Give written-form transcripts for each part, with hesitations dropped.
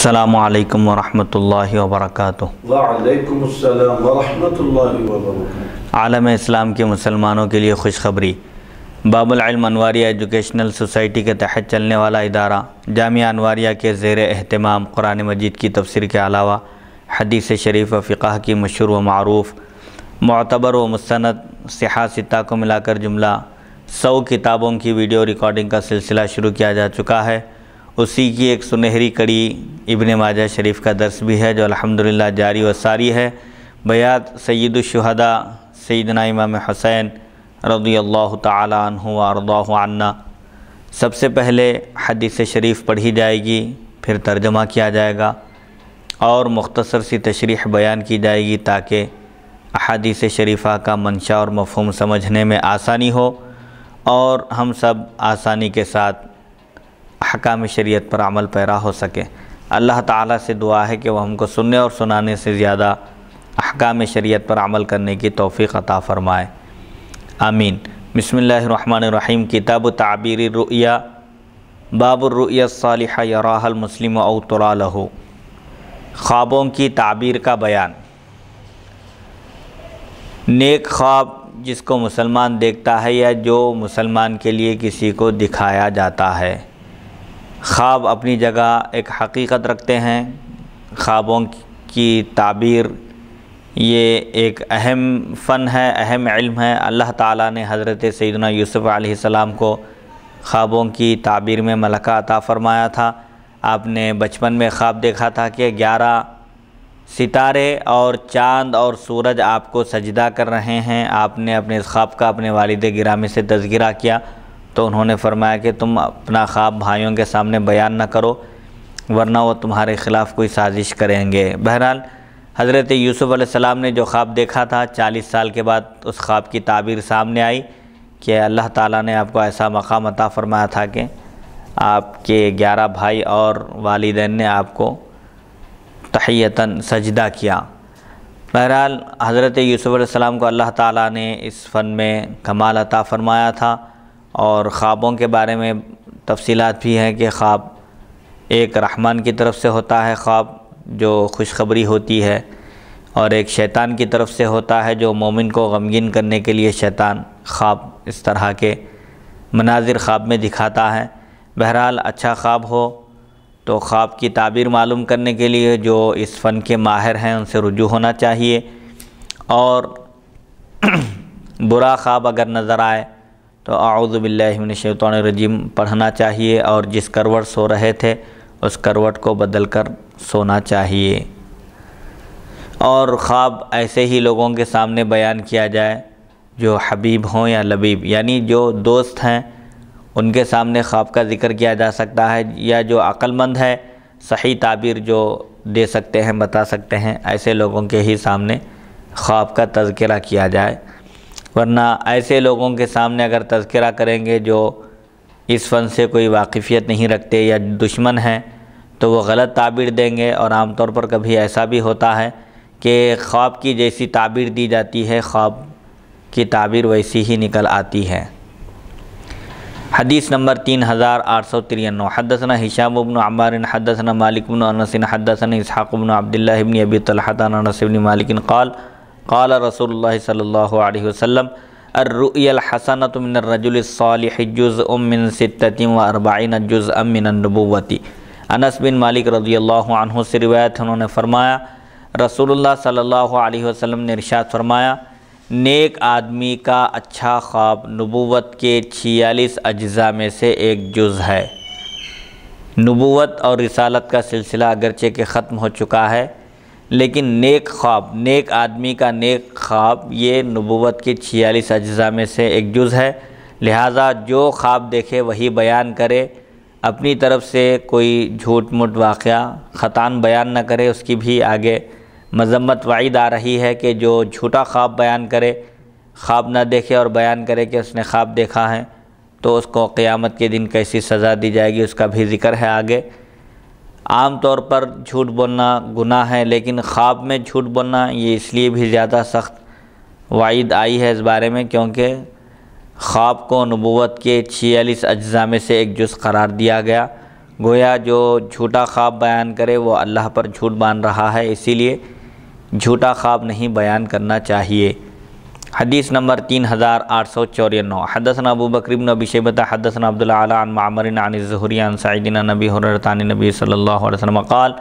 السلام علیکم ورحمۃ اللہ وبرکاتہ۔ وعلیکم السلام ورحمۃ اللہ وبرکاتہ۔ عالم اسلام کے مسلمانوں کے لیے خوشخبری۔ باب العلم انواریہ ایجوکیشنل سوسائٹی کے تحت چلنے والا ادارہ جامعہ انواریہ کے زیر اہتمام قرآن مجید کی تفسیر کے علاوہ حدیث شریف و فقہ کی مشہور و معروف معتبر و مستند صحاح ستہ کو ملا کر جملہ 100 کتابوں کی ویڈیو ریکارڈنگ کا سلسلہ شروع کیا جا چکا ہے۔ اسی کی ایک سنہری کڑی ابن ماجہ شریف کا درس بھی ہے جو الحمدللہ جاری و ساری ہے۔ بیعت سید الشہداء سیدنا امام حسین رضی اللہ تعالی عنہ و ارضاہ عنا۔ سب سے پہلے حدیث شریف پڑھی جائے گی، پھر ترجمہ کیا جائے گا اور مختصر سی تشریح بیان کی جائے گی تاکہ احادیث شریفہ کا منشا اور مفہوم سمجھنے میں آسانی ہو اور ہم سب آسانی کے ساتھ احکام شریعت پر عمل پیرا ہو سکے۔ اللہ تعالیٰ سے دعا ہے کہ وہ ہم کو سننے اور سنانے سے زیادہ احکام شریعت پر عمل کرنے کی توفیق عطا فرمائے، آمین۔ بسم اللہ الرحمن الرحیم۔ کتاب تعبیر الرؤیا، باب الرؤیا الصالحہ یراہا المسلم او تری لہ۔ خوابوں کی تعبیر کا بیان۔ نیک خواب جس کو مسلمان دیکھتا ہے یا جو مسلمان کے لیے کسی کو دکھایا جاتا ہے۔ خواب اپنی جگہ ایک حقیقت رکھتے ہیں۔ خوابوں کی تعبیر یہ ایک اہم فن ہے، اہم علم ہے۔ اللہ تعالیٰ نے حضرت سیدنا یوسف علیہ السلام کو خوابوں کی تعبیر میں ملکہ عطا فرمایا تھا۔ آپ نے بچپن میں خواب دیکھا تھا کہ 11 ستارے اور چاند اور سورج آپ کو سجدہ کر رہے ہیں۔ آپ نے اپنے اس خواب کا اپنے والد گرامی سے تذکرہ کیا تو انہوں نے فرمایا کہ تم اپنا خواب بھائیوں کے سامنے بیان نہ کرو ورنہ وہ تمہارے خلاف کوئی سازش کریں گے۔ بہرحال حضرت یوسف علیہ السلام نے جو خواب دیکھا تھا 40 سال کے بعد اس خواب کی تعبیر سامنے آئی کہ اللہ تعالیٰ نے آپ کو ایسا مقام عطا فرمایا تھا کہ آپ کے 11 بھائی اور والدین نے آپ کو تحیتاً سجدہ کیا۔ بہرحال حضرت یوسف علیہ السلام کو اللہ تعالیٰ نے اس فن میں کمال عطا فرمایا تھا اور خوابوں کے بارے میں تفصیلات بھی ہیں کہ خواب ایک رحمان کی طرف سے ہوتا ہے خواب جو خوشخبری ہوتی ہے، اور ایک شیطان کی طرف سے ہوتا ہے جو مومن کو غمگین کرنے کے لیے شیطان خواب اس طرح کے مناظر خواب میں دکھاتا ہے۔ بہرحال اچھا خواب ہو تو خواب کی تعبیر معلوم کرنے کے لیے جو اس فن کے ماہر ہیں ان سے رجوع ہونا چاہیے، اور برا خواب اگر نظر آئے تو اعوذ باللہ من الشیطان الرجیم پڑھنا چاہیے اور جس کروٹ سو رہے تھے اس کروٹ کو بدل کر سونا چاہیے، اور خواب ایسے ہی لوگوں کے سامنے بیان کیا جائے جو حبیب ہوں یا لبیب، یعنی جو دوست ہیں ان کے سامنے خواب کا ذکر کیا جا سکتا ہے، یا جو عقل مند ہے صحیح تعبیر جو دے سکتے ہیں بتا سکتے ہیں ایسے لوگوں کے ہی سامنے خواب کا تذکرہ کیا جائے، ورنہ ایسے لوگوں کے سامنے اگر تذکرہ کریں گے جو اس فن سے کوئی واقفیت نہیں رکھتے یا دشمن ہیں تو وہ غلط تعبیر دیں گے، اور عام طور پر کبھی ایسا بھی ہوتا ہے کہ خواب کی جیسی تعبیر دی جاتی ہے خواب کی تعبیر ویسی ہی نکل آتی ہے۔ حدیث نمبر 3893۔ حدثنا ہشام بن عمار حدثنا مالک بن انس حدثنا اسحاق بن عبداللہ بن ابی طلحہ عن انس بن مالک قال قال رسول اللہ صلی اللہ علیہ وسلم الرؤیا الحسنۃ من الرجل الصالح جزء من 46 جزءا من النبوۃ۔ انس بن مالک رضی اللہ عنہ سے روایت انہوں نے فرمایا رسول اللہ صلی اللہ علیہ وسلم نے ارشاد فرمایا نیک آدمی کا اچھا خواب نبوت کے 46 اجزاء میں سے ایک جز ہے۔ نبوت اور رسالت کا سلسلہ اگرچہ کہ ختم ہو چکا ہے لیکن نیک خواب، نیک آدمی کا نیک خواب یہ نبوت کے 46 اجزاء میں سے ایک جز ہے، لہٰذا جو خواب دیکھے وہی بیان کرے، اپنی طرف سے کوئی جھوٹ موٹ واقعہ خطاً بیان نہ کرے۔ اس کی بھی آگے مذمت وعید آ رہی ہے کہ جو جھوٹا خواب بیان کرے، خواب نہ دیکھے اور بیان کرے کہ اس نے خواب دیکھا ہے تو اس کو قیامت کے دن کیسی سزا دی جائے گی اس کا بھی ذکر ہے آگے۔ عام طور پر جھوٹ بولنا گناہ ہے، لیکن خواب میں جھوٹ بولنا یہ اس لیے بھی زیادہ سخت وعید آئی ہے اس بارے میں کیونکہ خواب کو نبوت کے 46 اجزاء میں سے ایک جز قرار دیا گیا۔ گویا جو جھوٹا خواب بیان کرے وہ اللہ پر جھوٹ باندھ رہا ہے، اسی لیے جھوٹا خواب نہیں بیان کرنا چاہیے۔ حدیث نمبر 3894۔ حدثنا ابو بکر بن ابی شیبہ حدثنا عبد الاعلی عن معمر عن الزہری عن سعید عن ابی ہریرہ عن النبی صلی اللہ علیہ وسلم قال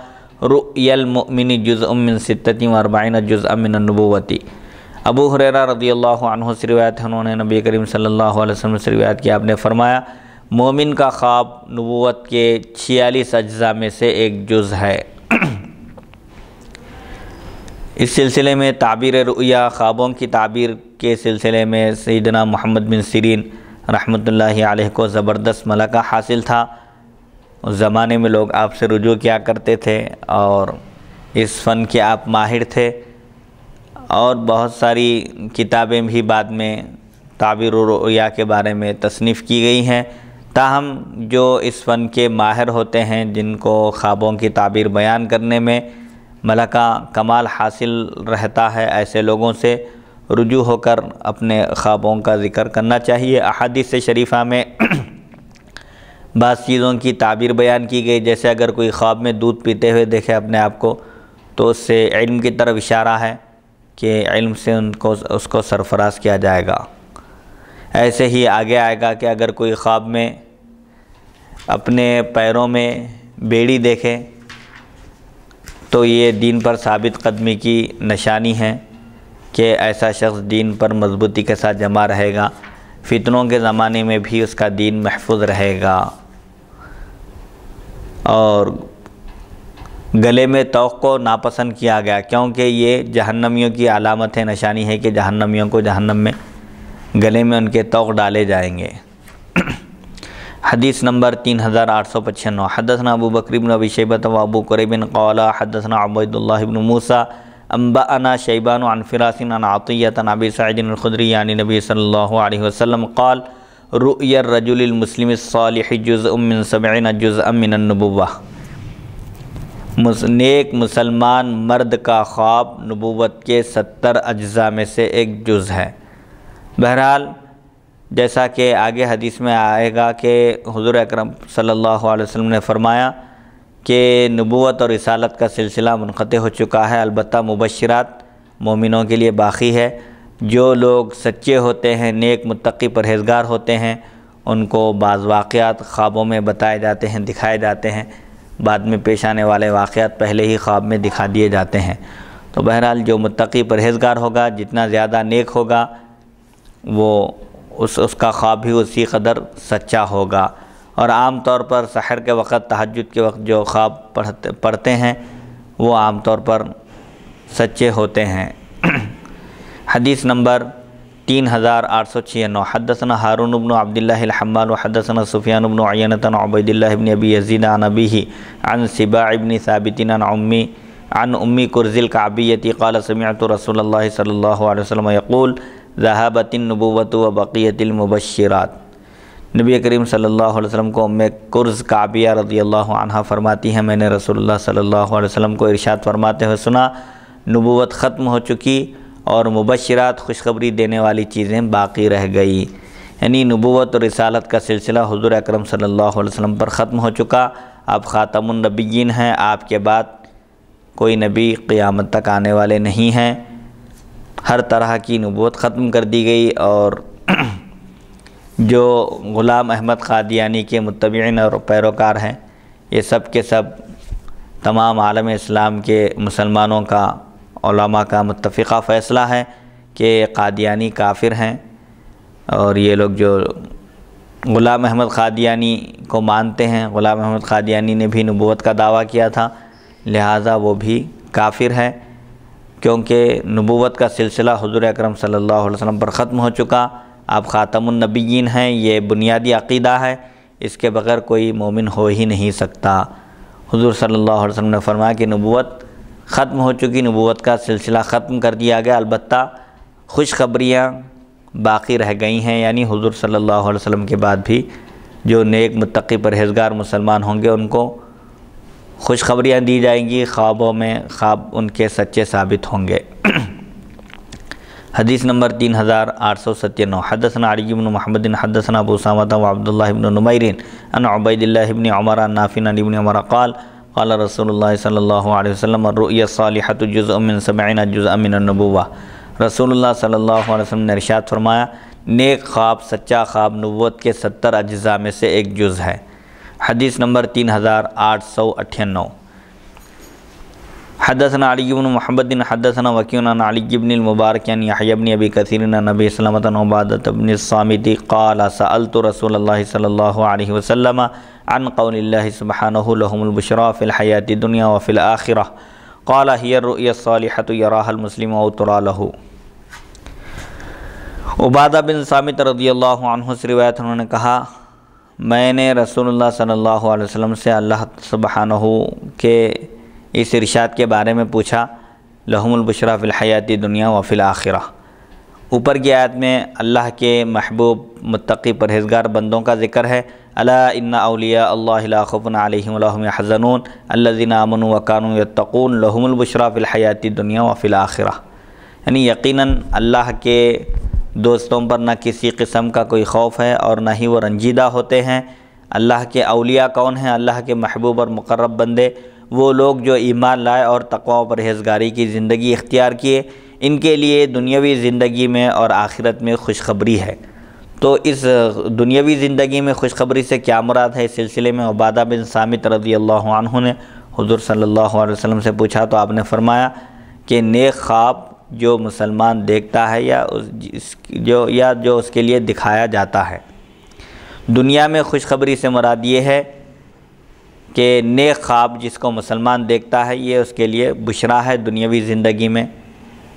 رؤیا المؤمن جزء من 46 جزءا من النبوۃ۔ ابو ہریرہ رضی اللہ عنہ سے روایت ہے، انہوں نے نبی کریم صلی اللہ علیہ وسلم سے روایت کی، آپ نے فرمایا مومن کا خواب نبوت کے 46 اجزاء میں سے ایک جز ہے۔ اس سلسلے میں تعبیر رؤیا، خوابوں کی تعبیر کے سلسلے میں سیدنا محمد بن سیرین رحمۃ اللہ علیہ کو زبردست ملکہ حاصل تھا۔ اس زمانے میں لوگ آپ سے رجوع کیا کرتے تھے اور اس فن کے آپ ماہر تھے، اور بہت ساری کتابیں بھی بعد میں تعبیر رؤیا کے بارے میں تصنیف کی گئی ہیں۔ تاہم جو اس فن کے ماہر ہوتے ہیں، جن کو خوابوں کی تعبیر بیان کرنے میں ملکہ کمال حاصل رہتا ہے، ایسے لوگوں سے رجوع ہو کر اپنے خوابوں کا ذکر کرنا چاہیے۔ احادیث شریفہ میں بعض چیزوں کی تعبیر بیان کی گئی، جیسے اگر کوئی خواب میں دودھ پیتے ہوئے دیکھے اپنے آپ کو تو اس سے علم کی طرف اشارہ ہے کہ علم سے اس کو سرفراز کیا جائے گا۔ ایسے ہی آگے آئے گا کہ اگر کوئی خواب میں اپنے پیروں میں بیڑی دیکھے تو یہ دین پر ثابت قدمی کی نشانی ہے کہ ایسا شخص دین پر مضبوطی کے ساتھ جمع رہے گا، فتنوں کے زمانے میں بھی اس کا دین محفوظ رہے گا۔ اور گلے میں توق کو ناپسند کیا گیا، کیونکہ یہ جہنمیوں کی علامت ہے، نشانی ہے کہ جہنمیوں کو جہنم میں گلے میں ان کے توق ڈالے جائیں گے۔ حدیث نمبر 3895۔ حدثنا ابو بکر بن ابی شیبہ و ابو قریب قال حدثنا عبید اللہ بن موسیٰ انبأنا شیبان عن فراس عن عطیہ عن ابی سعید الخدری عن نبی صلی اللہ علیہ وسلم قال رؤیا الرجل المسلم الصالح جزء من 70 جزءا من النبوہ۔ نیک مسلمان مرد کا خواب نبوت کے 70 اجزاء میں سے ایک جز ہے۔ بہرحال جیسا کہ آگے حدیث میں آئے گا کہ حضور اکرم صلی اللہ علیہ وسلم نے فرمایا کہ نبوت اور رسالت کا سلسلہ منقطع ہو چکا ہے، البتہ مبشرات مومنوں کے لیے باقی ہے۔ جو لوگ سچے ہوتے ہیں، نیک متقی پرہیزگار ہوتے ہیں، ان کو بعض واقعات خوابوں میں بتائے جاتے ہیں، دکھائے جاتے ہیں، بعد میں پیش آنے والے واقعات پہلے ہی خواب میں دکھا دیے جاتے ہیں۔ تو بہرحال جو متقی پرہیزگار ہوگا، جتنا زیادہ نیک ہوگا، وہ اس کا خواب بھی اسی قدر سچا ہوگا۔ اور عام طور پر سحر کے وقت، تہجد کے وقت جو خواب پڑھتے ہیں وہ عام طور پر سچے ہوتے ہیں۔ حدیث نمبر 3896۔ حدثنا ہارون بن عبداللہ الحمال وحدثنا سفیان بن عیینہ عن عبید اللہ بن ابی یزید عن ابیہ عن سباع بن ثابت عن امی کرز الکعبیۃ قال سمعت رسول اللہ صلی اللہ علیہ وسلم یقول ذہبت النبوۃ وبقیت المبشرات۔ نبی کریم صلی اللہ علیہ وسلم کو ام کرز کعبیہ رضی اللہ عنہ فرماتی ہیں، میں نے رسول اللہ صلی اللہ علیہ وسلم کو ارشاد فرماتے ہوئے سنا، نبوت ختم ہو چکی اور مبشرات خوشخبری دینے والی چیزیں باقی رہ گئی۔ یعنی نبوت اور رسالت کا سلسلہ حضور اکرم صلی اللہ علیہ وسلم پر ختم ہو چکا، آپ خاتم النبیین ہیں، آپ کے بعد کوئی نبی قیامت تک آنے والے نہیں ہیں۔ ہر طرح کی نبوت ختم کر دی گئی، اور جو غلام احمد قادیانی کے متبعین اور پیروکار ہیں، یہ سب کے سب تمام عالم اسلام کے مسلمانوں کا، علماء کا متفقہ فیصلہ ہے کہ قادیانی کافر ہیں، اور یہ لوگ جو غلام احمد قادیانی کو مانتے ہیں، غلام احمد قادیانی نے بھی نبوت کا دعویٰ کیا تھا، لہٰذا وہ بھی کافر ہے، کیونکہ نبوت کا سلسلہ حضور اکرم صلی اللہ علیہ وسلم پر ختم ہو چکا، آپ خاتم النبیین ہیں، یہ بنیادی عقیدہ ہے، اس کے بغیر کوئی مومن ہو ہی نہیں سکتا۔ حضور صلی اللہ علیہ وسلم نے فرمایا کہ نبوت ختم ہو چکی، نبوت کا سلسلہ ختم کر دیا گیا، البتہ خوشخبریاں باقی رہ گئی ہیں، یعنی حضور صلی اللہ علیہ وسلم کے بعد بھی جو نیک متقی پرہیزگار مسلمان ہوں گے ان کو خوشخبریاں دی جائیں گی، خوابوں میں خواب ان کے سچے ثابت ہوں گے۔ حدیث نمبر 3897 حدثنا علی بن محمد حدثنا ابو اسامہ و عبداللہ بن نمیر عن عبید اللہ بن عمر عن نافع عن ابن عمر قال قال رسول اللہ صلی اللہ علیہ وسلم الرؤیا الصالحۃ جزء من 70 جزء من النبوہ۔ رسول اللہ صلی اللہ علیہ وسلم نے ارشاد فرمایا نیک خواب سچا خواب نبوت کے 70 اجزاء میں سے ایک جز ہے۔ حدیث نمبر 3898 حدثنا علی بن محمد حدثنا وکیع عن علی بن المبارک عن یحیی بن ابی کثیر عن نبی سلمۃ عن عبادۃ بن الصامت قال سألت رسول اللہ صلی اللہ علیہ وسلم عن قول اللہ سبحانہ لهم البشرى فی الحیاۃ الدنیا وفی الآخرہ قال هی الرؤیا الصالحۃ یراها المسلم او ترى له۔ عبادہ بن صامت رضی اللہ عنہ سے روایت انہوں نے کہا میں نے رسول اللہ صلی اللہ علیہ وسلم سے اللہ سبحانہ کے اس ارشاد کے بارے میں پوچھا لہم البشریٰ فی الحیات دنیا و فی الآخرہ۔ اوپر کی آیت میں اللہ کے محبوب متقی پرہیزگار بندوں کا ذکر ہے۔ الا ان اولیاء اللہ لا خوف علیہم ولا هم یحزنون الذین آمنوا وکانوا یتقون لہم البشریٰ فی الحیات الدنیا و فی الآخرہ، یعنی یقیناً اللہ کے دوستوں پر نہ کسی قسم کا کوئی خوف ہے اور نہ ہی وہ رنجیدہ ہوتے ہیں۔ اللہ کے اولیاء کون ہیں؟ اللہ کے محبوب اور مقرب بندے، وہ لوگ جو ایمان لائے اور تقوی و پرہیزگاری کی زندگی اختیار کیے، ان کے لیے دنیاوی زندگی میں اور آخرت میں خوشخبری ہے۔ تو اس دنیاوی زندگی میں خوشخبری سے کیا مراد ہے؟ اس سلسلے میں عبادہ بن صامت رضی اللہ عنہ نے حضور صلی اللہ علیہ وسلم سے پوچھا تو آپ نے فرمایا کہ نیک خواب جو مسلمان دیکھتا ہے یا جو اس کے لیے دکھایا جاتا ہے۔ دنیا میں خوشخبری سے مراد یہ ہے کہ نیک خواب جس کو مسلمان دیکھتا ہے یہ اس کے لیے بشرا ہے دنیاوی زندگی میں۔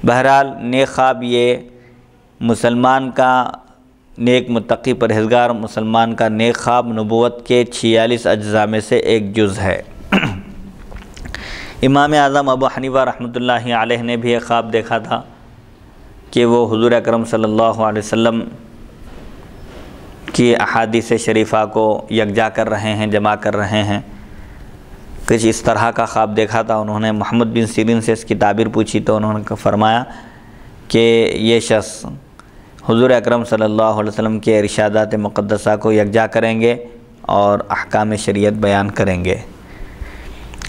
بہرحال نیک خواب یہ مسلمان کا نیک متقی پرہیزگار مسلمان کا نیک خواب نبوت کے 46 اجزاء میں سے ایک جز ہے۔ امام اعظم ابو حنیفہ رحمۃ اللہ علیہ نے بھی ایک خواب دیکھا تھا کہ وہ حضور اکرم صلی اللہ علیہ وسلم کی احادیث شریفہ کو یکجا کر رہے ہیں، جمع کر رہے ہیں۔ کچھ اس طرح کا خواب دیکھا تھا۔ انہوں نے محمد بن سیرین سے اس کی تعبیر پوچھی تو انہوں نے فرمایا کہ یہ شخص حضور اکرم صلی اللہ علیہ وسلم کے ارشادات مقدسہ کو یکجا کریں گے اور احکام شریعت بیان کریں گے۔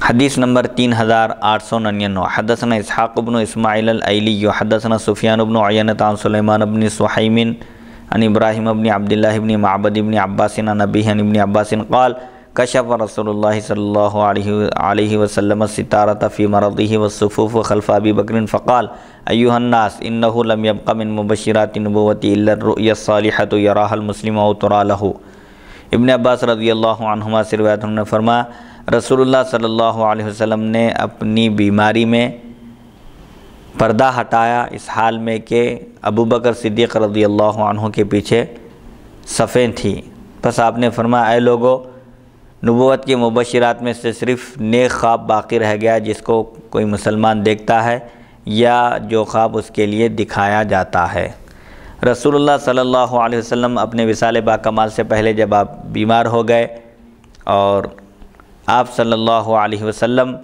حدیث نمبر 3899 حدثنا اسحاق بن اسماعیل الایلی حدثنا سفیان بن عیینہ عن سلیمان بن سحیم عن ابراہیم بن عبداللہ بن معبد بن عباس عن ابیہ عن ابن عباس قال کشف رسول اللہ صلی اللہ علیہ وسلم الستارۃ فی مرضہ والصفوف خلف ابی بکر فقال ایھا الناس انہ لم یبق من مبشرات النبوۃ الا الرؤیا الصالحۃ یراها المسلم او ترى له۔ ابن عباس رضی اللہ عنہما سے روایت انہوں نے فرمایا رسول اللہ صلی اللہ علیہ وسلم نے اپنی بیماری میں پردہ ہٹایا اس حال میں کہ ابو بکر صدیق رضی اللہ عنہ کے پیچھے صفیں تھیں۔ پس آپ نے فرمایا اے لوگو، نبوت کے مبشرات میں سے صرف نیک خواب باقی رہ گیا جس کو کوئی مسلمان دیکھتا ہے یا جو خواب اس کے لیے دکھایا جاتا ہے۔ رسول اللہ صلی اللہ علیہ وسلم اپنے وصال باکمال سے پہلے جب آپ بیمار ہو گئے اور آپ صلی اللہ علیہ وسلم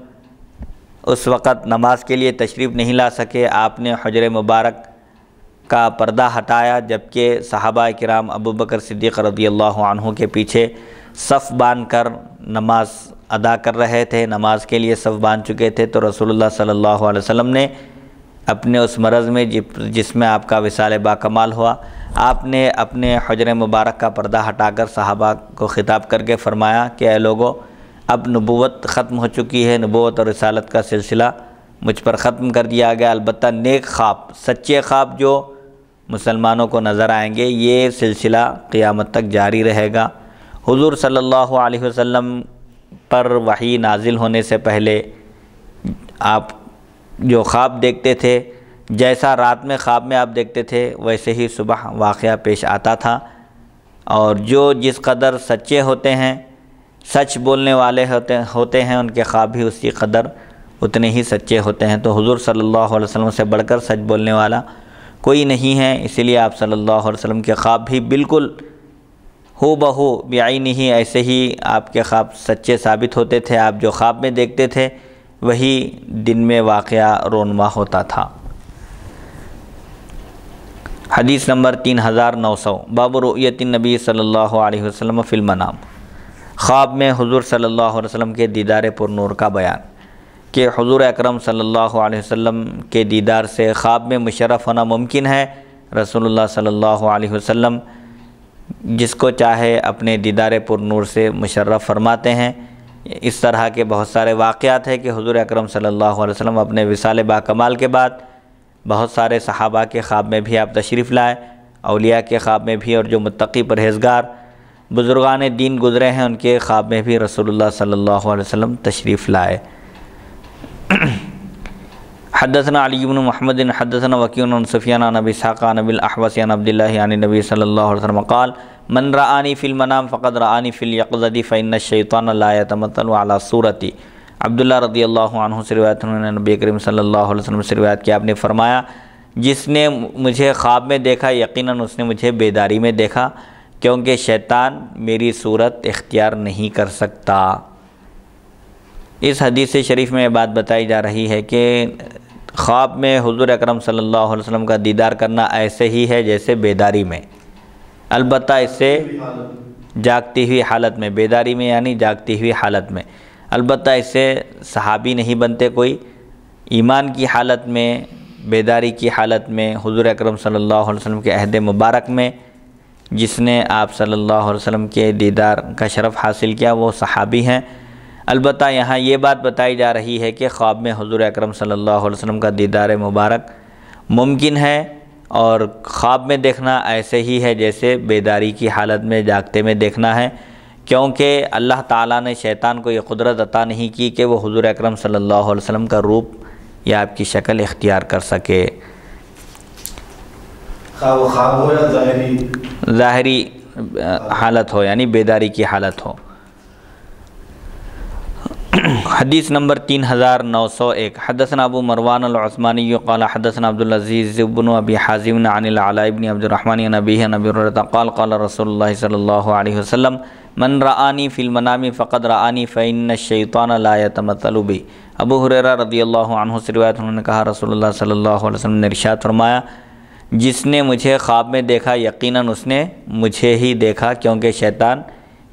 اس وقت نماز کے لیے تشریف نہیں لا سکے، آپ نے حجر مبارک کا پردہ ہٹایا جبکہ صحابہ کرام ابو بکر صدیق رضی اللہ عنہ کے پیچھے صف باندھ کر نماز ادا کر رہے تھے، نماز کے لیے صف باندھ چکے تھے۔ تو رسول اللہ صلی اللہ علیہ وسلم نے اپنے اس مرض میں جس میں آپ کا وصال باکمال ہوا، آپ نے اپنے حجر مبارک کا پردہ ہٹا کر صحابہ کو خطاب کر کے فرمایا کہ اے لوگو، اب نبوت ختم ہو چکی ہے، نبوت اور رسالت کا سلسلہ مجھ پر ختم کر دیا گیا، البتہ نیک خواب، سچے خواب جو مسلمانوں کو نظر آئیں گے یہ سلسلہ قیامت تک جاری رہے گا۔ حضور صلی اللہ علیہ وسلم پر وحی نازل ہونے سے پہلے آپ جو خواب دیکھتے تھے، جیسا رات میں خواب میں آپ دیکھتے تھے ویسے ہی صبح واقعہ پیش آتا تھا، اور جو جس قدر سچے ہوتے ہیں، سچ بولنے والے ہوتے ہیں، ان کے خواب بھی اسی قدر اتنے ہی سچے ہوتے ہیں۔ تو حضور صلی اللہ علیہ وسلم سے بڑھ کر سچ بولنے والا کوئی نہیں ہے، اسی لیے آپ صلی اللہ علیہ وسلم کے خواب بھی بالکل ہو بہو بعینہ ہی ایسے ہی آپ کے خواب سچے ثابت ہوتے تھے۔ آپ جو خواب میں دیکھتے تھے وہی دن میں واقعہ رونما ہوتا تھا۔ حدیث نمبر 3900 باب رؤیت النبی صلی اللہ علیہ وسلم فی المنام، خواب میں حضور صلی اللہ علیہ وسلم کے دیدار پر نور کا بیان کہ حضور اکرم صلی اللہ علیہ وسلم کے دیدار سے خواب میں مشرف ہونا ممکن ہے۔ رسول اللہ صلی اللہ علیہ وسلم جس کو چاہے اپنے دیدار پر نور سے مشرف فرماتے ہیں۔ اس طرح کے بہت سارے واقعات ہیں کہ حضور اکرم صلی اللہ علیہ وسلم اپنے وصال باکمال کے بعد بہت سارے صحابہ کے خواب میں بھی آپ تشریف لائے، اولیاء کے خواب میں بھی، اور جو متقی پرہیزگار بزرگان دین گزرے ہیں ان کے خواب میں بھی رسول اللہ صلی اللہ علیہ وسلم تشریف لائے۔ حدثنا علی بن محمد حدثنا وکیع عن سفیان عن ابی اسحاق عن ابی الاحوص عن عبد اللہ عن النبی صلی اللہ علیہ وسلم قال من رآنی فی المنام فقد رآنی فی الیقظۃ فإن الشیطان لا یتمثل علی صورتی۔ عبداللہ رضی اللہ عنہ سے روایت ہے، نبی کریم صلی اللہ علیہ وسلم سے روایت کہ آپ نے فرمایا جس نے مجھے خواب میں دیکھا یقیناً اس نے مجھے بیداری میں دیکھا، کیونکہ شیطان میری صورت اختیار نہیں کر سکتا۔ اس حدیث شریف میں یہ بات بتائی جا رہی ہے کہ خواب میں حضور اکرم صلی اللہ علیہ وسلم کا دیدار کرنا ایسے ہی ہے جیسے بیداری میں، البتہ اس سے جاگتی ہوئی حالت میں، بیداری میں یعنی جاگتی ہوئی حالت میں، البتہ اس سے صحابی نہیں بنتے کوئی۔ ایمان کی حالت میں، بیداری کی حالت میں حضور اکرم صلی اللہ علیہ وسلم کے عہد مبارک میں جس نے آپ صلی اللہ علیہ وسلم کے دیدار کا شرف حاصل کیا وہ صحابی ہیں۔ البتہ یہاں یہ بات بتائی جا رہی ہے کہ خواب میں حضور اکرم صلی اللہ علیہ وسلم کا دیدار مبارک ممکن ہے، اور خواب میں دیکھنا ایسے ہی ہے جیسے بیداری کی حالت میں، جاگتے میں دیکھنا ہے، کیونکہ اللہ تعالیٰ نے شیطان کو یہ قدرت عطا نہیں کی کہ وہ حضور اکرم صلی اللہ علیہ وسلم کا روپ یا آپ کی شکل اختیار کر سکے۔ خواب ہو یا ظاہری حالت ہو یعنی بیداری کی حالت ہو۔ حدیث نمبر 3901 حدثنا ابو مروان العثمانی قال حدثنا عبد العزیز بن ابی حازم عن العلاء بن عبد الرحمن عن ابیہ عن ابی ہریرہ قال قال رسول اللہ صلی اللہ علیہ وسلم من رآنی فی المنام فقد رآنی فإن الشیطان لا یتمثل بی۔ ابو ہریرہ رضی اللہ عنہ سے روایت انہوں نے کہا رسول اللہ صلی اللہ علیہ وسلم نے ارشاد فرمایا جس نے مجھے خواب میں دیکھا یقیناً اس نے مجھے ہی دیکھا، کیونکہ شیطان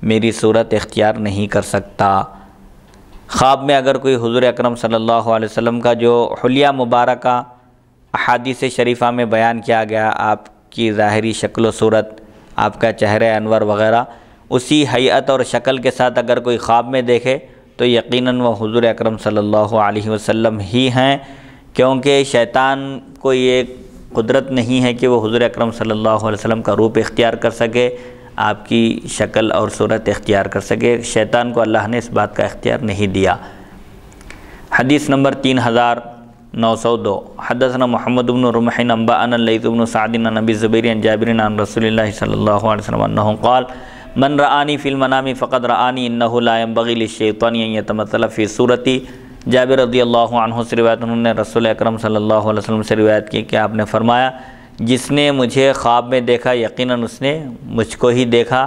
میری صورت اختیار نہیں کر سکتا۔ خواب میں اگر کوئی حضور اکرم صلی اللہ علیہ وسلم کا جو حلیہ مبارکہ احادیث شریفہ میں بیان کیا گیا، آپ کی ظاہری شکل و صورت، آپ کا چہرہ انور وغیرہ، اسی حیت اور شکل کے ساتھ اگر کوئی خواب میں دیکھے تو یقیناً وہ حضور اکرم صلی اللہ علیہ وسلم ہی ہیں، کیونکہ شیطان کو یہ قدرت نہیں ہے کہ وہ حضور اکرم صلی اللہ علیہ وسلم کا روپ اختیار کر سکے، آپ کی شکل اور صورت اختیار کر سکے۔ شیطان کو اللہ نے اس بات کا اختیار نہیں دیا۔ حدیث نمبر 3902 حدثنا محمد بن رمح انبأنا الليث بن سعد عن ابي الزبير عن جابر عن رسول الله صلی اللہ علیہ وسلم انه قال من رآنی فی المنام فقد رآنی انه لا ينبغي للشیطان ان يتمثل في صورتی۔ جابر رضی اللہ عنہ سے روایت انہوں نے رسول اکرم صلی اللہ علیہ وسلم سے روایت کی کہ آپ نے فرمایا جس نے مجھے خواب میں دیکھا یقیناً اس نے مجھ کو ہی دیکھا،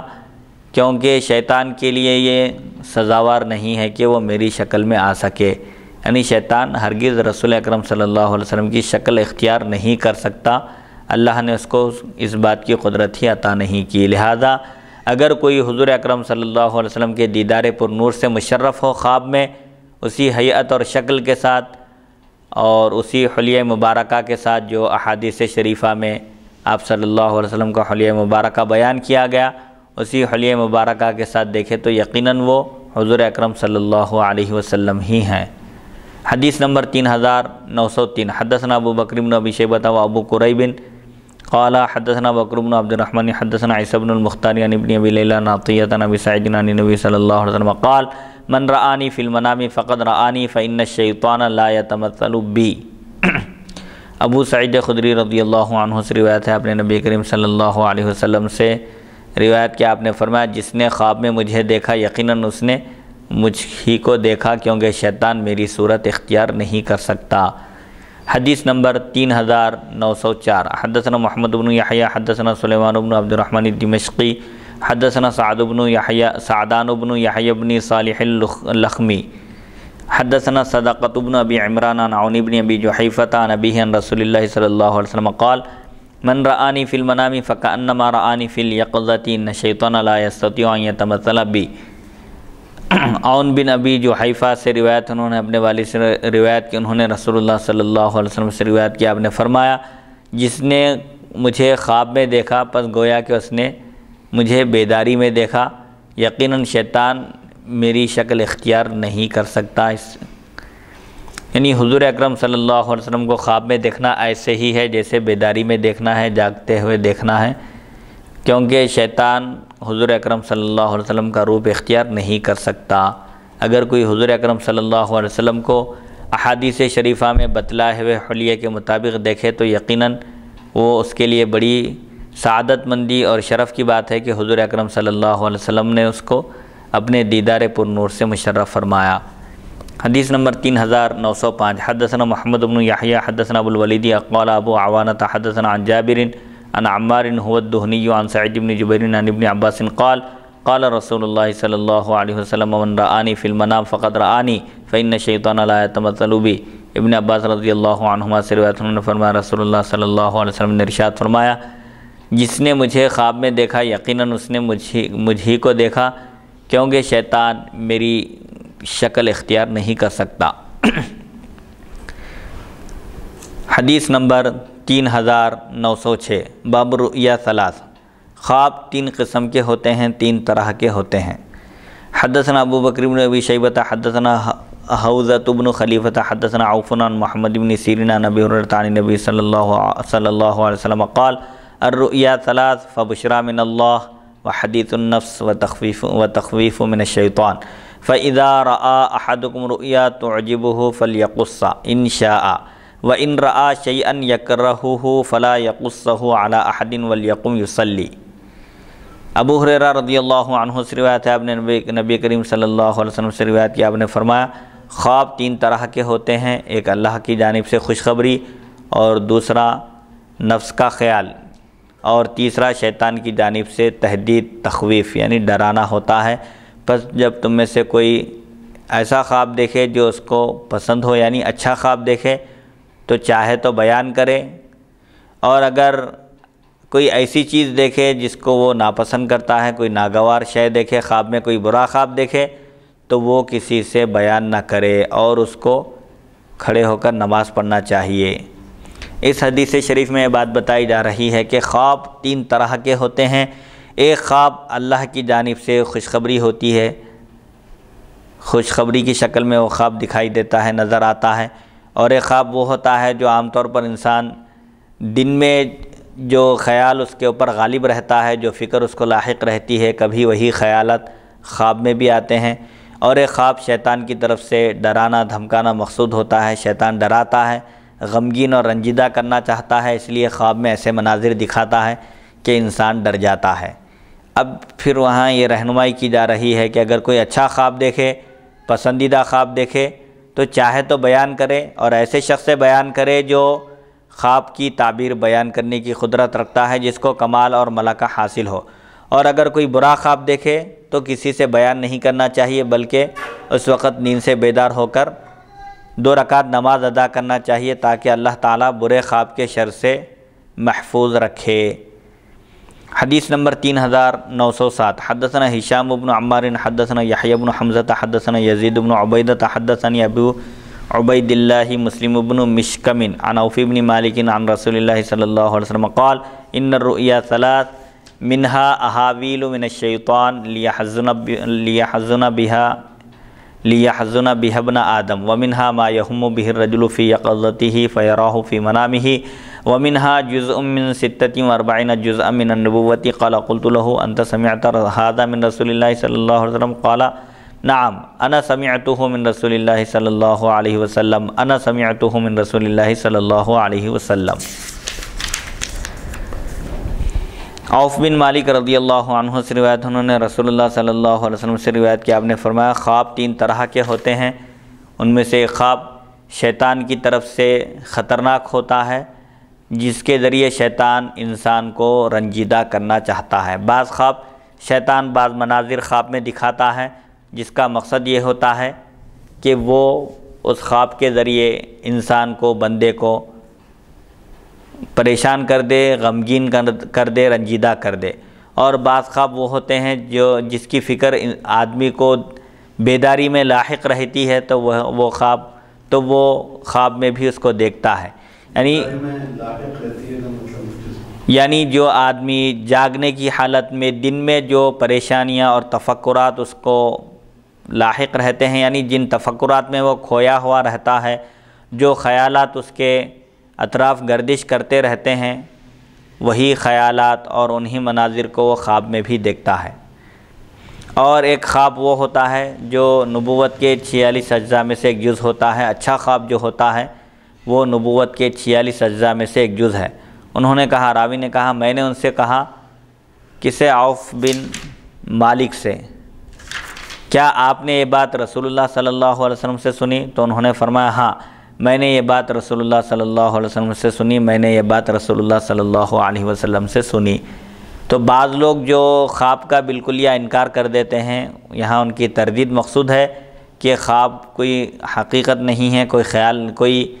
کیونکہ شیطان کے لیے یہ سزاوار نہیں ہے کہ وہ میری شکل میں آ سکے، یعنی شیطان ہرگز رسول اکرم صلی اللہ علیہ وسلم کی شکل اختیار نہیں کر سکتا، اللہ نے اس کو اس بات کی قدرت ہی عطا نہیں کی۔ لہذا اگر کوئی حضور اکرم صلی اللہ علیہ وسلم کے دیدار پر نور سے مشرف ہو خواب میں اسی حیت اور شکل کے ساتھ اور اسی حلیہ مبارکہ کے ساتھ جو احادیث شریفہ میں آپ صلی اللہ علیہ وسلم کا حلیہ مبارکہ بیان کیا گیا، اسی حلیہ مبارکہ کے ساتھ دیکھے تو یقیناً وہ حضور اکرم صلی اللہ علیہ وسلم ہی ہیں۔ حدیث نمبر 3903 حدثنا ابو بکر بن ابی شیبہ و ابو قریب قال حدثنا بکر بن عبد الرحمن حدثنا عیسی بن المختار عن ابن ابی لیلہ عن عطیہ عن ابی سعید عن النبی صلی اللہ علیہ وسلم قال من رآنی فی المنام فقد رآنی فإن الشیطان لا یتمثل بی۔ ابو سعید خدری رضی اللہ عنہ سے روایت ہے، اپنے نبی کریم صلی اللہ علیہ وسلم سے روایت کہ آپ نے فرمایا جس نے خواب میں مجھے دیکھا یقیناً اس نے مجھ ہی کو دیکھا، کیونکہ شیطان میری صورت اختیار نہیں کر سکتا۔ حدیث نمبر 3904 حدثنا محمد بن یحیی حدثنا سلیمان بن عبد الرحمن الدمشقی حدثنا سعدان بن یحیی بن صالح اللخمی حدثنا صدقۃ بن ابی عمران عن عون بن ابی جحیفۃ عن ابیہ عن رسول اللہ صلی اللہ علیہ وسلم قال من رآنی فی المنام فکأنما رآنی فی الیقظۃ ان الشیطان لا یستطیع ان یتمثل بی۔ عون بن ابی جحیفہ سے روایت، انہوں نے اپنے والد سے روایت کی، انہوں نے رسول اللہ صلی اللہ علیہ وسلم سے روایت کی، آپ نے فرمایا جس نے مجھے خواب میں دیکھا پس گویا کہ اس نے مجھے بیداری میں دیکھا، یقیناً شیطان میری شکل اختیار نہیں کر سکتا۔ یعنی حضور اکرم صلی اللہ علیہ وسلم کو خواب میں دیکھنا ایسے ہی ہے جیسے بیداری میں دیکھنا ہے، جاگتے ہوئے دیکھنا ہے، کیونکہ شیطان حضور اکرم صلی اللہ علیہ وسلم کا روپ اختیار نہیں کر سکتا۔ اگر کوئی حضور اکرم صلی اللہ علیہ وسلم کو احادیث شریفہ میں بتلائے ہوئے حلیے کے مطابق دیکھے تو یقیناً وہ اس کے لیے بڑی سعادت مندی اور شرف کی بات ہے کہ حضور اکرم صلی اللہ علیہ وسلم نے اس کو اپنے دیدار پر نور سے مشرف فرمایا۔ حدیث نمبر 3905 حدثنا محمد بن یحییٰ حدثنا ابو الولید قال ابو عوانۃ حدثنا عن جابر عن عمار هو الدہنی عن سعید بن جبیر عن ابن عباس قال قال رسول اللہ صلی اللہ علیہ وسلم من رآنی فی المنام فقد رآنی فإن الشیطان لا یتمثل بی۔ ابن عباس رضی اللہ عنہما سے روایت، انہوں نے فرمایا رسول اللہ صلی اللہ علیہ وسلم نے ارشاد فرمایا جس نے مجھے خواب میں دیکھا یقیناً اس نے مجھ ہی کو دیکھا، کیونکہ شیطان میری شکل اختیار نہیں کر سکتا۔ حدیث نمبر 3906 باب الرؤیا ثلاث، خواب تین قسم کے ہوتے ہیں، تین طرح کے ہوتے ہیں۔ حدثنا ابو بکر بن ابی شیبۃ حدثنا حوزۃ بن خلیفۃ حدثنا عوف عن محمد بن سیرین عن ابی ہریرہ عن النبی صلی اللہ علیہ وسلم قال الرؤیا ثلاث فبشرى من اللہ وحدیث النفس وتخویف من الشیطان فإذا رأى أحدكم رؤيا تعجبه فليقص إن شاء وإن رأى شيئا يكرهه فلا يقصه على أحد وليقم يصلي۔ ابو ہریرہ رضی اللہ عنہ سے روایت ہے، آپ نے نبی کریم صلی اللہ علیہ وسلم سے روایت کی، آپ نے فرمایا خواب تین طرح کے ہوتے ہیں، ایک اللہ کی جانب سے خوشخبری، اور دوسرا نفس کا خیال، اور تیسرا شیطان کی جانب سے تہدید تخویف یعنی ڈرانا ہوتا ہے۔ پس جب تم میں سے کوئی ایسا خواب دیکھے جو اس کو پسند ہو، یعنی اچھا خواب دیکھے تو چاہے تو بیان کرے، اور اگر کوئی ایسی چیز دیکھے جس کو وہ ناپسند کرتا ہے، کوئی ناگوار شے دیکھے خواب میں، کوئی برا خواب دیکھے تو وہ کسی سے بیان نہ کرے اور اس کو کھڑے ہو کر نماز پڑھنا چاہیے۔ اس حدیث شریف میں یہ بات بتائی جا رہی ہے کہ خواب تین طرح کے ہوتے ہیں۔ ایک خواب اللہ کی جانب سے خوشخبری ہوتی ہے، خوشخبری کی شکل میں وہ خواب دکھائی دیتا ہے، نظر آتا ہے، اور ایک خواب وہ ہوتا ہے جو عام طور پر انسان دن میں جو خیال اس کے اوپر غالب رہتا ہے، جو فکر اس کو لاحق رہتی ہے، کبھی وہی خیالات خواب میں بھی آتے ہیں۔ اور ایک خواب شیطان کی طرف سے ڈرانا دھمکانا مقصود ہوتا ہے، شیطان ڈراتا ہے، غمگین اور رنجیدہ کرنا چاہتا ہے، اس لیے خواب میں ایسے مناظر دکھاتا ہے کہ انسان ڈر جاتا ہے۔ اب پھر وہاں یہ رہنمائی کی جا رہی ہے کہ اگر کوئی اچھا خواب دیکھے، پسندیدہ خواب دیکھے تو چاہے تو بیان کرے، اور ایسے شخص سے بیان کرے جو خواب کی تعبیر بیان کرنے کی قدرت رکھتا ہے، جس کو کمال اور ملکہ حاصل ہو۔ اور اگر کوئی برا خواب دیکھے تو کسی سے بیان نہیں کرنا چاہیے، بلکہ اس وقت نیند سے بیدار ہو کر 2 رکعت نماز ادا کرنا چاہیے تاکہ اللہ تعالیٰ برے خواب کے شر سے محفوظ رکھے۔ حدیث نمبر 3907 حدثنا ہشام بن عمار حدثنا یحییٰ بن حمزہ حدثنا یزید بن عبیدہ حدثنی ابو عبید اللہ مسلم بن مشکم عن عوف بن مالک عن رسول اللہ صلی اللہ علیہ وسلم قال ان الرؤیا ثلاث منها احاویل من الشیطان لیحزن بها ابن آدم ومنها ما يهم به الرجل في يقظته فيراه في منامه ومنها جزء من 46 جزءا من النبوة قال قلت له أنت سمعت هذا من رسول الله صلى الله عليه وسلم قال نعم أنا سمعته من رسول الله صلى الله عليه وسلم أنا سمعته من رسول الله صلى الله عليه وسلم۔ عوف بن مالک رضی اللہ عنہ سے روایت، انہوں نے رسول اللہ صلی اللہ علیہ وسلم سے روایت کی، آپ نے فرمایا خواب تین طرح کے ہوتے ہیں، ان میں سے ایک خواب شیطان کی طرف سے خطرناک ہوتا ہے جس کے ذریعے شیطان انسان کو رنجیدہ کرنا چاہتا ہے۔ بعض خواب شیطان بعض مناظر خواب میں دکھاتا ہے جس کا مقصد یہ ہوتا ہے کہ وہ اس خواب کے ذریعے انسان کو، بندے کو پریشان کر دے، غمگین کر دے، رنجیدہ کر دے۔ اور بعض خواب وہ ہوتے ہیں جس کی فکر آدمی کو بیداری میں لاحق رہتی ہے تو وہ خواب میں بھی اس کو دیکھتا ہے۔ یعنی جو آدمی جاگنے کی حالت میں دن میں جو پریشانیاں اور تفکرات اس کو لاحق رہتے ہیں، یعنی جن تفکرات میں وہ کھویا ہوا رہتا ہے، جو خیالات اس کے اطراف گردش کرتے رہتے ہیں، وہی خیالات اور انہی مناظر کو وہ خواب میں بھی دیکھتا ہے۔ اور ایک خواب وہ ہوتا ہے جو نبوت کے 46 اجزاء میں سے ایک جز ہوتا ہے۔ اچھا خواب جو ہوتا ہے وہ نبوت کے 46 اجزاء میں سے ایک جز ہے۔ انہوں نے کہا، راوی نے کہا، میں نے ان سے کہا، کسے؟ عوف بن مالک سے، کیا آپ نے یہ بات رسول اللہ صلی اللہ علیہ وسلم سے سنی؟ تو انہوں نے فرمایا، ہاں میں نے یہ بات رسول اللہ صلی اللہ علیہ وسلم سے سنی، میں نے یہ بات رسول اللہ صلی اللہ علیہ وسلم سے سنی۔ تو بعض لوگ جو خواب کا بالکل یا انکار کر دیتے ہیں، یہاں ان کی تردید مقصود ہے کہ خواب کوئی حقیقت نہیں ہے، کوئی خیال، کوئی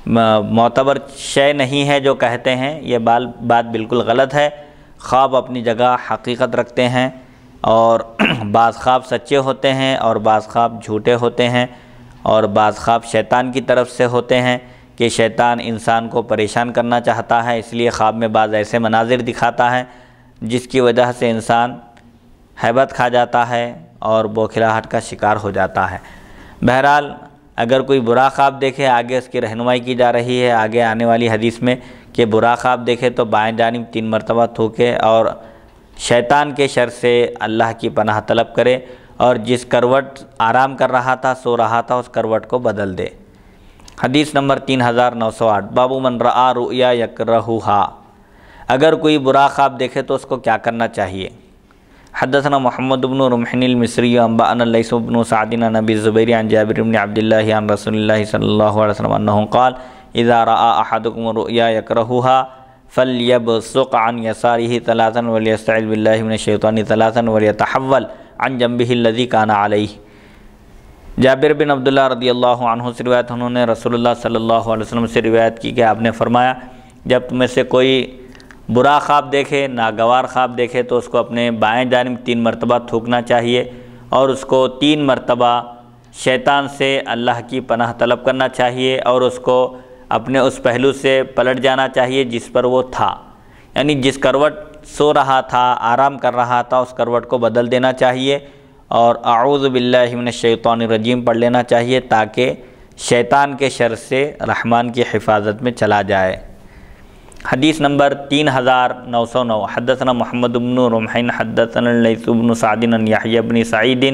معتبر شے نہیں ہے جو کہتے ہیں، یہ بات بالکل غلط ہے۔ خواب اپنی جگہ حقیقت رکھتے ہیں، اور بعض خواب سچے ہوتے ہیں اور بعض خواب جھوٹے ہوتے ہیں، اور بعض خواب شیطان کی طرف سے ہوتے ہیں کہ شیطان انسان کو پریشان کرنا چاہتا ہے، اس لیے خواب میں بعض ایسے مناظر دکھاتا ہے جس کی وجہ سے انسان ہیبت کھا جاتا ہے اور بوکھلاہٹ کا شکار ہو جاتا ہے۔ بہرحال اگر کوئی برا خواب دیکھے، آگے اس کی رہنمائی کی جا رہی ہے آگے آنے والی حدیث میں، کہ برا خواب دیکھے تو بائیں جانب 3 مرتبہ تھوکے اور شیطان کے شر سے اللہ کی پناہ طلب کرے، اور جس کروٹ آرام کر رہا تھا، سو رہا تھا، اس کروٹ کو بدل دے۔ حدیث نمبر 3908، باب من رآ رؤیا یکرہھا، اگر کوئی برا خواب دیکھے تو اس کو کیا کرنا چاہیے؟ حدثنا محمد بن رمح المصری انبأنا لیث بن سعد عن ابی الزبیر عن جابر بن عبد اللہ عن رسول اللہ صلی اللہ علیہ وسلم انہ قال اذا رآ احدکم رؤیا یکرہھا فلیبصق عن یسارہ ثلاثا ولیستعذ باللہ من الشیطان ثلاثا ولیتحول عن جنبہ الذی کان علیہ۔ جابر بن عبداللہ رضی اللہ عنہ سے روایت، انہوں نے رسول اللہ صلی اللہ علیہ وسلم سے روایت کی کہ آپ نے فرمایا، جب تم میں سے کوئی برا خواب دیکھے، ناگوار خواب دیکھے، تو اس کو اپنے بائیں جانب 3 مرتبہ تھوکنا چاہیے، اور اس کو 3 مرتبہ شیطان سے اللہ کی پناہ طلب کرنا چاہیے، اور اس کو اپنے اس پہلو سے پلٹ جانا چاہیے جس پر وہ تھا، یعنی جس کروٹ سو رہا تھا، آرام کر رہا تھا، اس کروٹ کو بدل دینا چاہیے، اور اعوذ باللہ من الشیطان الرجیم پڑھ لینا چاہیے تاکہ شیطان کے شر سے رحمان کی حفاظت میں چلا جائے۔ حدیث نمبر 3909، حدثنا محمد بن رمح حدثنا لیث بن سعد عن یحیی بن سعید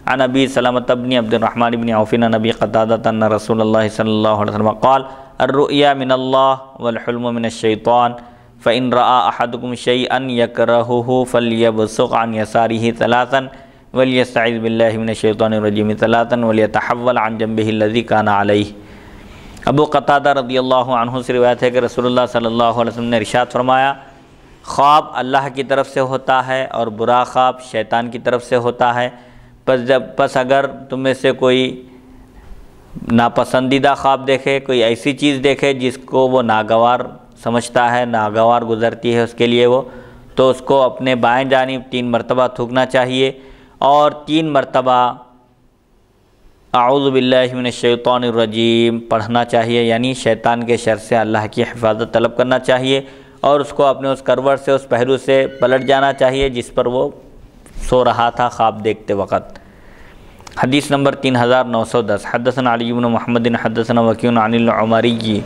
عن ابی سلمۃ بن عبد الرحمن بن عوف عن ابی قتادۃ ان رسول اللہ صلی اللہ علیہ وسلم قال الرؤیا من اللہ والحلم من الشیطان فإن رأى أحدكم شيئا يكرهه فليبصق عن يساره ثلاثا وليستعذ بالله من الشيطان الرجيم ثلاثا وليتحول عن جنبه الذي كان عليه۔ ابو قتادہ رضی اللہ عنہ سے روایت ہے کہ رسول اللہ صلی اللہ علیہ وسلم نے ارشاد فرمایا، خواب اللہ کی طرف سے ہوتا ہے اور برا خواب شیطان کی طرف سے ہوتا ہے، پس اگر تم میں سے کوئی ناپسندیدہ خواب دیکھے، کوئی ایسی چیز دیکھے جس کو وہ ناگوار سمجھتا ہے، ناگوار گزرتی ہے اس کے لیے وہ، تو اس کو اپنے بائیں جانب 3 مرتبہ تھوکنا چاہیے، اور 3 مرتبہ اعوذ باللہ من الشیطان الرجیم پڑھنا چاہیے، یعنی شیطان کے شر سے اللہ کی حفاظت طلب کرنا چاہیے، اور اس کو اپنے اس کروٹ سے، اس پہلو سے پلٹ جانا چاہیے جس پر وہ سو رہا تھا خواب دیکھتے وقت۔ حدیث نمبر 3910، حدثنا علی بن محمد حدثنا وکیع عن العمری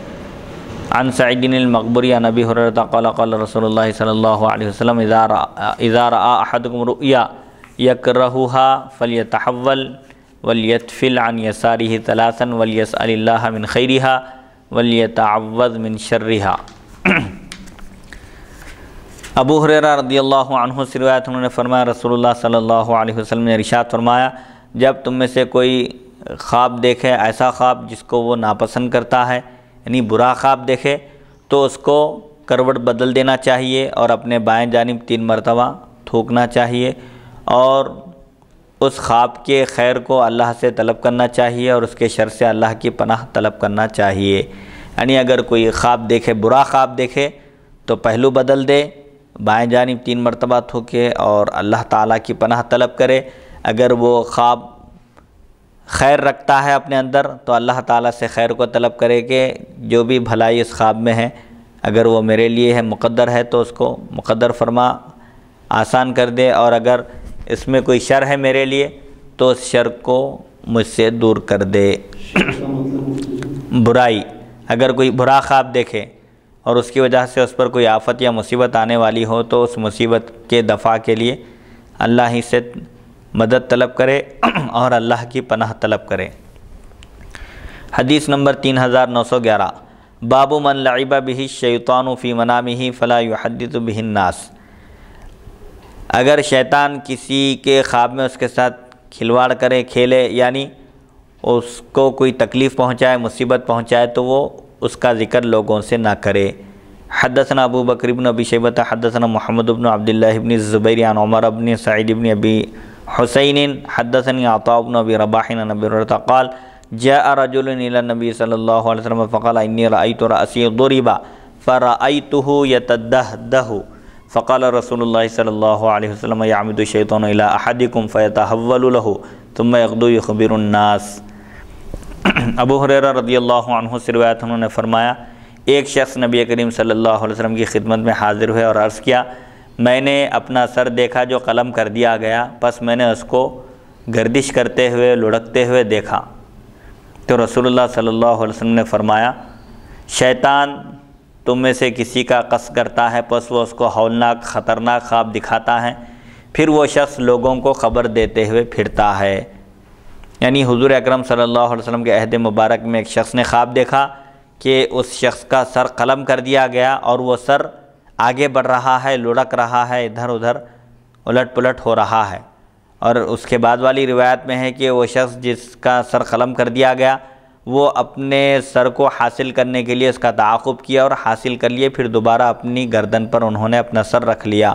عن سعید المقبری عن ابی ہریرہ قال قال رسول اللہ صلی اللہ علیہ وسلم اذا رآ احدکم رؤیا یکرہھا فلیتحول ولیتفل عن یسارہ ثلاثا ولیسأل اللہ من خیرہا ولیتعوذ من شرہا۔ ابو ہریرہ رضی اللہ عنہ سے روایت، انہوں نے فرمایا رسول اللہ صلی اللہ علیہ وسلم نے ارشاد فرمایا، جب تم میں سے کوئی خواب دیکھے، ایسا خواب جس کو وہ ناپسند کرتا ہے، یعنی برا خواب دیکھے، تو اس کو کروٹ بدل دینا چاہیے اور اپنے بائیں جانب 3 مرتبہ تھوکنا چاہیے، اور اس خواب کے خیر کو اللہ سے طلب کرنا چاہیے اور اس کے شر سے اللہ کی پناہ طلب کرنا چاہیے۔ یعنی اگر کوئی خواب دیکھے، برا خواب دیکھے تو پہلو بدل دے، بائیں جانب 3 مرتبہ تھوکے اور اللہ تعالیٰ کی پناہ طلب کرے۔ اگر وہ خواب خیر رکھتا ہے اپنے اندر تو اللہ تعالیٰ سے خیر کو طلب کرے کہ جو بھی بھلائی اس خواب میں ہے اگر وہ میرے لیے ہے، مقدر ہے تو اس کو مقدر فرما، آسان کر دے، اور اگر اس میں کوئی شر ہے میرے لیے تو اس شر کو مجھ سے دور کر دے۔ برائی، اگر کوئی برا خواب دیکھے اور اس کی وجہ سے اس پر کوئی آفت یا مصیبت آنے والی ہو تو اس مصیبت کے دفع کے لیے اللہ ہی سے مدد طلب کرے اور اللہ کی پناہ طلب کرے۔ حدیث نمبر 3911، باب من لعب به الشیطان فی منامہ فلا یحدث به الناس۔ اگر شیطان کسی کے خواب میں اس کے ساتھ کھلواڑ کرے، کھیلے، یعنی اس کو کوئی تکلیف پہنچائے، مصیبت پہنچائے تو وہ اس کا ذکر لوگوں سے نہ کرے۔ حدثنا ابو بکر بن ابی شیبہ حدثنا محمد بن عبداللہ بن الزبیر عن عمر بن سعید بن ابی حسین حدثني عطاء بن ابي رباح عن ابي هريرة قال جاء رجل الى النبي صلى الله عليه وسلم فقال اني رايت راسي ضرب فرايته يتدهده فقال رسول الله صلى الله عليه وسلم يعمد الشيطان الى احدكم فيتحول له ثم يغدو يخبر الناس۔ ابو ہریرہ رضی اللہ عنہ سے روایت انہوں نے فرمایا ایک شخص نبی کریم صلی اللہ علیہ وسلم کی خدمت میں حاضر ہوئے اور عرض کیا میں نے اپنا سر دیکھا جو قلم کر دیا گیا، پس میں نے اس کو گردش کرتے ہوئے لڑکتے ہوئے دیکھا۔ تو رسول اللہ صلی اللہ علیہ وسلم نے فرمایا شیطان تم میں سے کسی کا قصد کرتا ہے، پس وہ اس کو ہولناک خطرناک خواب دکھاتا ہے، پھر وہ شخص لوگوں کو خبر دیتے ہوئے پھرتا ہے۔ یعنی حضور اکرم صلی اللہ علیہ وسلم کے عہد مبارک میں ایک شخص نے خواب دیکھا کہ اس شخص کا سر قلم کر دیا گیا اور وہ سر آگے بڑھ رہا ہے، لڑک رہا ہے، ادھر ادھر الٹ پلٹ ہو رہا ہے، اور اس کے بعد والی روایت میں ہے کہ وہ شخص جس کا سر قلم کر دیا گیا وہ اپنے سر کو حاصل کرنے کے لیے اس کا تعاقب کیا اور حاصل کر لیے، پھر دوبارہ اپنی گردن پر انہوں نے اپنا سر رکھ لیا۔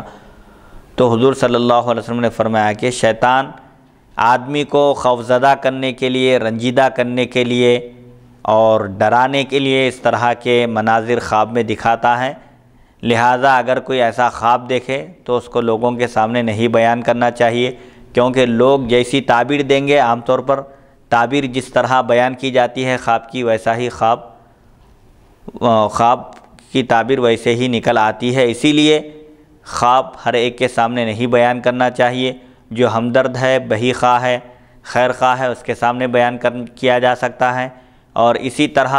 تو حضور صلی اللہ علیہ وسلم نے فرمایا کہ شیطان آدمی کو خوفزدہ کرنے کے لیے، رنجیدہ کرنے کے لیے اور ڈرانے کے لیے اس طرح کے مناظر خواب میں دکھاتا ہے، لہٰذا اگر کوئی ایسا خواب دیکھے تو اس کو لوگوں کے سامنے نہیں بیان کرنا چاہیے، کیونکہ لوگ جیسی تعبیر دیں گے، عام طور پر تعبیر جس طرح بیان کی جاتی ہے خواب کی ویسا ہی خواب کی تعبیر ویسے ہی نکل آتی ہے۔ اسی لیے خواب ہر ایک کے سامنے نہیں بیان کرنا چاہیے، جو ہمدرد ہے، بہی خواہ ہے، خیر خواہ ہے، اس کے سامنے بیان کیا جا سکتا ہے، اور اسی طرح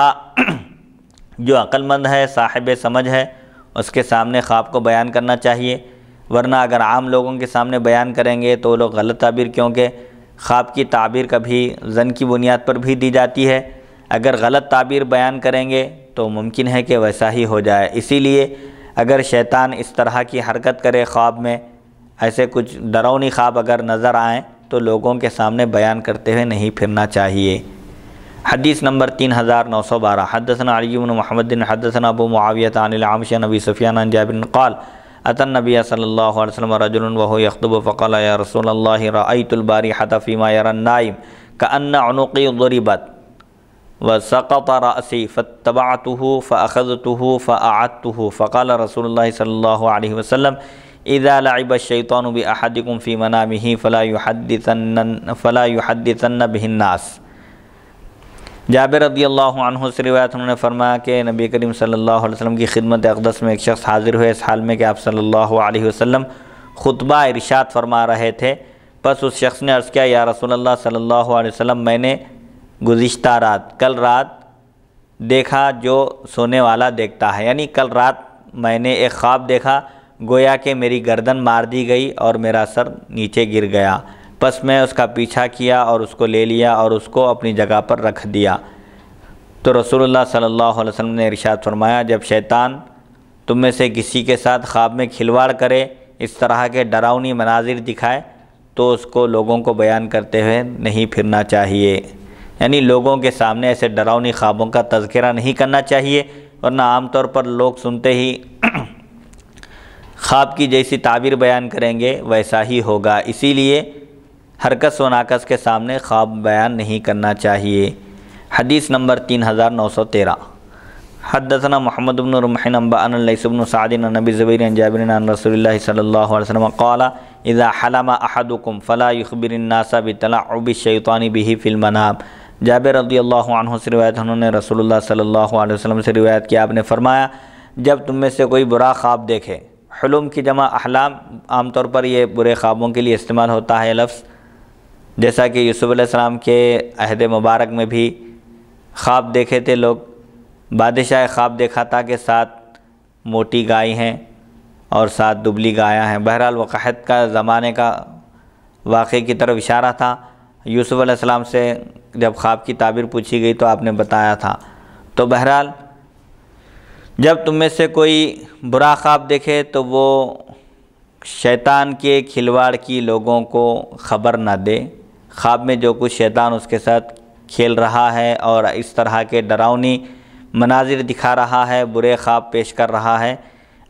جو عقل مند ہے، صاحب سمجھ ہے، اس کے سامنے خواب کو بیان کرنا چاہیے، ورنہ اگر عام لوگوں کے سامنے بیان کریں گے تو وہ لوگ غلط تعبیر، کیونکہ خواب کی تعبیر کبھی ظن کی بنیاد پر بھی دی جاتی ہے، اگر غلط تعبیر بیان کریں گے تو ممکن ہے کہ ویسا ہی ہو جائے۔ اسی لیے اگر شیطان اس طرح کی حرکت کرے خواب میں، ایسے کچھ ڈراؤنی خواب اگر نظر آئیں تو لوگوں کے سامنے بیان کرتے ہوئے نہیں پھرنا چاہیے۔ حدیث نمبر 3912، حدثنا علی بن محمد حدثنا ابو معاویہ عن الاعمش عن ابی سفیان عن جابر قال اتى النبي صلی اللہ علیہ وسلم رجل وهو يخطب فقال يا رسول الله رأيت البارحة فيما يرى النائم كأن عنقي ضربت وسقط رأسي فاتبعته فأخذته فأعدته فقال رسول الله صلی اللہ علیہ وسلم اذا لعب الشيطان بأحدكم في منامه فلا يحدثن به الناس۔ جابر رضی اللہ عنہ سے روایت انہوں نے فرمایا کہ نبی کریم صلی اللہ علیہ وسلم کی خدمت اقدس میں ایک شخص حاضر ہوئے اس حال میں کہ آپ صلی اللہ علیہ وسلم خطبہ ارشاد فرما رہے تھے، پس اس شخص نے عرض کیا یا رسول اللہ صلی اللہ علیہ وسلم میں نے گزشتہ رات، کل رات دیکھا جو سونے والا دیکھتا ہے، یعنی کل رات میں نے ایک خواب دیکھا گویا کہ میری گردن مار دی گئی اور میرا سر نیچے گر گیا، پس میں اس کا پیچھا کیا اور اس کو لے لیا اور اس کو اپنی جگہ پر رکھ دیا۔ تو رسول اللہ صلی اللہ علیہ وسلم نے ارشاد فرمایا جب شیطان تم میں سے کسی کے ساتھ خواب میں کھلواڑ کرے، اس طرح کے ڈراؤنی مناظر دکھائے تو اس کو لوگوں کو بیان کرتے ہوئے نہیں پھرنا چاہیے، یعنی لوگوں کے سامنے ایسے ڈراؤنی خوابوں کا تذکرہ نہیں کرنا چاہیے، ورنہ عام طور پر لوگ سنتے ہی خواب کی جیسی تعبیر بیان کریں گے ویسا ہی ہوگا۔ اسی لیے حرکت و ناقص کے سامنے خواب بیان نہیں کرنا چاہیے۔ حدیث نمبر 3913، حدثنا محمد بن رمح انبأنا الليث بن سعد عن ابي الزبير عن جابر عن رسول الله صلى الله عليه وسلم قال اذا حلم احدكم فلا يخبر الناس بتلعب الشيطان به في المنام۔ جابر رضی اللہ عنہ سے روایت، انہوں نے رسول اللہ صلی اللہ علیہ وسلم سے روایت کیا، آپ نے فرمایا جب تم میں سے کوئی برا خواب دیکھے، حلم کی جمع احلام، عام طور پر یہ برے خوابوں کے لیے استعمال ہوتا ہے لفظ، جیسا کہ یوسف علیہ السلام کے عہد مبارک میں بھی خواب دیکھے تھے لوگ، بادشاہ خواب دیکھا تھا کہ 7 موٹی گائے ہیں اور 7 دبلی گایاں ہیں۔ بہرحال وہ قحط کا زمانے کا واقعے کی طرف اشارہ تھا۔ یوسف علیہ السلام سے جب خواب کی تعبیر پوچھی گئی تو آپ نے بتایا تھا۔ تو بہرحال جب تم میں سے کوئی برا خواب دیکھے تو وہ شیطان کے کھلواڑ کی لوگوں کو خبر نہ دے۔ خواب میں جو کچھ شیطان اس کے ساتھ کھیل رہا ہے اور اس طرح کے ڈراؤنی مناظر دکھا رہا ہے، برے خواب پیش کر رہا ہے،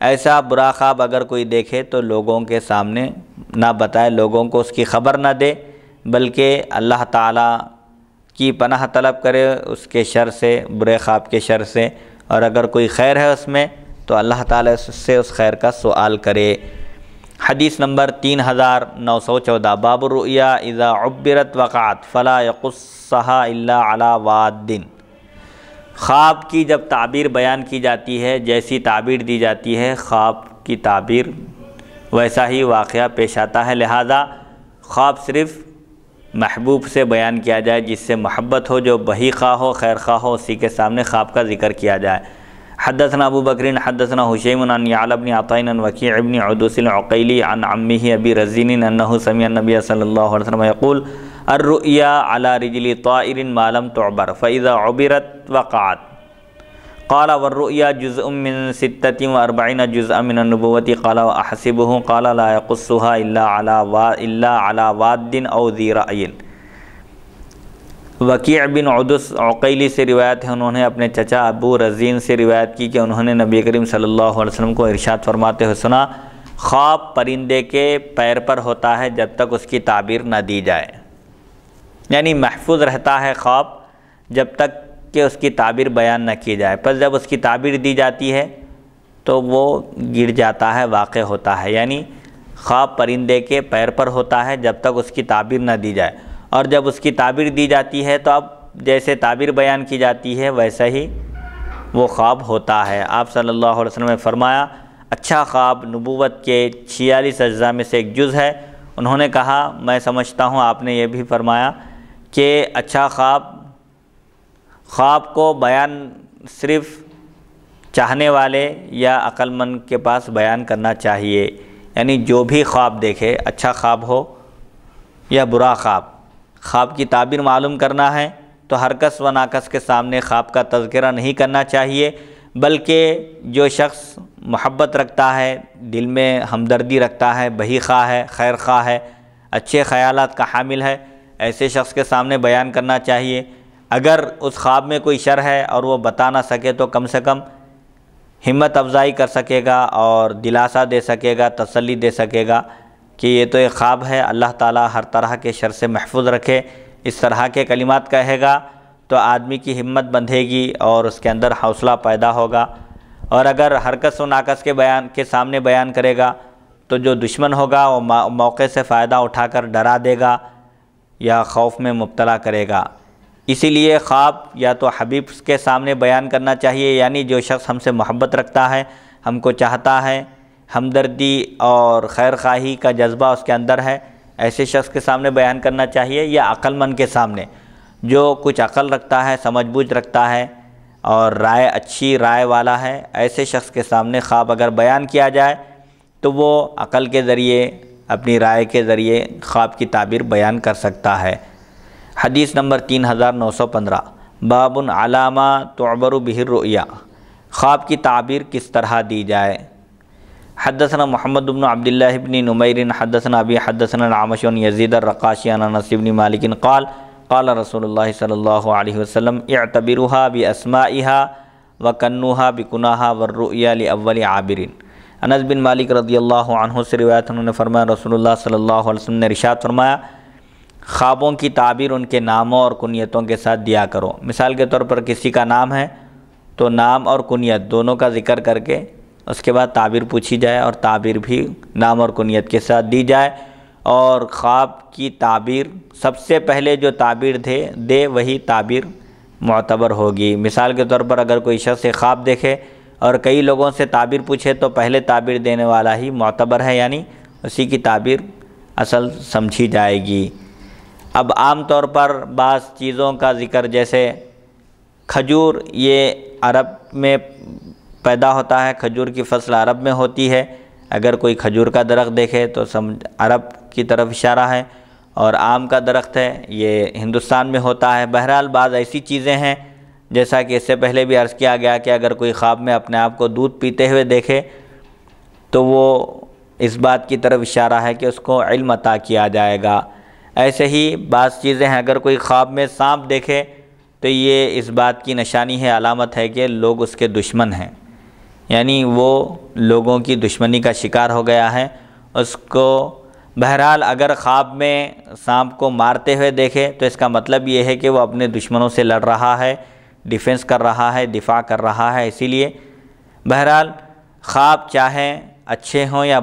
ایسا برا خواب اگر کوئی دیکھے تو لوگوں کے سامنے نہ بتائے، لوگوں کو اس کی خبر نہ دے، بلکہ اللہ تعالیٰ کی پناہ طلب کرے اس کے شر سے، برے خواب کے شر سے، اور اگر کوئی خیر ہے اس میں تو اللہ تعالیٰ سے اس خیر کا سوال کرے۔ حدیث نمبر 3914، باب الرؤیا اذا عبرت وقعت فلا يقصها الا على واد۔ خواب کی جب تعبیر بیان کی جاتی ہے، جیسی تعبیر دی جاتی ہے خواب کی تعبیر ویسا ہی واقعہ پیش آتا ہے، لہذا خواب صرف محبوب سے بیان کیا جائے، جس سے محبت ہو، جو بہی خواہ ہو، خیر خواہ ہو، اسی کے سامنے خواب کا ذکر کیا جائے۔ حدثنا ابو بکر حدثنا حشیم عن یعلا بن عطاء عن وکیع بن عدوس العقیلی عن عمه ابی رزین انه سمع النبی صلی اللہ علیہ وسلم یقول الرؤیا على رجل طائر ما لم تعبر فاذا عبرت وقعت۔ قال والرؤيا جزء من 46 جزءا من النبوة قال واحسبه قال لا يقصها الا على واد او ذي رأي۔ وکیع بن عدوس عقیلی سے روایت ہے، انہوں نے اپنے چچا ابو رزین سے روایت کی کہ انہوں نے نبی کریم صلی اللہ علیہ وسلم کو ارشاد فرماتے ہوئے سنا، خواب پرندے کے پیر پر ہوتا ہے جب تک اس کی تعبیر نہ دی جائے، یعنی محفوظ رہتا ہے خواب جب تک کہ اس کی تعبیر بیان نہ کی جائے، پس جب اس کی تعبیر دی جاتی ہے تو وہ گر جاتا ہے، واقع ہوتا ہے، یعنی خواب پرندے کے پیر پر ہوتا ہے جب تک اس کی تعبیر نہ دی جائے، اور جب اس کی تعبیر دی جاتی ہے تو اب جیسے تعبیر بیان کی جاتی ہے ویسا ہی وہ خواب ہوتا ہے۔ آپ صلی اللہ علیہ وسلم نے فرمایا اچھا خواب نبوت کے 46 اجزاء میں سے ایک جز ہے۔ انہوں نے کہا میں سمجھتا ہوں آپ نے یہ بھی فرمایا کہ اچھا خواب کو بیان صرف چاہنے والے یا عقل مند کے پاس بیان کرنا چاہیے، یعنی جو بھی خواب دیکھے، اچھا خواب ہو یا برا خواب کی تعبیر معلوم کرنا ہے تو ہر کس و ناکس کے سامنے خواب کا تذکرہ نہیں کرنا چاہیے، بلکہ جو شخص محبت رکھتا ہے، دل میں ہمدردی رکھتا ہے، بہی خواہ ہے، خیر خواہ ہے، اچھے خیالات کا حامل ہے، ایسے شخص کے سامنے بیان کرنا چاہیے۔ اگر اس خواب میں کوئی شر ہے اور وہ بتا نہ سکے تو کم سے کم ہمت افزائی کر سکے گا اور دلاسا دے سکے گا، تسلی دے سکے گا کہ یہ تو ایک خواب ہے، اللہ تعالیٰ ہر طرح کے شر سے محفوظ رکھے۔ اس طرح کے کلمات کہے گا تو آدمی کی ہمت بندھے گی اور اس کے اندر حوصلہ پیدا ہوگا، اور اگر ہر کس و ناکس کے سامنے بیان کرے گا تو جو دشمن ہوگا وہ موقع سے فائدہ اٹھا کر ڈرا دے گا یا خوف میں مبتلا کرے گا۔ اسی لیے خواب یا تو حبیب کے سامنے بیان کرنا چاہیے، یعنی جو شخص ہم سے محبت رکھتا ہے، ہم کو چاہتا ہے، ہمدردی اور خیر خواہی کا جذبہ اس کے اندر ہے، ایسے شخص کے سامنے بیان کرنا چاہیے، یا عقل مند کے سامنے جو کچھ عقل رکھتا ہے، سمجھ بوجھ رکھتا ہے اور اچھی رائے والا ہے، ایسے شخص کے سامنے خواب اگر بیان کیا جائے تو وہ عقل کے ذریعے، اپنی رائے کے ذریعے خواب کی تعبیر بیان کر سکتا ہے۔ حدیث نمبر 3915، باب علامہ تعبر بہ الرؤیا، خواب کی تعبیر کس طرح دی جائے۔ حدثنا محمد بن عبد الله بن نمير حدثنا ابي حدثنا العمش عن يزيد الرقاشي عن انس بن مالك قال قال رسول الله صلى الله عليه وسلم اعتبروها باسمائها وكنوها بكناها والرؤيا لاول عابر۔ انس بن مالک رضی اللہ عنہ سے روایت، انہوں نے فرمایا رسول اللہ صلی اللہ علیہ وسلم نے ارشاد فرمایا خوابوں کی تعبیر ان کے ناموں اور کنیتوں کے ساتھ دیا کرو۔ مثال کے طور پر کسی کا نام ہے تو نام اور کنیت دونوں کا ذکر کر کے اس کے بعد تعبیر پوچھی جائے اور تعبیر بھی نام اور کنیت کے ساتھ دی جائے، اور خواب کی تعبیر سب سے پہلے جو تعبیر دے وہی تعبیر معتبر ہوگی۔ مثال کے طور پر اگر کوئی شخص خواب دیکھے اور کئی لوگوں سے تعبیر پوچھے تو پہلے تعبیر دینے والا ہی معتبر ہے، یعنی اسی کی تعبیر اصل سمجھی جائے گی۔ اب عام طور پر بعض چیزوں کا ذکر، جیسے کھجور، یہ عرب میں پیدا ہوتا ہے، کھجور کی فصل عرب میں ہوتی ہے، اگر کوئی کھجور کا درخت دیکھے تو عرب کی طرف اشارہ ہے، اور آم کا درخت ہے یہ ہندوستان میں ہوتا ہے۔ بہرحال بعض ایسی چیزیں ہیں جیسا کہ اس سے پہلے بھی عرض کیا گیا کہ اگر کوئی خواب میں اپنے آپ کو دودھ پیتے ہوئے دیکھے تو وہ اس بات کی طرف اشارہ ہے کہ اس کو علم عطا کیا جائے گا۔ ایسے ہی بعض چیزیں ہیں، اگر کوئی خواب میں سانپ دیکھے تو یہ اس بات کی نشانی ہے، علامت ہے کہ لوگ اس کے دشمن ہیں، یعنی وہ لوگوں کی دشمنی کا شکار ہو گیا ہے اس کو۔ بہرحال اگر خواب میں سانپ کو مارتے ہوئے دیکھے تو اس کا مطلب یہ ہے کہ وہ اپنے دشمنوں سے لڑ رہا ہے، ڈیفنس کر رہا ہے، دفاع کر رہا ہے۔ اسی لیے بہرحال خواب چاہے اچھے ہوں یا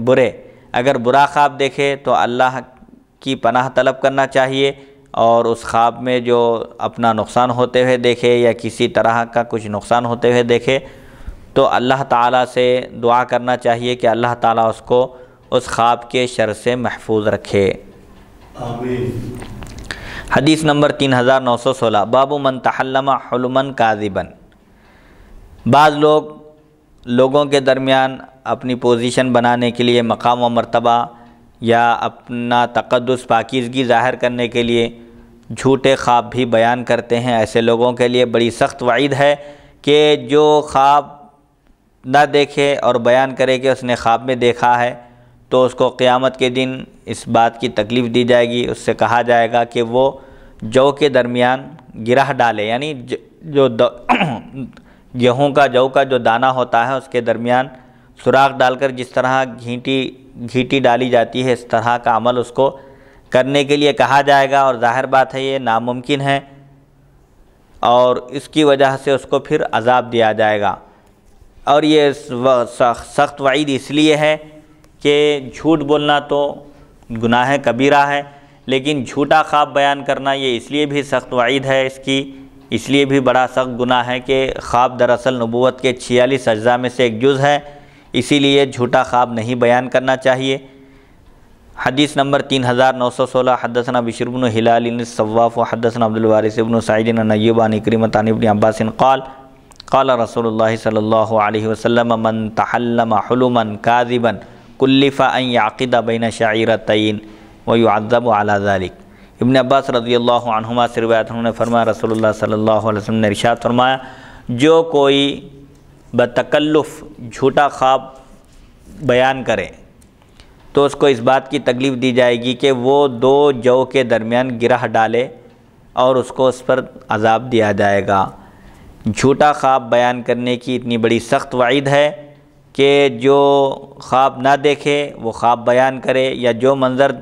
برے، اگر برا خواب دیکھے تو اللہ کی پناہ طلب کرنا چاہیے، اور اس خواب میں جو اپنا نقصان ہوتے ہوئے دیکھے یا کسی طرح کا کچھ نقصان ہوتے ہوئے دیکھے تو اللہ تعالیٰ سے دعا کرنا چاہیے کہ اللہ تعالیٰ اس کو اس خواب کے شر سے محفوظ رکھے۔ آمین۔ حدیث نمبر 3916، باب من تحلم حلما کاذبا۔ بعض لوگوں کے درمیان اپنی پوزیشن بنانے کے لیے، مقام و مرتبہ یا اپنا تقدس پاکیزگی ظاہر کرنے کے لیے جھوٹے خواب بھی بیان کرتے ہیں۔ ایسے لوگوں کے لیے بڑی سخت وعید ہے کہ جو خواب نہ دیکھے اور بیان کرے کہ اس نے خواب میں دیکھا ہے تو اس کو قیامت کے دن اس بات کی تکلیف دی جائے گی، اس سے کہا جائے گا کہ وہ جو کے درمیان گرہ ڈالے، یعنی جو گیہوں کا جو کا جو دانہ ہوتا ہے اس کے درمیان سوراخ ڈال کر جس طرح گھیٹی ڈالی جاتی ہے، اس طرح کا عمل اس کو کرنے کے لیے کہا جائے گا، اور ظاہر بات ہے یہ ناممکن ہے، اور اس کی وجہ سے اس کو پھر عذاب دیا جائے گا۔ اور یہ سخت وعید اس لیے ہے کہ جھوٹ بولنا تو گناہ کبیرہ ہے، لیکن جھوٹا خواب بیان کرنا یہ اس لیے بھی سخت وعید ہے، اس لیے بھی بڑا سخت گناہ ہے کہ خواب دراصل نبوت کے 46 اجزاء میں سے ایک جز ہے، اسی لیے جھوٹا خواب نہیں بیان کرنا چاہیے۔ حدیث نمبر 3916، حدثنا بشر بن ہلال الصواف وحدثنا عبد الوارث بن سعید عن ایوب عن عکرمۃ عن ابن عباس قال قال رسول اللہ صلی اللہ علیہ وسلم من تحلم حلما کاذبا کلف ان یعقد بین شعیرتین ویعذب علی ذلک۔ ابن عباس رضی اللہ عنہما سے روایت، انہوں نے فرمایا رسول اللہ صلی اللہ علیہ وسلم نے ارشاد فرمایا، جو کوئی بتکلف جھوٹا خواب بیان کرے تو اس کو اس بات کی تکلیف دی جائے گی کہ وہ دو جو کے درمیان گرہ ڈالے اور اس کو اس پر عذاب دیا جائے گا۔ جھوٹا خواب بیان کرنے کی اتنی بڑی سخت وعید ہے کہ جو خواب نہ دیکھے وہ خواب بیان کرے، یا جو منظر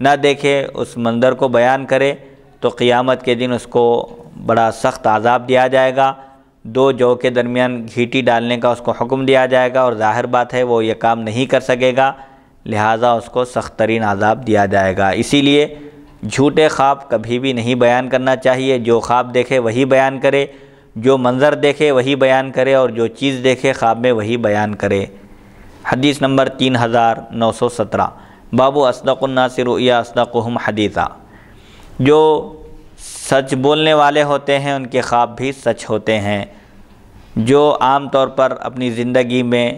نہ دیکھے اس منظر کو بیان کرے تو قیامت کے دن اس کو بڑا سخت عذاب دیا جائے گا، دو جو کے درمیان گھیٹی ڈالنے کا اس کو حکم دیا جائے گا، اور ظاہر بات ہے وہ یہ کام نہیں کر سکے گا، لہٰذا اس کو سخت ترین عذاب دیا جائے گا۔ اسی لیے جھوٹے خواب کبھی بھی نہیں بیان کرنا چاہیے، جو خواب دیکھے وہی بیان کرے، جو منظر دیکھے وہی بیان کرے، اور جو چیز دیکھے خواب میں وہی بیان کرے۔ حدیث نمبر 3917، باب اصدق الناس رؤیا اصدقهم حدیثا۔ جو سچ بولنے والے ہوتے ہیں ان کے خواب بھی سچ ہوتے ہیں۔ جو عام طور پر اپنی زندگی میں،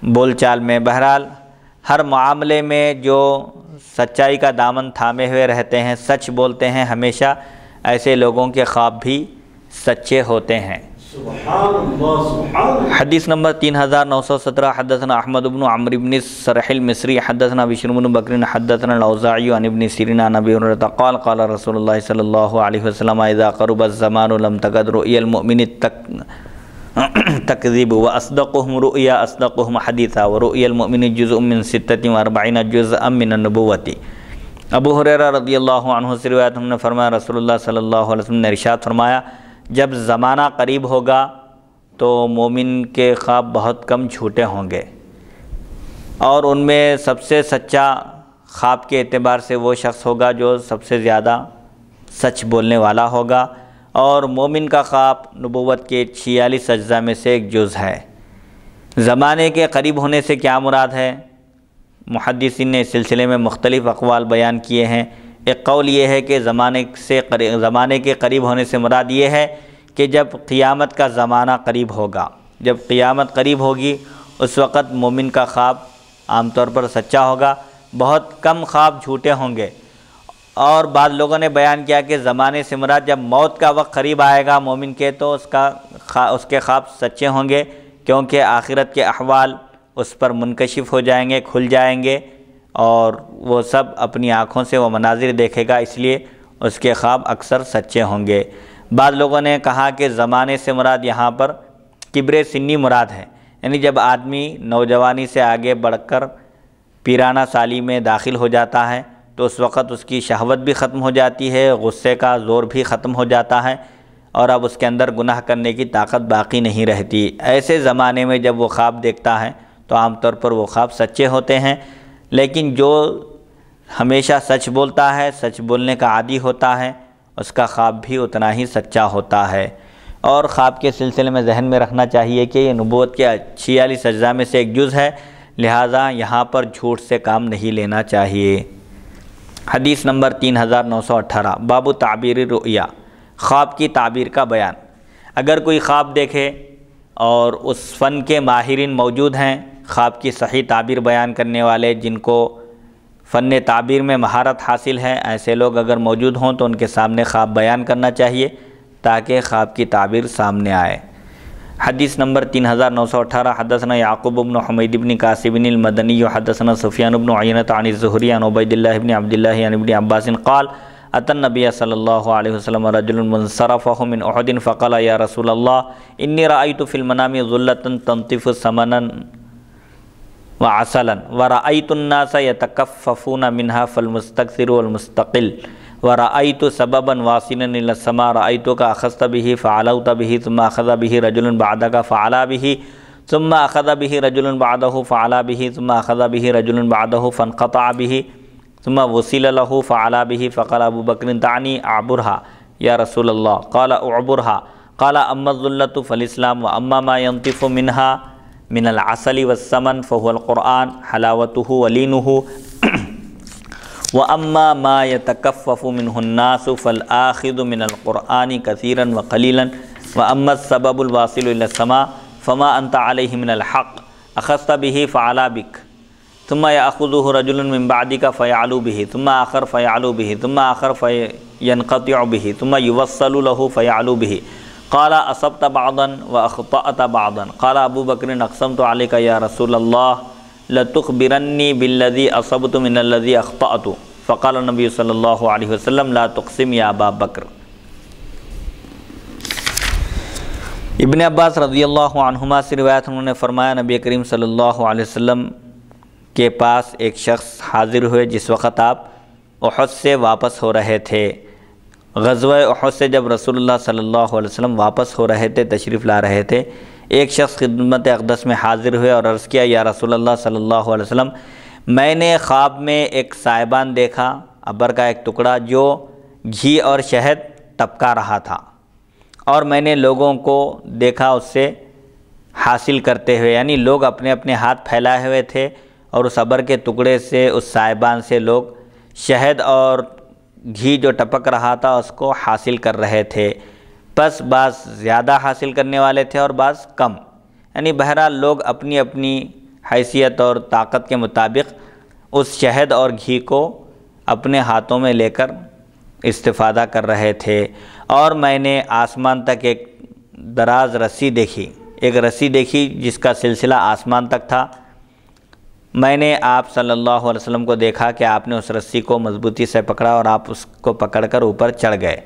بول چال میں، بہرحال ہر معاملے میں جو سچائی کا دامن تھامے ہوئے رہتے ہیں، سچ بولتے ہیں ہمیشہ، ایسے لوگوں کے خواب بھی سچے ہوتے ہیں۔ سبحان اللہ سبحان اللہ۔ حدیث نمبر 3917، حدثنا احمد بن عمرو بن السرح المصری حدثنا بشر بن بکر حدثنا الاوزاعی عن ابن سیرین عن ابی ہریرہ قال قال رسول اللہ صلی اللہ علیہ وسلم اذا قرب الزمان لم تكد رؤيا المؤمن تکذب واصدقهم رؤيا اصدقهم حدیثا ورؤيا المؤمن جزء من 46 جزءا من النبوۃ۔ ابو ہریرہ رضی اللہ عنہ سے روایت، ہم نے فرمایا رسول اللہ صلی اللہ علیہ وسلم نے ارشاد فرمایا، جب زمانہ قریب ہوگا تو مومن کے خواب بہت کم جھوٹے ہوں گے، اور ان میں سب سے سچا خواب کے اعتبار سے وہ شخص ہوگا جو سب سے زیادہ سچ بولنے والا ہوگا، اور مومن کا خواب نبوت کے 46 اجزاء میں سے ایک جز ہے۔ زمانے کے قریب ہونے سے کیا مراد ہے؟ محدثین نے اس سلسلے میں مختلف اقوال بیان کیے ہیں۔ ایک قول یہ ہے کہ زمانے کے قریب ہونے سے مراد یہ ہے کہ جب قیامت کا زمانہ قریب ہوگا، جب قیامت قریب ہوگی اس وقت مومن کا خواب عام طور پر سچا ہوگا، بہت کم خواب جھوٹے ہوں گے۔ اور بعض لوگوں نے بیان کیا کہ زمانے سے مراد جب موت کا وقت قریب آئے گا مومن کے تو اس کے خواب سچے ہوں گے، کیونکہ آخرت کے احوال اس پر منکشف ہو جائیں گے، کھل جائیں گے، اور وہ سب اپنی آنکھوں سے وہ مناظر دیکھے گا، اس لیے اس کے خواب اکثر سچے ہوں گے۔ بعض لوگوں نے کہا کہ زمانے سے مراد یہاں پر کبر سنی مراد ہے، یعنی جب آدمی نوجوانی سے آگے بڑھ کر پیرانہ سالی میں داخل ہو جاتا ہے تو اس وقت اس کی شہوت بھی ختم ہو جاتی ہے، غصے کا زور بھی ختم ہو جاتا ہے، اور اب اس کے اندر گناہ کرنے کی طاقت باقی نہیں رہتی۔ ایسے زمانے میں جب وہ خواب دیکھتا ہے تو عام طور پر وہ خواب سچے ہوتے ہیں، لیکن جو ہمیشہ سچ بولتا ہے، سچ بولنے کا عادی ہوتا ہے، اس کا خواب بھی اتنا ہی سچا ہوتا ہے۔ اور خواب کے سلسلے میں ذہن میں رکھنا چاہیے کہ یہ نبوت کے 46 اجزاء میں سے ایک جز ہے، لہٰذا یہاں پر جھوٹ سے کام نہیں لینا چاہیے۔ حدیث نمبر 3918، باب تعبیر الرؤیا، خواب کی تعبیر کا بیان۔ اگر کوئی خواب دیکھے اور اس فن کے ماہرین موجود ہیں، خواب کی صحیح تعبیر بیان کرنے والے جن کو فن تعبیر میں مہارت حاصل ہے، ایسے لوگ اگر موجود ہوں تو ان کے سامنے خواب بیان کرنا چاہیے تاکہ خواب کی تعبیر سامنے آئے۔ حدیث نمبر 3918، حدثنا یعقوب بن حمید بن قاسم المدنی حدثنا سفیان بن عینۃ عن الزہری عن عبید اللہ بن عبد اللہ عن ابن عباس قال اتى النبي صلی اللہ علیہ وسلم رجل منصرفه من احد فقال یا رسول اللہ انی رأیت فی المنام ظلة تنطف سمنا وعسلا ورأیت الناس يتکففون منها فالمستكثر والمستقل ورأیت سببا واصلا إلى السماء رأیتک أخذت به فعلوت به ثم أخذ به رجل بعدك فعلا به ثم أخذ به رجل بعده فعلا به ثم أخذ به رجل بعده فانقطع به ثم وصل له فعلا به فقال ابو بکر دعني اعبرها یا رسول اللہ قال اعبرها قال اما الظلة فالاسلام واما ما ينطف منها من العسل والسمن فهو القرآن حلاوته ولينه واما ما يتكفف منه الناس فالآخذ من القرآن كثيرا وقليلا واما السبب الواصل الى السماء فما انت عليه من الحق اخذت به فعلا بك ثم يأخذه رجل من بعدك فيعلو به ثم آخر فيعلو به ثم آخر فينقطع به ثم يوصل له فيعلو به قال أصبت بعضا وأخطأت بعضا قال أبو بكر أقسمت عليك يا رسول الله لتخبرني بالذي أصبت من الذي أخطأت فقال النبي صلى الله عليه وسلم لا تقسم يا أبا بكر۔ ابن عباس رضی اللہ عنہما سے روایت انہوں نے فرمایا نبی کریم صلی اللہ علیہ وسلم کے پاس ایک شخص حاضر ہوئے جس وقت آپ احد سے واپس ہو رہے تھے۔ غزوہ احد سے جب رسول اللہ صلی اللہ علیہ وسلم واپس ہو رہے تھے، تشریف لا رہے تھے، ایک شخص خدمت اقدس میں حاضر ہوئے اور عرض کیا یا رسول اللہ صلی اللہ علیہ وسلم میں نے خواب میں ایک سائبان دیکھا، ابر کا ایک ٹکڑا جو گھی اور شہد ٹپکا رہا تھا، اور میں نے لوگوں کو دیکھا اس سے حاصل کرتے ہوئے، یعنی لوگ اپنے اپنے ہاتھ پھیلائے ہوئے تھے اور اس ابر کے ٹکڑے سے، اس سائبان سے لوگ شہد اور گھی جو ٹپک رہا تھا اس کو حاصل کر رہے تھے۔ پس بعض زیادہ حاصل کرنے والے تھے اور بعض کم، یعنی بہرحال لوگ اپنی اپنی حیثیت اور طاقت کے مطابق اس شہد اور گھی کو اپنے ہاتھوں میں لے کر استفادہ کر رہے تھے۔ اور میں نے آسمان تک ایک دراز رسی دیکھی، ایک رسی دیکھی جس کا سلسلہ آسمان تک تھا۔ میں نے آپ صلی اللہ علیہ وسلم کو دیکھا کہ آپ نے اس رسی کو مضبوطی سے پکڑا اور آپ اس کو پکڑ کر اوپر چڑھ گئے۔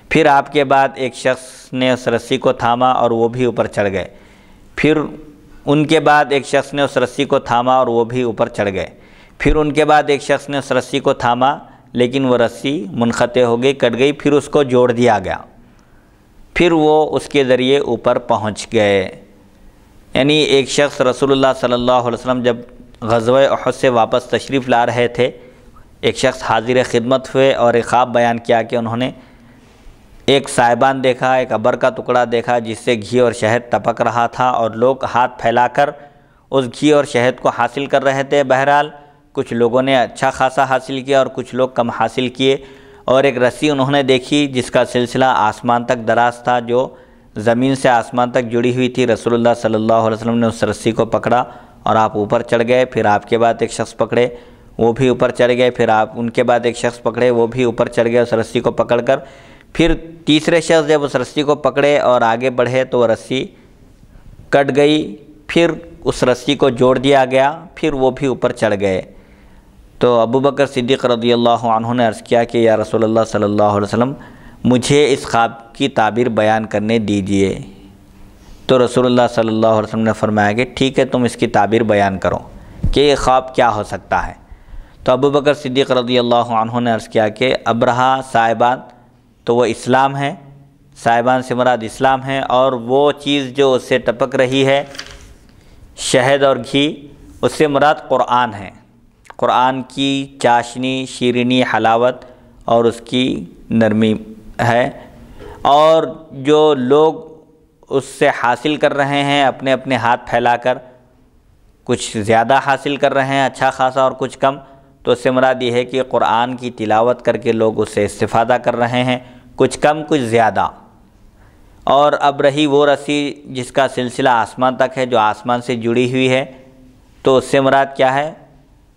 پھر آپ کے بعد ایک شخص نے اس رسی کو تھاما اور وہ بھی اوپر چڑھ گئے۔ پھر ان کے بعد ایک شخص نے اس رسی کو تھاما اور وہ بھی اوپر چڑھ گئے۔ پھر ان کے بعد ایک شخص نے اس رسی کو تھاما لیکن وہ رسی منقطع ہو گئی، کٹ گئی، پھر اس کو جوڑ دیا گیا۔ پھر وہ اس کے ذریعے اوپر پہنچ گئے۔ یعنی ایک شخص رسول اللہ صلی اللہ علیہ وسلم جب غزوہ احد سے واپس تشریف لا رہے تھے، ایک شخص حاضر خدمت ہوئے اور ایک خواب بیان کیا کہ انہوں نے ایک سائبان دیکھا، ایک ابر کا ٹکڑا دیکھا جس سے گھی اور شہد ٹپک رہا تھا، اور لوگ ہاتھ پھیلا کر اس گھی اور شہد کو حاصل کر رہے تھے۔ بہرحال کچھ لوگوں نے اچھا خاصا حاصل کیا اور کچھ لوگ کم حاصل کیے، اور ایک رسی انہوں نے دیکھی جس کا سلسلہ آسمان تک دراز تھا، جو زمین سے آسمان تک جڑی ہوئی تھی۔ رسول اللہ صلی اللہ علیہ وسلم نے اس رسی کو پکڑا اور آپ اوپر چڑھ گئے، پھر آپ کے بعد ایک شخص پکڑے وہ بھی اوپر چڑھ گئے، پھر آپ ان کے بعد ایک شخص پکڑے وہ بھی اوپر چڑھ گئے اس رسی کو پکڑ کر، پھر تیسرے شخص جب اس رسی کو پکڑے اور آگے بڑھے تو وہ رسی کٹ گئی، پھر اس رسی کو جوڑ دیا گیا، پھر وہ بھی اوپر چڑھ گئے۔ تو ابو بکر صدیق رضی اللہ عنہ نے عرض کیا کہ یا رسول اللہ صلی اللہ علیہ وسلم مجھے اس خواب کی تعبیر بیان کرنے دیجئے۔ تو رسول اللہ صلی اللہ علیہ وسلم نے فرمایا کہ ٹھیک ہے، تم اس کی تعبیر بیان کرو کہ یہ خواب کیا ہو سکتا ہے۔ تو ابو بکر صدیق رضی اللہ عنہ نے عرض کیا کہ ابرہا سائبان تو وہ اسلام ہے، سائبان سے مراد اسلام ہے، اور وہ چیز جو اس سے ٹپک رہی ہے شہد اور گھی، اس سے مراد قرآن ہے، قرآن کی چاشنی، شیرینی، حلاوت اور اس کی نرمی ہے، اور جو لوگ اس سے حاصل کر رہے ہیں اپنے اپنے ہاتھ پھیلا کر، کچھ زیادہ حاصل کر رہے ہیں اچھا خاصا اور کچھ کم، تو اس سے مراد یہ ہے کہ قرآن کی تلاوت کر کے لوگ اس سے استفادہ کر رہے ہیں، کچھ کم کچھ زیادہ۔ اور اب رہی وہ رسی جس کا سلسلہ آسمان تک ہے، جو آسمان سے جڑی ہوئی ہے، تو اس سے مراد کیا ہے؟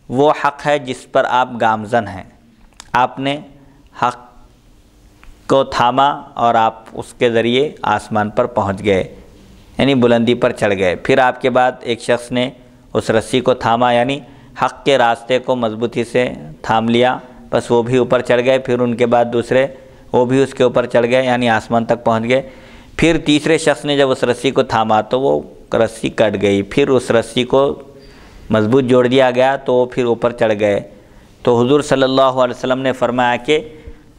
وہ حق ہے جس پر آپ گامزن ہیں، آپ نے حق کو تھاما اور آپ اس کے ذریعے آسمان پر پہنچ گئے، یعنی بلندی پر چڑھ گئے۔ پھر آپ کے بعد ایک شخص نے اس رسی کو تھاما، یعنی حق کے راستے کو مضبوطی سے تھام لیا، بس وہ بھی اوپر چڑھ گئے۔ پھر ان کے بعد دوسرے وہ بھی اس کے اوپر چڑھ گئے، یعنی آسمان تک پہنچ گئے۔ پھر تیسرے شخص نے جب اس رسی کو تھاما تو وہ رسی کٹ گئی، پھر اس رسی کو مضبوط جوڑ دیا گیا تو وہ پھر اوپر چڑھ گئے۔ تو حضور صلی اللہ علیہ وسلم نے فرمایا کہ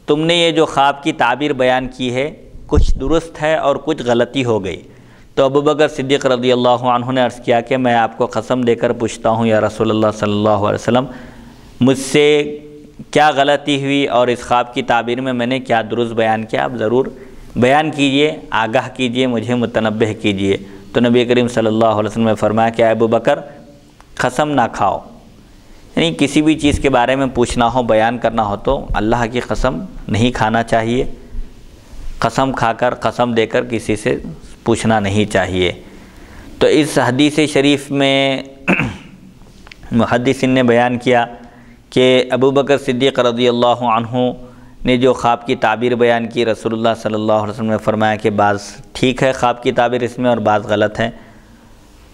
تم نے یہ جو خواب کی تعبیر بیان کی ہے کچھ درست ہے اور کچھ غلطی ہو گئی۔ تو ابو بکر صدیق رضی اللہ عنہ نے عرض کیا کہ میں آپ کو قسم دے کر پوچھتا ہوں یا رسول اللہ صلی اللہ علیہ وسلم، مجھ سے کیا غلطی ہوئی اور اس خواب کی تعبیر میں نے کیا درست بیان کیا، آپ ضرور بیان کیجئے، آگاہ کیجئے، مجھے متنبہ کیجئے۔ تو نبی کریم صلی اللہ علیہ وسلم نے فرمایا کہ ابو بکر قسم نہ کھاؤ، یعنی کسی بھی چیز کے بارے میں پوچھنا ہو، بیان کرنا ہو تو اللہ کی قسم نہیں کھانا چاہیے، قسم کھا کر قسم دے کر کسی سے پوچھنا نہیں چاہیے۔ تو اس حدیث شریف میں محدثین نے بیان کیا کہ ابو بکر صدیق رضی اللہ عنہ نے جو خواب کی تعبیر بیان کی، رسول اللہ صلی اللہ علیہ وسلم نے فرمایا کہ بعض ٹھیک ہے خواب کی تعبیر اس میں اور بعض غلط ہے۔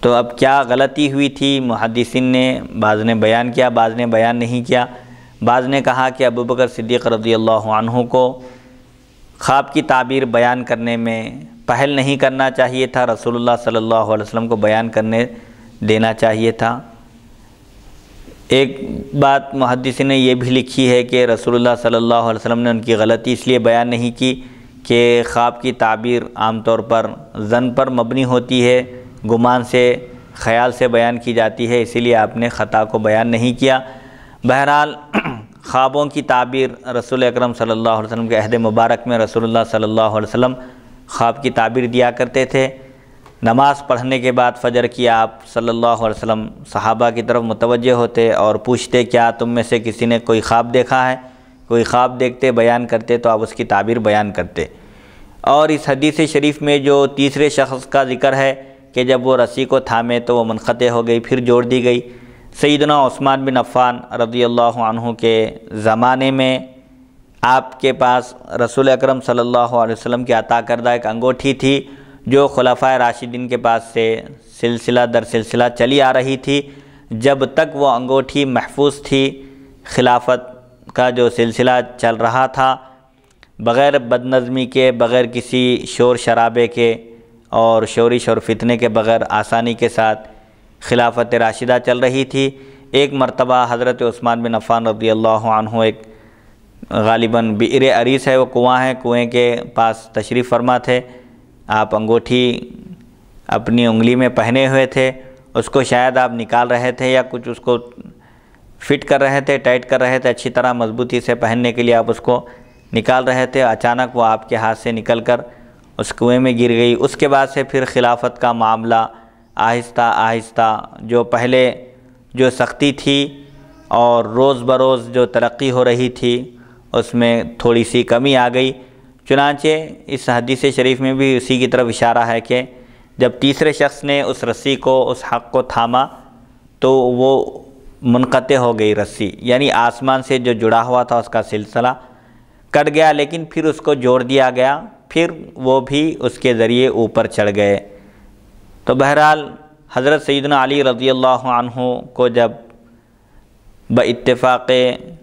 تو اب کیا غلطی ہوئی تھی؟ محدثین نے بعض نے بیان کیا، بعض نے بیان نہیں کیا۔ بعض نے کہا کہ ابو بکر صدیق رضی اللہ عنہ کو خواب کی تعبیر بیان کرنے میں پہل نہیں کرنا چاہیے تھا، رسول اللہ صلی اللہ علیہ وسلم کو بیان کرنے دینا چاہیے تھا۔ ایک بات محدثین نے یہ بھی لکھی ہے کہ رسول اللہ صلی اللہ علیہ وسلم نے ان کی غلطی اس لیے بیان نہیں کی کہ خواب کی تعبیر عام طور پر ظن پر مبنی ہوتی ہے، گمان سے، خیال سے بیان کی جاتی ہے، اسی لیے آپ نے خطا کو بیان نہیں کیا۔ بہرحال خوابوں کی تعبیر رسول اکرم صلی اللہ علیہ وسلم کے عہد مبارک میں رسول اللہ صلی اللہ علیہ وسلم خواب کی تعبیر دیا کرتے تھے۔ نماز پڑھنے کے بعد فجر کی آپ صلی اللہ علیہ وسلم صحابہ کی طرف متوجہ ہوتے اور پوچھتے کیا تم میں سے کسی نے کوئی خواب دیکھا ہے؟ کوئی خواب دیکھتے بیان کرتے تو آپ اس کی تعبیر بیان کرتے۔ اور اس حدیث شریف میں جو تیسرے شخص کا ذکر ہے کہ جب وہ رسی کو تھامے تو وہ منقطع ہو گئی، پھر جوڑ دی گئی۔ سیدنا عثمان بن عفان رضی اللہ عنہ کے زمانے میں آپ کے پاس رسول اکرم صلی اللہ علیہ وسلم کی عطا کردہ ایک انگوٹھی تھی جو خلفائے راشدین کے پاس سے سلسلہ در سلسلہ چلی آ رہی تھی۔ جب تک وہ انگوٹھی محفوظ تھی، خلافت کا جو سلسلہ چل رہا تھا، بغیر بدنظمی کے، بغیر کسی شور شرابے کے اور شورش اور فتنے کے بغیر آسانی کے ساتھ خلافت راشدہ چل رہی تھی۔ ایک مرتبہ حضرت عثمان بن عفان رضی اللہ عنہ ایک غالباً بئر عریس ہے، وہ کنواں ہے، کنویں کے پاس تشریف فرما تھے. آپ انگوٹھی اپنی انگلی میں پہنے ہوئے تھے، اس کو شاید آپ نکال رہے تھے یا کچھ اس کو فٹ کر رہے تھے، ٹائٹ کر رہے تھے اچھی طرح مضبوطی سے پہننے کے لیے. آپ اس کو نکال رہے تھے، اچانک وہ آپ کے ہاتھ سے نکل کر اس کنویں میں گر گئی. اس کے بعد سے پھر خلافت کا معاملہ آہستہ آہستہ جو پہلے جو سختی تھی اور روز بروز جو ترقی ہو رہی تھی اس میں تھوڑی سی کمی آ گئی. چنانچہ اس حدیث شریف میں بھی اسی کی طرف اشارہ ہے کہ جب تیسرے شخص نے اس رسی کو، اس حق کو تھاما تو وہ منقطع ہو گئی رسی، یعنی آسمان سے جو جڑا ہوا تھا اس کا سلسلہ کٹ گیا، لیکن پھر اس کو جوڑ دیا گیا، پھر وہ بھی اس کے ذریعے اوپر چڑھ گئے. تو بہرحال حضرت سیدنا علی رضی اللہ عنہ کو جب باتفاق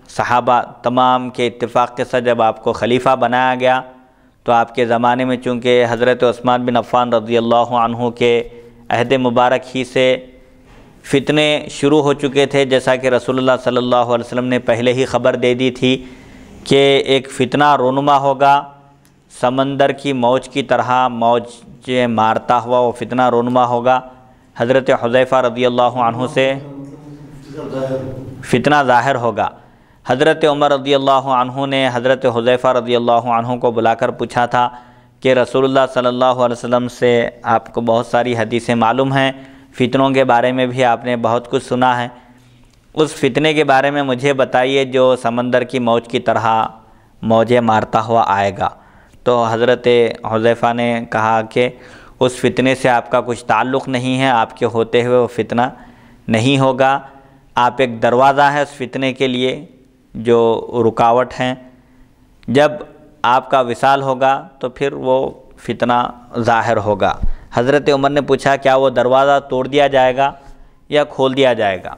صحابہ تمام کے اتفاق کے ساتھ جب آپ کو خلیفہ بنایا گیا تو آپ کے زمانے میں چونکہ حضرت عثمان بن عفان رضی اللہ عنہ کے عہد مبارک ہی سے فتنے شروع ہو چکے تھے، جیسا کہ رسول اللہ صلی اللہ علیہ وسلم نے پہلے ہی خبر دے دی تھی کہ ایک فتنہ رونما ہوگا، سمندر کی موج کی طرح موج مارتا ہوا وہ فتنہ رونما ہوگا. حضرت حذیفہ رضی اللہ عنہ سے فتنہ ظاہر ہوگا. حضرت عمر رضی اللہ عنہ نے حضرت حذیفہ رضی اللہ عنہ کو بلا کر پوچھا تھا کہ رسول اللہ صلی اللہ علیہ وسلم سے آپ کو بہت ساری حدیثیں معلوم ہیں، فتنوں کے بارے میں بھی آپ نے بہت کچھ سنا ہے، اس فتنے کے بارے میں مجھے بتائیے جو سمندر کی موج کی طرح موجیں مارتا ہوا آئے گا. تو حضرت حذیفہ نے کہا کہ اس فتنے سے آپ کا کچھ تعلق نہیں ہے، آپ کے ہوتے ہوئے وہ فتنہ نہیں ہوگا، آپ ایک دروازہ ہے اس فتنے کے لیے جو رکاوٹ ہیں، جب آپ کا وصال ہوگا تو پھر وہ فتنہ ظاہر ہوگا. حضرت عمر نے پوچھا کیا وہ دروازہ توڑ دیا جائے گا یا کھول دیا جائے گا؟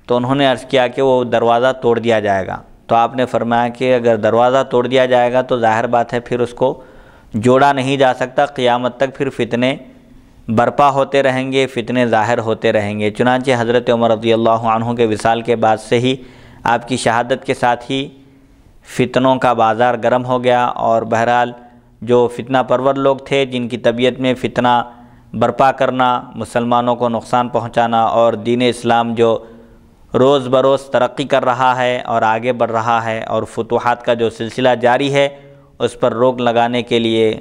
تو انہوں نے عرض کیا کہ وہ دروازہ توڑ دیا جائے گا. تو آپ نے فرمایا کہ اگر دروازہ توڑ دیا جائے گا تو ظاہر بات ہے پھر اس کو جوڑا نہیں جا سکتا، قیامت تک پھر فتنے برپا ہوتے رہیں گے، فتنے ظاہر ہوتے رہیں گے. چنانچہ حضرت عمر رضی اللہ عنہ کے وصال کے بعد سے ہی آپ کی شہادت کے ساتھ ہی فتنوں کا بازار گرم ہو گیا، اور بہرحال جو فتنہ پرور لوگ تھے جن کی طبیعت میں فتنہ برپا کرنا، مسلمانوں کو نقصان پہنچانا، اور دین اسلام جو روز بروز ترقی کر رہا ہے اور آگے بڑھ رہا ہے اور فتوحات کا جو سلسلہ جاری ہے اس پر روک لگانے کے لیے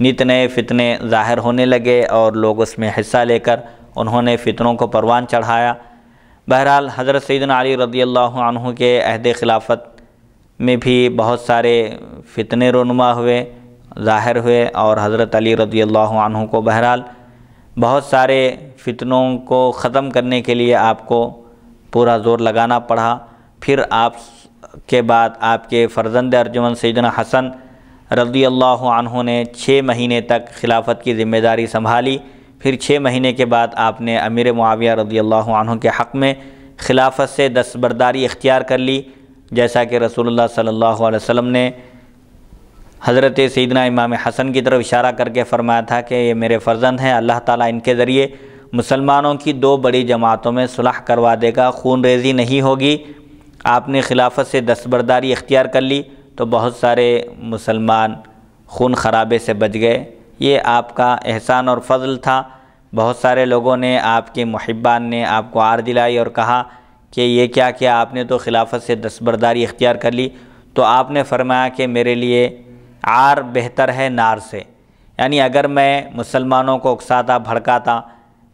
نت نئے فتنے ظاہر ہونے لگے اور لوگ اس میں حصہ لے کر انہوں نے فتنوں کو پروان چڑھایا. بہرحال حضرت سیدنا علی رضی اللہ عنہ کے عہد خلافت میں بھی بہت سارے فتنے رونما ہوئے، ظاہر ہوئے، اور حضرت علی رضی اللہ عنہ کو بہرحال بہت سارے فتنوں کو ختم کرنے کے لیے آپ کو پورا زور لگانا پڑا. پھر آپ کے بعد آپ کے فرزند ارجمند سیدنا حسن رضی اللہ عنہ نے 6 مہینے تک خلافت کی ذمہ داری سنبھالی. پھر 6 مہینے کے بعد آپ نے امیر معاویہ رضی اللہ عنہ کے حق میں خلافت سے دستبرداری اختیار کر لی، جیسا کہ رسول اللہ صلی اللہ علیہ وسلم نے حضرت سیدنا امام حسن کی طرف اشارہ کر کے فرمایا تھا کہ یہ میرے فرزند ہیں، اللہ تعالیٰ ان کے ذریعے مسلمانوں کی 2 بڑی جماعتوں میں صلح کروا دے گا، خون ریزی نہیں ہوگی. آپ نے خلافت سے دستبرداری اختیار کر لی تو بہت سارے مسلمان خون خرابے سے بچ گئے. یہ آپ کا احسان اور فضل تھا. بہت سارے لوگوں نے، آپ کے محبان نے آپ کو عار دلائی اور کہا کہ یہ کیا کیا آپ نے تو خلافت سے دستبرداری اختیار کر لی. تو آپ نے فرمایا کہ میرے لیے عار بہتر ہے نار سے، یعنی اگر میں مسلمانوں کو اکساتا بھڑکاتا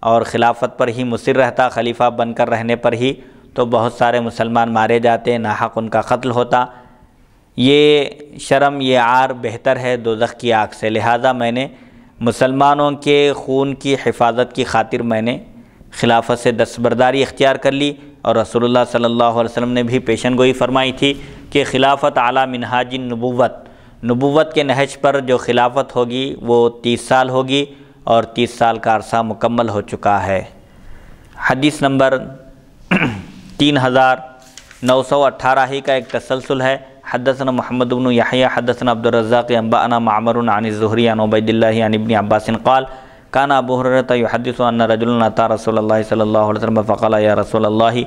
اور خلافت پر ہی مصر رہتا، خلیفہ بن کر رہنے پر ہی، تو بہت سارے مسلمان مارے جاتے، ناحق ان کا قتل ہوتا. یہ شرم، یہ عار بہتر ہے دوزخ کی آگ سے. لہذا میں نے مسلمانوں کے خون کی حفاظت کی خاطر میں نے خلافت سے دستبرداری اختیار کر لی. اور رسول اللہ صلی اللہ علیہ وسلم نے بھی پیشن گوئی فرمائی تھی کہ خلافت اعلیٰ منہاج نبوت کے نہج پر جو خلافت ہوگی وہ 30 سال ہوگی، اور 30 سال کا عرصہ مکمل ہو چکا ہے. حدیث نمبر 3918 ہی کا ایک تسلسل ہے. حدثنا محمد بن یحییٰ حدثنا عبد الرزاق انبأنا معمر عن الزہری عن عبید اللہ عن ابن عباس قال كان ابو هريرة يحدث ان رجلا اتى رسول الله صلى الله عليه وسلم فقال يا رسول الله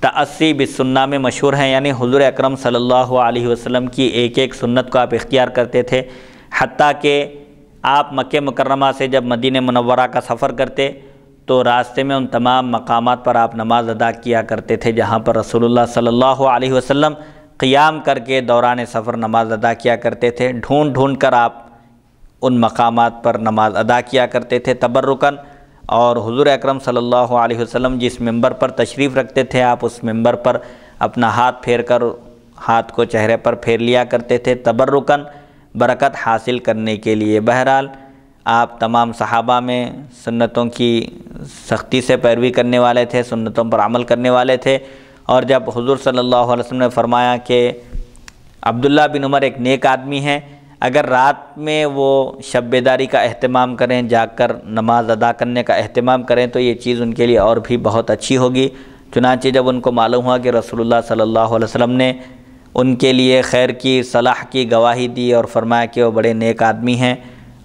تأسی بالسنہ میں مشہور ہیں، یعنی حضور اکرم صلی اللہ علیہ وسلم کی ایک ایک سنت کو آپ اختیار کرتے تھے، حتیٰ کہ آپ مکہ مکرمہ سے جب مدینہ منورہ کا سفر کرتے تو راستے میں ان تمام مقامات پر آپ نماز ادا کیا کرتے تھے جہاں پر رسول اللہ صلی اللہ علیہ وسلم قیام کر کے دوران سفر نماز ادا کیا کرتے تھے۔ ڈھونڈ ڈھونڈ کر آپ ان مقامات پر نماز ادا کیا کرتے تھے تبرکاً، اور حضور اکرم صلی اللہ علیہ وسلم جس ممبر پر تشریف رکھتے تھے آپ اس ممبر پر اپنا ہاتھ پھیر کر ہاتھ کو چہرے پر پھیر لیا کرتے تھے تبرکاً، برکت حاصل کرنے کے لیے۔ بہرحال آپ تمام صحابہ میں سنتوں کی سختی سے پیروی کرنے والے تھے، سنتوں پر عمل کرنے والے تھے، اور جب حضور صلی اللہ علیہ وسلم نے فرمایا کہ عبداللہ بن عمر ایک نیک آدمی ہے، اگر رات میں وہ شب بیداری کا اہتمام کریں، جاگ کر نماز ادا کرنے کا اہتمام کریں تو یہ چیز ان کے لیے اور بھی بہت اچھی ہوگی۔ چنانچہ جب ان کو معلوم ہوا کہ رسول اللہ صلی اللہ علیہ وسلم نے ان کے لیے خیر کی صلاح کی گواہی دی اور فرمایا کہ وہ بڑے نیک آدمی ہیں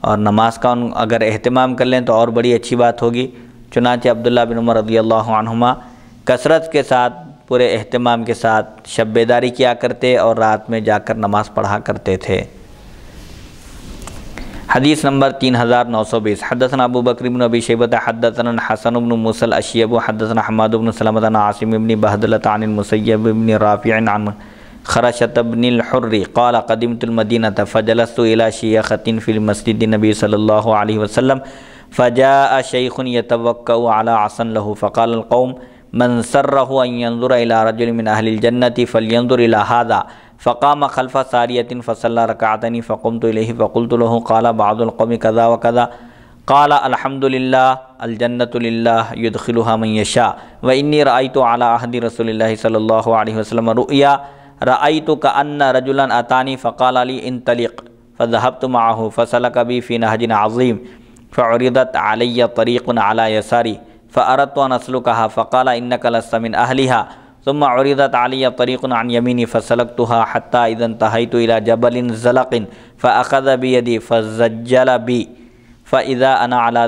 اور نماز کا اگر اہتمام کر لیں تو اور بڑی اچھی بات ہوگی، چنانچہ عبداللہ بن عمر رضی اللہ عنہما کثرت کے ساتھ پورے اہتمام کے ساتھ شب بیداری کیا کرتے اور رات میں جا کر نماز پڑھا کرتے تھے۔ حدیث نمبر 3920 حدثنا ابو بکر بن ابی شیبہ حدثنا حسن بن موسى الاشیب حدثنا حماد بن سلمة عن عاصم بن بہدلة عن المسیب بن رافع عن خرشة بن الحر قال قدمت المدینة فجلست الى شیخة في المسجد النبی صلی اللہ علیہ وسلم فجاء شیخ يتوکأ على عصا له فقال القوم من سره ان ينظر الى رجل من اهل الجنة فلينظر الى هذا فقام خلف ساریة فصلى ركعتين فقمت إليه فقلت له قال بعض القوم كذا وكذا قال الحمد لله الجنة لله يدخلها من يشاء وإني رأيت على عهد رسول الله صلى الله عليه وسلم رؤيا رأيت كأن رجلا أتاني فقال لي انطلق فذهبت معه فسلك بي في نهج عظيم فعرضت علي طريق على يساري فأردت أن أسلكها فقال إنك لست من أهلها ثم عرضت علي طريق عن يميني فسلكتها حتى إذا انتهيت إلى جبل زلق فأخذ بيدي فزجل بي فإذا أنا على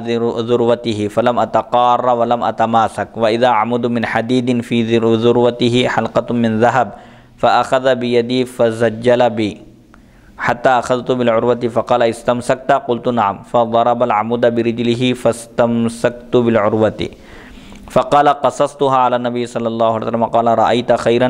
ذروته فلم أتقار ولم أتماسك وإذا عمود من حديد في ذروته حلقة من ذهب فأخذ بيدي فزجل بي حتى أخذت بالعروة فقال استمسكت قلت نعم فضرب العمود برجله فاستمسكت بالعروة فقال قصصتها على النبي صلى الله عليه وسلم قال رأيت خيرا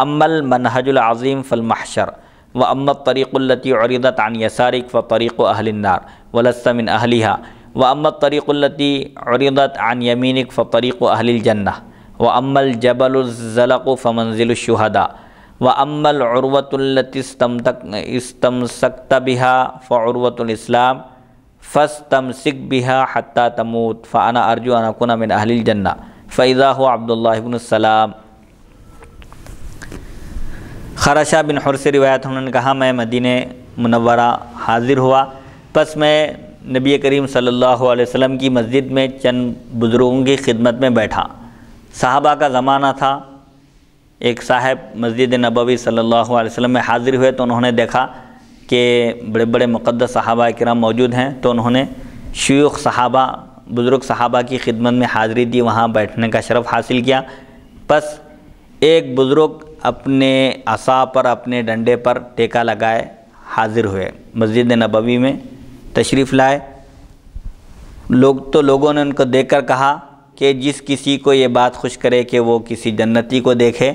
أما المنهج العظيم فالمحشر وأما الطريق التي عرضت عن يسارك فطريق أهل النار ولست من أهلها وأما الطريق التي عرضت عن يمينك فطريق أهل الجنة وأما الجبل الزلق فمنزل الشهداء وأما العروة التي استمسكت بها فعروة الإسلام فاستمسك بها حتى تموت فأنا أرجو أن أكون من أهل الجنة فإذا هو عبد الله بن السلام۔ خرشہ بن حر سے روایت انہوں نے کہا میں مدینہ منورہ حاضر ہوا، پس میں نبی کریم صلی اللہ علیہ وسلم کی مسجد میں چند بزرگوں کی خدمت میں بیٹھا۔ صحابہ کا زمانہ تھا، ایک صاحب مسجد نبوی صلی اللہ علیہ وسلم میں حاضر ہوئے تو انہوں نے دیکھا کہ بڑے بڑے مقدس صحابہ کرام موجود ہیں، تو انہوں نے شیوخ صحابہ بزرگ صحابہ کی خدمت میں حاضری دی، وہاں بیٹھنے کا شرف حاصل کیا۔ پس ایک بزرگ اپنے عصا پر اپنے ڈنڈے پر ٹیکا لگائے حاضر ہوئے، مسجد نبوی میں تشریف لائے۔ لوگوں نے ان کو دیکھ کر کہا کہ جس کسی کو یہ بات خوش کرے کہ وہ کسی جنتی کو دیکھے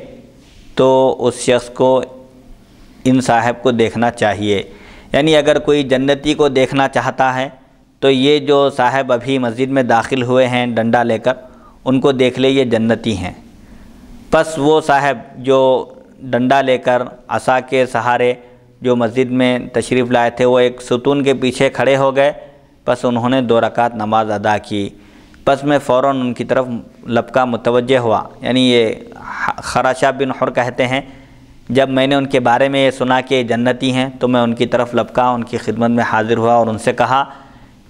تو اس شخص کو ان صاحب کو دیکھنا چاہیے، یعنی اگر کوئی جنتی کو دیکھنا چاہتا ہے تو یہ جو صاحب ابھی مسجد میں داخل ہوئے ہیں ڈنڈا لے کر ان کو دیکھ لے، یہ جنتی ہیں۔ پس وہ صاحب جو ڈنڈا لے کر عصا کے سہارے جو مسجد میں تشریف لائے تھے وہ ایک ستون کے پیچھے کھڑے ہو گئے، پس انہوں نے 2 رکعت نماز ادا کی۔ پس میں فوراً ان کی طرف لبکا متوجہ ہوا، یعنی یہ خرشہ بن حر کہتے ہیں جب میں نے ان کے بارے میں یہ سنا کہ جنتی ہیں تو میں ان کی طرف لبکا، ان کی خدمت میں حاضر ہوا اور ان سے کہا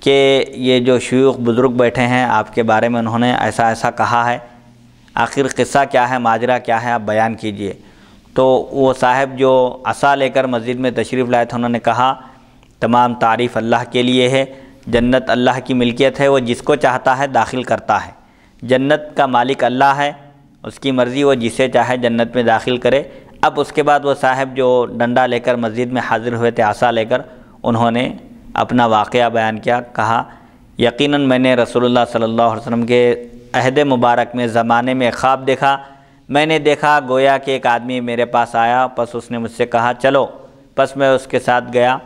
کہ یہ جو شیوخ بزرگ بیٹھے ہیں آپ کے بارے میں انہوں نے ایسا ایسا کہا ہے، آخر قصہ کیا ہے، ماجرا کیا ہے، آپ بیان کیجئے۔ تو وہ صاحب جو عصا لے کر مسجد میں تشریف لائے تھے انہوں نے کہا تمام تعریف اللہ کے لیے ہے، جنت اللہ کی ملکیت ہے، وہ جس کو چاہتا ہے داخل کرتا ہے، جنت کا مالک اللہ ہے، اس کی مرضی، وہ جسے چاہے جنت میں داخل کرے۔ اب اس کے بعد وہ صاحب جو ڈنڈا لے کر مسجد میں حاضر ہوئے تھے، عصا لے کر، انہوں نے اپنا واقعہ بیان کیا، کہا یقیناً میں نے رسول اللہ صلی اللہ علیہ وسلم کے عہد مبارک میں زمانے میں خواب دیکھا۔ میں نے دیکھا گویا کہ ایک آدمی میرے پاس آیا، پس اس نے مجھ سے کہا چلو، پس میں اس کے ساتھ گیا،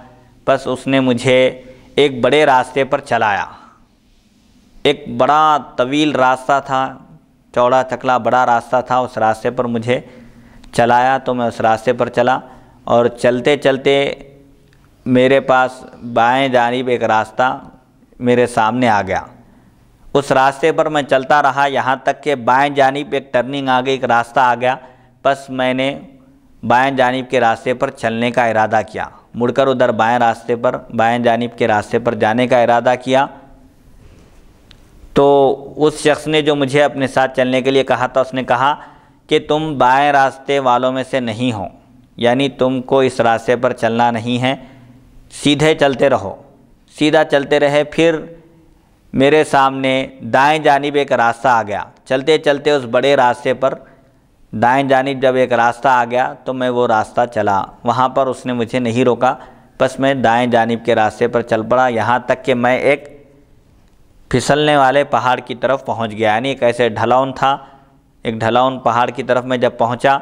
پس اس نے مجھے ایک بڑے راستے پر چلایا۔ ایک بڑا طویل راستہ تھا، چوڑا چکلا بڑا راستہ تھا، اس راستے پر مجھے چلایا تو میں اس راستے پر چلا، اور چلتے چلتے میرے پاس بائیں جانب ایک راستہ میرے سامنے آ گیا۔ اس راستے پر میں چلتا رہا یہاں تک کہ بائیں جانب ایک ٹرننگ آ گئی، ایک راستہ آ گیا، پس میں نے بائیں جانب کے راستے پر چلنے کا ارادہ کیا، مڑ کر ادھر بائیں جانب کے راستے پر جانے کا ارادہ کیا۔ تو اس شخص نے جو مجھے اپنے ساتھ چلنے کے لیے کہا تھا، اس نے کہا کہ تم بائیں راستے والوں میں سے نہیں ہو، یعنی تم کو اس راستے پر چلنا نہیں ہے، سیدھے چلتے رہو۔ سیدھا چلتے رہے، پھر میرے سامنے دائیں جانب ایک راستہ آ گیا۔ چلتے چلتے اس بڑے راستے پر دائیں جانب جب ایک راستہ آ گیا تو میں وہ راستہ چلا، وہاں پر اس نے مجھے نہیں روکا، بس میں دائیں جانب کے راستے پر چل پڑا، یہاں تک کہ میں ایک پھسلنے والے پہاڑ کی طرف پہنچ گیا، یعنی ایک ایسے ڈھلاؤن تھا، ایک ڈھلاؤن پہاڑ کی طرف میں جب پہنچا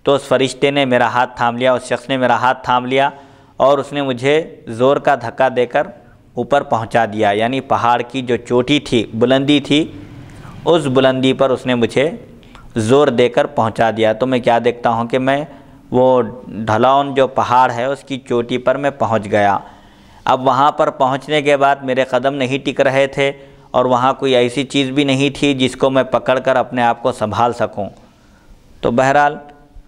تو اس فرشتے نے میرا ہاتھ تھام لیا، اس شخص نے میرا ہاتھ تھام لیا، اور اس نے مجھے زور کا دھکا دے کر اوپر پہنچا دیا، یعنی پہاڑ کی جو چوٹی تھی، بلندی تھی، اس بلندی پر اس نے مجھے زور دے کر پہنچا دیا۔ تو میں کیا دیکھتا ہوں کہ میں وہ ڈھلاؤن جو پہاڑ ہے اس کی چوٹی پر میں پہنچ گیا۔ اب وہاں پر پہنچنے کے بعد میرے قدم نہیں ٹک رہے تھے، اور وہاں کوئی ایسی چیز بھی نہیں تھی جس کو میں پکڑ کر اپنے آپ کو سنبھال سکوں۔ تو بہرحال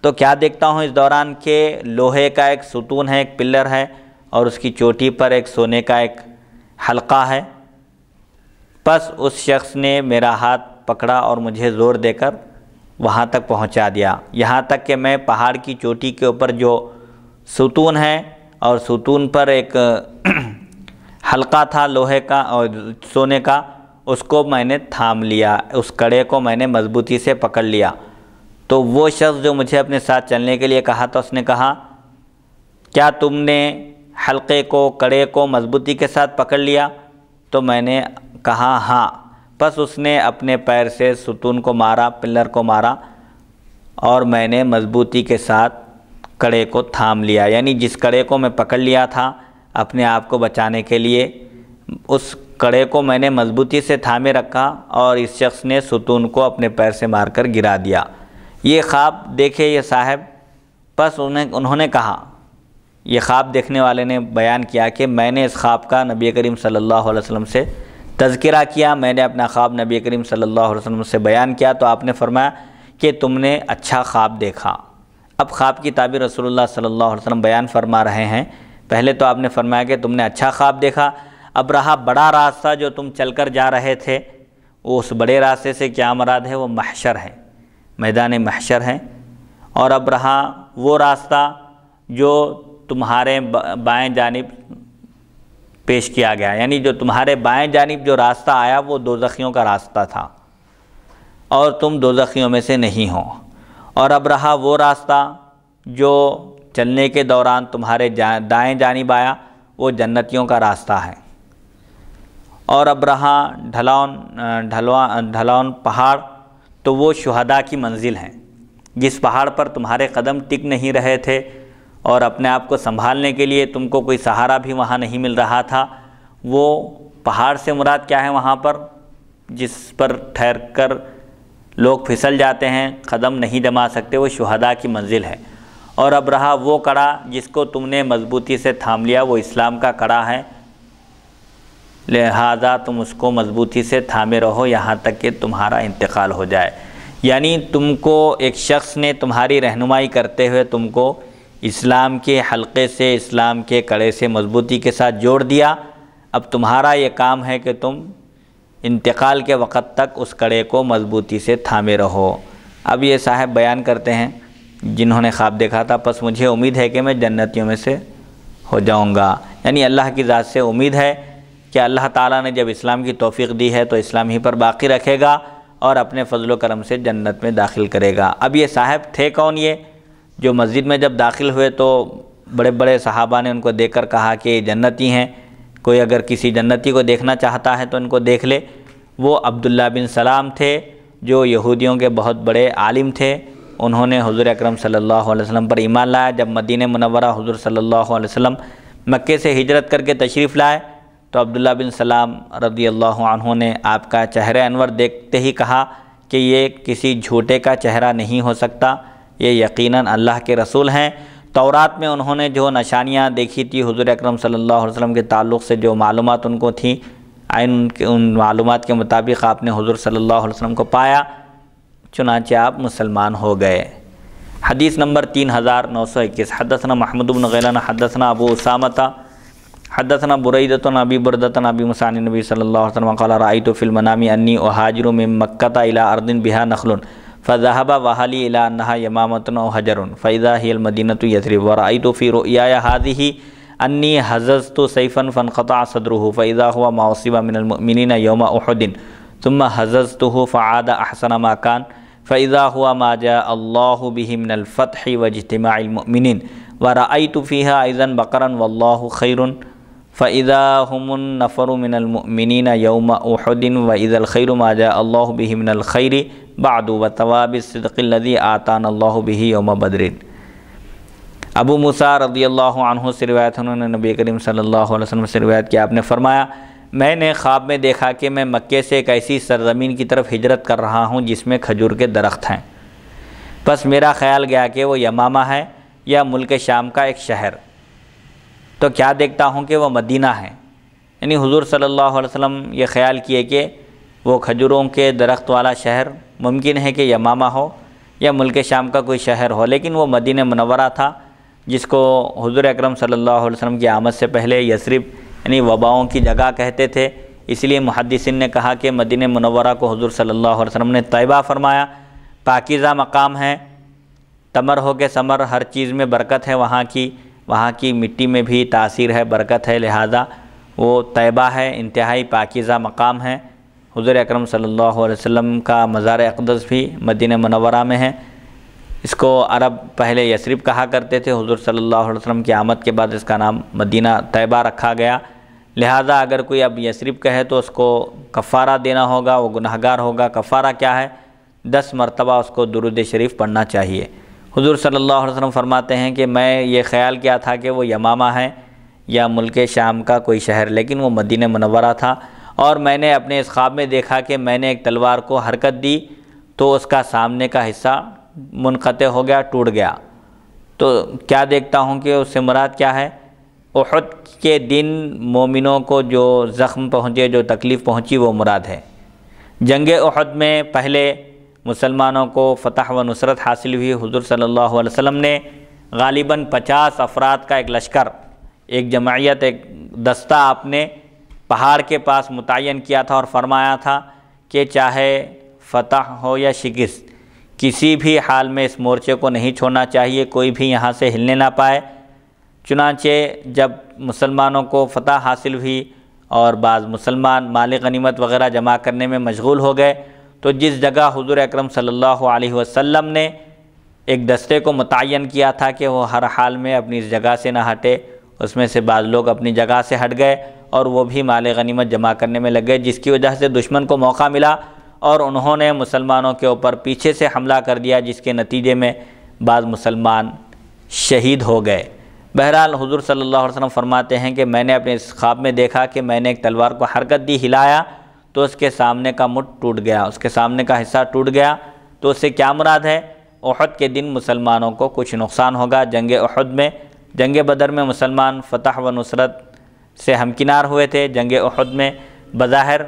تو کیا دیکھتا ہوں اس دوران کہ لوہے کا ایک ستون ہے، ایک پلر ہے، اور اس کی چوٹی پر ایک سونے کا ایک حلقہ ہے۔ پس اس شخص نے میرا ہاتھ پکڑا اور مجھے زور دے کر وہاں تک پہنچا دیا، یہاں تک کہ میں پہاڑ کی چوٹی کے اوپر جو ستون ہے اور ستون پر ایک حلقہ تھا لوہے کا اور سونے کا، اس کو میں نے تھام لیا، اس کڑے کو میں نے مضبوطی سے پکڑ لیا۔ تو وہ شخص جو مجھے اپنے ساتھ چلنے کے لیے کہا تھا، اس نے کہا کیا تم نے حلقے کو، کڑے کو مضبوطی کے ساتھ پکڑ لیا؟ تو میں نے کہا ہاں۔ پس اس نے اپنے پیر سے ستون کو مارا، پلر کو مارا، اور میں نے مضبوطی کے ساتھ کڑے کو تھام لیا، یعنی جس کڑے کو میں پکڑ لیا تھا اپنے آپ کو بچانے کے لیے، اس کڑے کو میں نے مضبوطی سے تھامے رکھا، اور اس شخص نے ستون کو اپنے پیر سے مار کر گرا دیا۔ یہ خواب دیکھے یہ صاحب، پس انہوں نے کہا، یہ خواب دیکھنے والے نے بیان کیا کہ میں نے اس خواب کا نبی کریم صلی اللہ علیہ وسلم سے تذکرہ کیا، میں نے اپنا خواب نبی کریم صلی اللہ علیہ وسلم سے بیان کیا، تو آپ نے فرمایا کہ تم نے اچھا خواب دیکھا۔ اب خواب کی تعبیر رسول اللہ صلی اللہ علیہ وسلم بیان فرما رہے ہیں۔ پہلے تو آپ نے فرمایا کہ تم نے اچھا خواب دیکھا، اب رہا بڑا راستہ جو تم چل کر جا رہے تھے، اس بڑے راستے سے کیا مراد ہے؟ وہ محشر ہے، میدان محشر ہے۔ اور اب رہا وہ راستہ جو تمہارے بائیں جانب پیش کیا گیا، یعنی جو تمہارے بائیں جانب جو راستہ آیا وہ دوزخیوں کا راستہ تھا، اور تم دوزخیوں میں سے نہیں ہو۔ اور اب رہا وہ راستہ جو چلنے کے دوران تمہارے دائیں جانب آیا، وہ جنتیوں کا راستہ ہے۔ اور اب رہا ڈھلاؤن پہاڑ، تو وہ شہداء کی منزل ہے، جس پہاڑ پر تمہارے قدم ٹک نہیں رہے تھے، اور اپنے آپ کو سنبھالنے کے لیے تم کو کوئی سہارا بھی وہاں نہیں مل رہا تھا۔ وہ پہاڑ سے مراد کیا ہے؟ وہاں پر جس پر ٹھہر کر لوگ پھسل جاتے ہیں، قدم نہیں جما سکتے، وہ شہداء کی منزل ہے۔ اور اب رہا وہ کڑا جس کو تم نے مضبوطی سے تھام لیا، وہ اسلام کا کڑا ہے، لہذا تم اس کو مضبوطی سے تھامے رہو یہاں تک کہ تمہارا انتقال ہو جائے۔ یعنی تم کو ایک شخص نے تمہاری رہنمائی کرتے ہوئے تم کو اسلام کے حلقے سے، اسلام کے کڑے سے مضبوطی کے ساتھ جوڑ دیا۔ اب تمہارا یہ کام ہے کہ تم انتقال کے وقت تک اس کڑے کو مضبوطی سے تھامے رہو۔ اب یہ صاحب بیان کرتے ہیں جنہوں نے خواب دیکھا تھا، پس مجھے امید ہے کہ میں جنتیوں میں سے ہو جاؤں گا، یعنی اللہ کی ذات سے امید ہے کہ اللہ تعالیٰ نے جب اسلام کی توفیق دی ہے تو اسلام ہی پر باقی رکھے گا، اور اپنے فضل و کرم سے جنت میں داخل کرے گا۔ اب یہ صاحب تھے کون؟ یہ جو مسجد میں جب داخل ہوئے تو بڑے بڑے صحابہ نے ان کو دیکھ کر کہا کہ یہ جنتی ہیں، کوئی اگر کسی جنتی کو دیکھنا چاہتا ہے تو ان کو دیکھ لے۔ وہ عبداللہ بن سلام تھے جو یہودیوں کے بہت بڑے عالم تھے۔ انہوں نے حضور اکرم صلی اللہ علیہ وسلم پر ایمان لایا۔ جب مدینہ منورہ حضور صلی اللہ علیہ وسلم مکے سے ہجرت کر کے تشریف لائے تو عبداللہ بن سلام رضی اللہ عنہ نے آپ کا چہرہ انور دیکھتے ہی کہا کہ یہ کسی جھوٹے کا چہرہ نہیں ہو سکتا، یہ یقیناً اللہ کے رسول ہیں۔ تورات میں انہوں نے جو نشانیاں دیکھی تھی حضور اکرم صلی اللہ علیہ وسلم کے تعلق سے، جو معلومات ان کو تھیں، ان معلومات کے مطابق آپ نے حضور صلی اللہ علیہ وسلم کو پایا، چنانچہ آپ مسلمان ہو گئے۔ حدیث نمبر 3921 حدثنا محمد بن غیلان حدثنا ابو اسامہ حدثنا بریدۃ عن ابی بردۃ عن ابی موسیٰ عن النبی صلی اللہ علیہ وسلم قال رأیت فی المنام انی اہاجر من مکۃ الی ارض بها نخل فذهب وحلی الی انها یمامۃ او حجر فاذا هی المدینۃ یثرب ورأیت فی رؤیای هذه انی حززت سیفا فانقطع صدره فاذا هو ما اصیب من المؤمنین یوم احد ثم حززته فعاد احسن ما كان فاذا هو ما جاء الله به من الفتح واجتماع المؤمنین ورأیت فیها اذا بقرا والله خیر فاذا هم النفر من المؤمنین یوم احد واذا الخیر ما جاء الله به من الخیر بعد وثواب الصدق الذي آتانا الله به یوم بدر۔ ابو موسیٰ رضی اللہ عنہ سے روایت، انہوں نے نبی کریم صلی اللہ علیہ وسلم سے روایت کیا، آپ نے فرمایا میں نے خواب میں دیکھا کہ میں مکے سے ایک ایسی سرزمین کی طرف ہجرت کر رہا ہوں جس میں کھجور کے درخت ہیں، بس میرا خیال گیا کہ وہ یمامہ ہے یا ملک شام کا ایک شہر، تو کیا دیکھتا ہوں کہ وہ مدینہ ہے۔ یعنی حضور صلی اللہ علیہ وسلم یہ خیال کیے کہ وہ کھجوروں کے درخت والا شہر ممکن ہے کہ یمامہ ہو یا ملک شام کا کوئی شہر ہو، لیکن وہ مدینہ منورہ تھا جس کو حضور اکرم صلی اللہ علیہ وسلم کی آمد سے پہلے یثرب یعنی وباؤں کی جگہ کہتے تھے۔ اس لیے محدثین نے کہا کہ مدینہ منورہ کو حضور صلی اللہ علیہ وسلم نے طیبہ فرمایا، پاکیزہ مقام ہے، تمر ہو کے ثمر، ہر چیز میں برکت ہے، وہاں کی مٹی میں بھی تاثیر ہے، برکت ہے، لہذا وہ طیبہ ہے، انتہائی پاکیزہ مقام ہے۔ حضور اکرم صلی اللہ علیہ وسلم کا مزار اقدس بھی مدینہ منورہ میں ہے۔ اس کو عرب پہلے یثرب کہا کرتے تھے، حضور صلی اللہ علیہ وسلم کی آمد کے بعد اس کا نام مدینہ طیبہ رکھا گیا، لہذا اگر کوئی اب یثرب کہے تو اس کو کفارہ دینا ہوگا، وہ گنہگار ہوگا۔ کفارہ کیا ہے؟ 10 مرتبہ اس کو درود شریف پڑھنا چاہیے۔ حضور صلی اللہ علیہ وسلم فرماتے ہیں کہ میں یہ خیال کیا تھا کہ وہ یمامہ ہے یا ملک شام کا کوئی شہر، لیکن وہ مدینہ منورہ تھا، اور میں نے اپنے اس خواب میں دیکھا کہ میں نے ایک تلوار کو حرکت دی تو اس کا سامنے کا حصہ منقطع ہو گیا، ٹوٹ گیا۔ تو کیا دیکھتا ہوں کہ اس سے مراد کیا ہے؟ احد کے دن مومنوں کو جو زخم پہنچے، جو تکلیف پہنچی، وہ مراد ہے۔ جنگ احد میں پہلے مسلمانوں کو فتح و نصرت حاصل ہوئی۔ حضور صلی اللہ علیہ وسلم نے غالباً 50 افراد کا ایک لشکر، ایک جماعیت، ایک دستہ آپ نے پہاڑ کے پاس متعین کیا تھا اور فرمایا تھا کہ چاہے فتح ہو یا شکست، کسی بھی حال میں اس مورچے کو نہیں چھوڑنا چاہیے، کوئی بھی یہاں سے ہلنے نہ پائے۔ چنانچہ جب مسلمانوں کو فتح حاصل ہوئی اور بعض مسلمان مال غنیمت وغیرہ جمع کرنے میں مشغول ہو گئے، تو جس جگہ حضور اکرم صلی اللہ علیہ وسلم نے ایک دستے کو متعین کیا تھا کہ وہ ہر حال میں اپنی اس جگہ سے نہ ہٹے، اس میں سے بعض لوگ اپنی جگہ سے ہٹ گئے اور وہ بھی مال غنیمت جمع کرنے میں لگ گئے، جس کی وجہ سے دشمن کو موقع ملا اور انہوں نے مسلمانوں کے اوپر پیچھے سے حملہ کر دیا، جس کے نتیجے میں بعض مسلمان شہید ہو گئے۔ بہرحال حضور صلی اللہ علیہ وسلم فرماتے ہیں کہ میں نے اپنے اس خواب میں دیکھا کہ میں نے ایک تلوار کو حرکت دی، ہلایا تو اس کے سامنے کا مٹ ٹوٹ گیا، اس کے سامنے کا حصہ ٹوٹ گیا۔ تو اس سے کیا مراد ہے؟ احد کے دن مسلمانوں کو کچھ نقصان ہوگا۔ جنگ احد میں، جنگ بدر میں مسلمان فتح و نصرت سے ہمکنار ہوئے تھے، جنگ احد میں بظاہر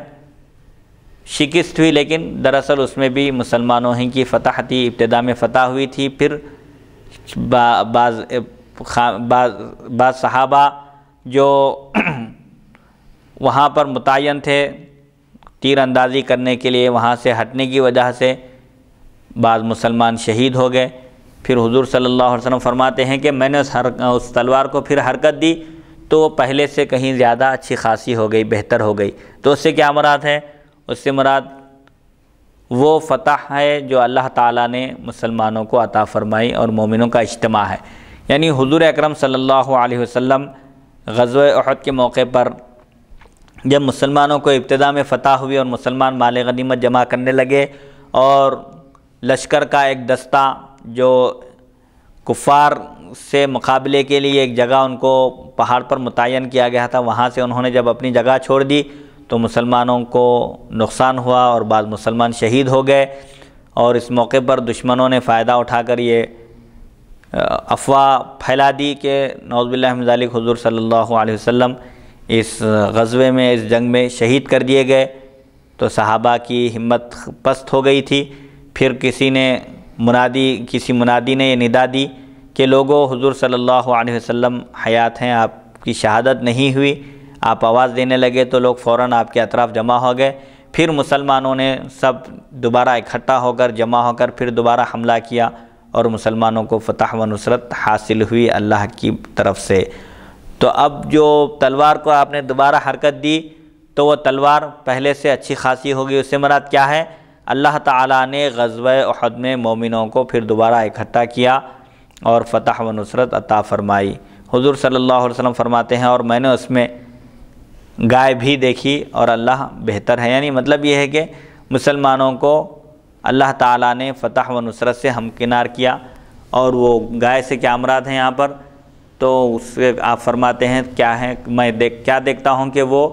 شکست ہوئی، لیکن دراصل اس میں بھی مسلمانوں ہی کی فتح تھی، ابتدا میں فتح ہوئی تھی، پھر بعض صحابہ جو وہاں پر متعین تھے تیر اندازی کرنے کے لیے، وہاں سے ہٹنے کی وجہ سے بعض مسلمان شہید ہو گئے۔ پھر حضور صلی اللہ علیہ وسلم فرماتے ہیں کہ میں نے اس تلوار کو پھر حرکت دی تو وہ پہلے سے کہیں زیادہ اچھی خاصی ہو گئی، بہتر ہو گئی۔ تو اس سے کیا مراد ہے؟ اس سے مراد وہ فتح ہے جو اللہ تعالیٰ نے مسلمانوں کو عطا فرمائی اور مومنوں کا اجتماع ہے۔ یعنی حضور اکرم صلی اللہ علیہ وسلم غزوہ احد کے موقع پر جب مسلمانوں کو ابتدا میں فتح ہوئی اور مسلمان مال غنیمت جمع کرنے لگے اور لشکر کا ایک دستہ جو کفار سے مقابلے کے لیے ایک جگہ ان کو پہاڑ پر متعین کیا گیا تھا، وہاں سے انہوں نے جب اپنی جگہ چھوڑ دی تو مسلمانوں کو نقصان ہوا اور بعض مسلمان شہید ہو گئے، اور اس موقع پر دشمنوں نے فائدہ اٹھا کر یہ افواہ پھیلا دی کہ نعوذ باللہ من ذالک حضور صلی اللہ علیہ وسلم اس غزوے میں اس جنگ میں شہید کر دیے گئے۔ تو صحابہ کی ہمت پست ہو گئی تھی۔ پھر کسی منادی نے یہ ندا دی کہ لوگوں، حضور صلی اللہ علیہ وسلم حیات ہیں، آپ کی شہادت نہیں ہوئی۔ آپ آواز دینے لگے تو لوگ فوراً آپ کے اطراف جمع ہو گئے۔ پھر مسلمانوں نے سب دوبارہ اکٹھا ہو کر جمع ہو کر پھر دوبارہ حملہ کیا اور مسلمانوں کو فتح و نصرت حاصل ہوئی اللہ کی طرف سے۔ تو اب جو تلوار کو آپ نے دوبارہ حرکت دی تو وہ تلوار پہلے سے اچھی خاصی ہوگی۔ اس سے مراد کیا ہے؟ اللہ تعالیٰ نے غزوہ احد میں مومنوں کو پھر دوبارہ اکٹھا کیا اور فتح و نصرت عطا فرمائی۔ حضور صلی اللہ علیہ وسلم فرماتے ہیں اور میں نے اس میں گائے بھی دیکھی اور اللہ بہتر ہے۔ یعنی مطلب یہ ہے کہ مسلمانوں کو اللہ تعالیٰ نے فتح و نصرت سے ہمکنار کیا۔ اور وہ گائے سے کیا مراد ہیں یہاں پر؟ تو اس سے آپ فرماتے ہیں کیا ہے، میں کیا دیکھتا ہوں کہ وہ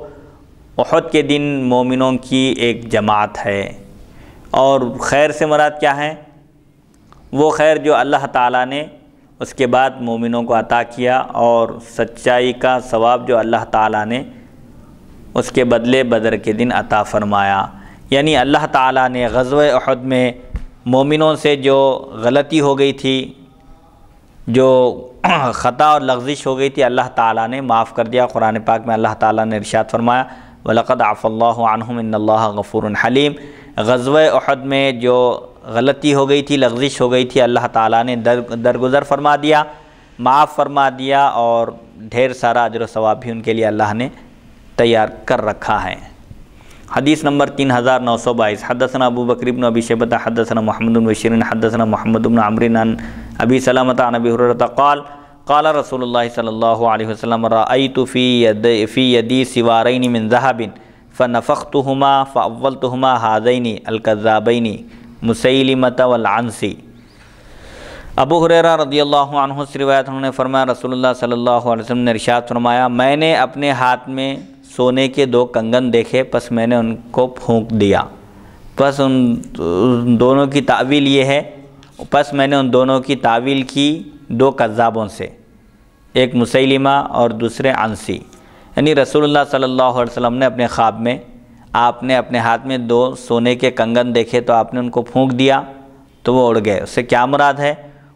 احد کے دن مومنوں کی ایک جماعت ہے۔ اور خیر سے مراد کیا ہے؟ وہ خیر جو اللہ تعالیٰ نے اس کے بعد مومنوں کو عطا کیا، اور سچائی کا ثواب جو اللہ تعالیٰ نے اس کے بدلے بدر کے دن عطا فرمایا۔ یعنی اللہ تعالیٰ نے غزوہ احد میں مومنوں سے جو غلطی ہو گئی تھی، جو خطا اور لغزش ہو گئی تھی، اللہ تعالیٰ نے معاف کر دیا۔ قرآن پاک میں اللہ تعالیٰ نے ارشاد فرمایا وَلَقَدْ عَفَا اللَّهُ عَنْهُمْ إِنَّ اللَّهَ غَفُورٌ حَلِيمٌ۔ غزوہ احد میں جو غلطی ہو گئی تھی، لغزش ہو گئی تھی، اللہ تعالیٰ نے درگزر فرما دیا، معاف فرما دیا، اور ڈھیر سارا اجر و ثواب بھی ان کے لیے اللہ نے تیار کر رکھا ہے۔ حدیث نمبر 3922 حدثنا ابو بکر بن ابی شیبہ حدثنا محمد بن بشیر حدثنا محمد بن عمرو عن ابی سلمۃ عن ابی ہریرہ قال قال رسول اللہ صلی اللہ علیہ وسلم رأیت فی یدی سوارین من ذہب فنفختہما فاولتہما ہذین الکذابین مسیلمۃ والعنسی۔ ابو ہریرہ رضی اللہ عنہ سے روایت انہوں نے فرمایا رسول اللہ صلی اللہ علیہ وسلم نے ارشاد فرمایا میں نے اپنے ہاتھ میں سونے کے 2 کنگن دیکھے، پس میں نے ان کو پھونک دیا۔ پس ان دونوں کی تعویل یہ ہے، پس میں نے ان دونوں کی تعویل کی 2 کذابوں سے، ایک مسیلمہ اور دوسرے عنسی۔ یعنی رسول اللہ صلی اللہ علیہ وسلم نے اپنے خواب میں آپ نے اپنے ہاتھ میں 2 سونے کے کنگن دیکھے تو آپ نے ان کو پھونک دیا تو وہ اڑ گئے۔ اس سے کیا مراد ہے؟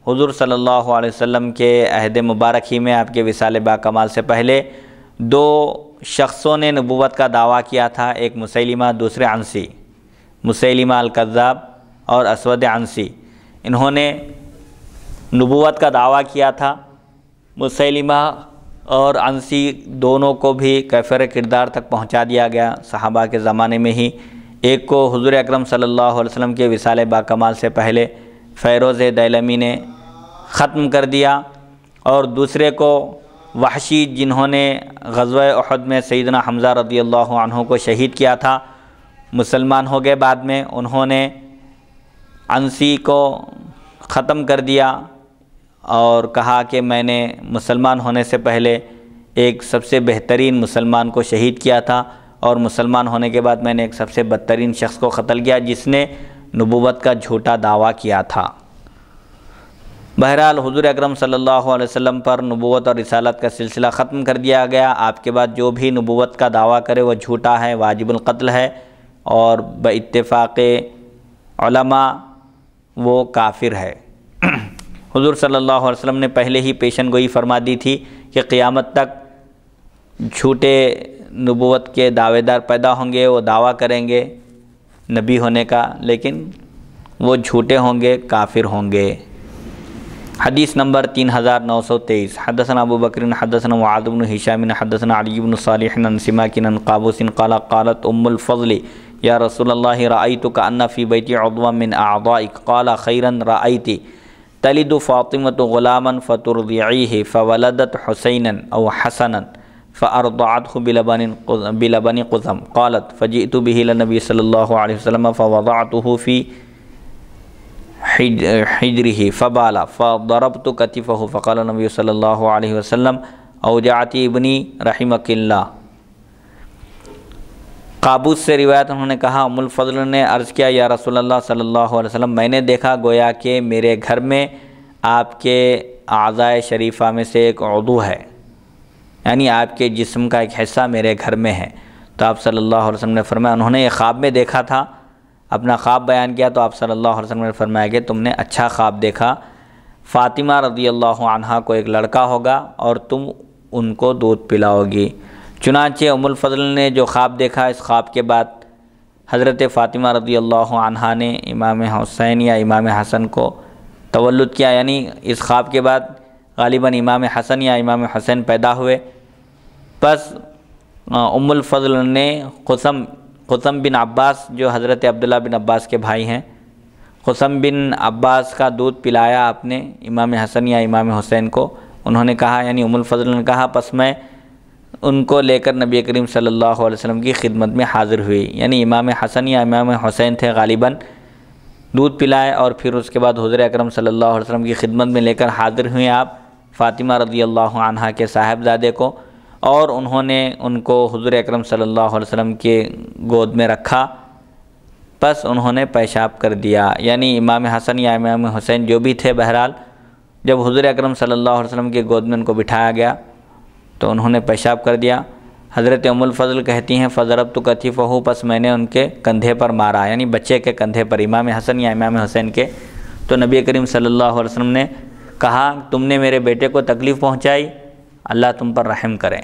حضور صلی اللہ علیہ وسلم کے عہد مبارک ہی میں آپ کے وصال باکمال سے پہلے 2 شخصوں نے نبوت کا دعویٰ کیا تھا، ایک مسیلمہ دوسرے عنسی، مسیلمہ الکذاب اور اسود عنسی۔ انہوں نے نبوت کا دعویٰ کیا تھا۔ مسیلمہ اور عنسی دونوں کو بھی کیفر کردار تک پہنچا دیا گیا صحابہ کے زمانے میں ہی۔ ایک کو حضور اکرم صلی اللہ علیہ وسلم کے وصال باکمال سے پہلے فیروز دیلمی نے ختم کر دیا، اور دوسرے کو وحشی جنہوں نے غزوہ احد میں سیدنا حمزہ رضی اللہ عنہ کو شہید کیا تھا، مسلمان ہو گئے بعد میں، انہوں نے عنسی کو ختم کر دیا اور کہا کہ میں نے مسلمان ہونے سے پہلے ایک سب سے بہترین مسلمان کو شہید کیا تھا، اور مسلمان ہونے کے بعد میں نے ایک سب سے بدترین شخص کو قتل کیا جس نے نبوت کا جھوٹا دعویٰ کیا تھا۔ بہرحال حضور اکرم صلی اللہ علیہ وسلم پر نبوت اور رسالت کا سلسلہ ختم کر دیا گیا۔ آپ کے بعد جو بھی نبوت کا دعویٰ کرے وہ جھوٹا ہے، واجب القتل ہے، اور باتفاق علماء وہ کافر ہے۔ حضور صلی اللہ علیہ وسلم نے پہلے ہی پیشن گوئی فرما دی تھی کہ قیامت تک جھوٹے نبوت کے دعوے دار پیدا ہوں گے، وہ دعویٰ کریں گے نبی ہونے کا، لیکن وہ جھوٹے ہوں گے، کافر ہوں گے۔ حدیث نمبر 3923 حدثنا ابو بکر حدثنا معاذ بن ہشام حدثنا علی بن صالح عن سماک عن قابوس قال قالت ام الفضل یا رسول اللہ رأیتک ان فی بیتی عضوا من اعضائک قال خیرا رأیتی تلد فاطمة غلاما فترضعیہ فولدت حسینا او حسنا فارضعته بلبن قزم قالت فجئت به الى النبي صلی اللہ علیہ وسلم فوضعته في حجره فبال فضربت كتفه فقال النبي صلی اللہ علیہ وسلم اوجعتی ابنی رحمک اللہ۔ قابوس سے روایت انہوں نے کہا ام الفضل نے عرض کیا یا رسول اللہ صلی اللہ علیہ وسلم میں نے دیکھا گویا کہ میرے گھر میں آپ کے اعضائے شریفہ میں سے ایک عضو ہے، یعنی آپ کے جسم کا ایک حصہ میرے گھر میں ہے۔ تو آپ صلی اللہ علیہ وسلم نے فرمایا، انہوں نے یہ خواب میں دیکھا تھا، اپنا خواب بیان کیا تو آپ صلی اللہ علیہ وسلم نے فرمایا کہ تم نے اچھا خواب دیکھا، فاطمہ رضی اللہ عنہا کو ایک لڑکا ہوگا اور تم ان کو دودھ پلاؤ گی۔ چنانچہ ام الفضل نے جو خواب دیکھا، اس خواب کے بعد حضرت فاطمہ رضی اللہ عنہا نے امام حسین یا امام حسن کو تولد کیا، یعنی اس خواب کے بعد غالباً امام حسن یا امام حسین پیدا ہوئے۔ پس ام الفضل نے قسم بن عباس جو حضرت عبداللہ بن عباس کے بھائی ہیں، قسم بن عباس کا دودھ پلایا اپنے امام حسن یا امام حسین کو۔ انہوں نے کہا، یعنی ام الفضل نے کہا، پس میں ان کو لے کر نبی کریم صلی اللہ علیہ وسلم کی خدمت میں حاضر ہوئی، یعنی امام حسن یا امام حسین تھے غالباً، دودھ پلائے اور پھر اس کے بعد حضور اکرم صلی اللہ علیہ وسلم کی خدمت میں لے کر حاضر ہوئے آپ فاطمہ رضی اللہ عنہا کے صاحبزادے کو، اور انہوں نے ان کو حضور اکرم صلی اللہ علیہ وسلم کے گود میں رکھا، پس انہوں نے پیشاب کر دیا، یعنی امام حسن یا امام حسین جو بھی تھے، بہرحال جب حضور اکرم صلی اللہ علیہ وسلم کے گود میں ان کو بٹھایا گیا تو انہوں نے پیشاب کر دیا۔ حضرت ام الفضل کہتی ہیں فضربت کتفہ، پس میں نے ان کے کندھے پر مارا، یعنی بچے کے کندھے پر، امام حسن یا امام حسین کے۔ تو نبی کریم صلی اللہ علیہ وسلم نے کہا تم نے میرے بیٹے کو تکلیف پہنچائی، اللہ تم پر رحم کریں۔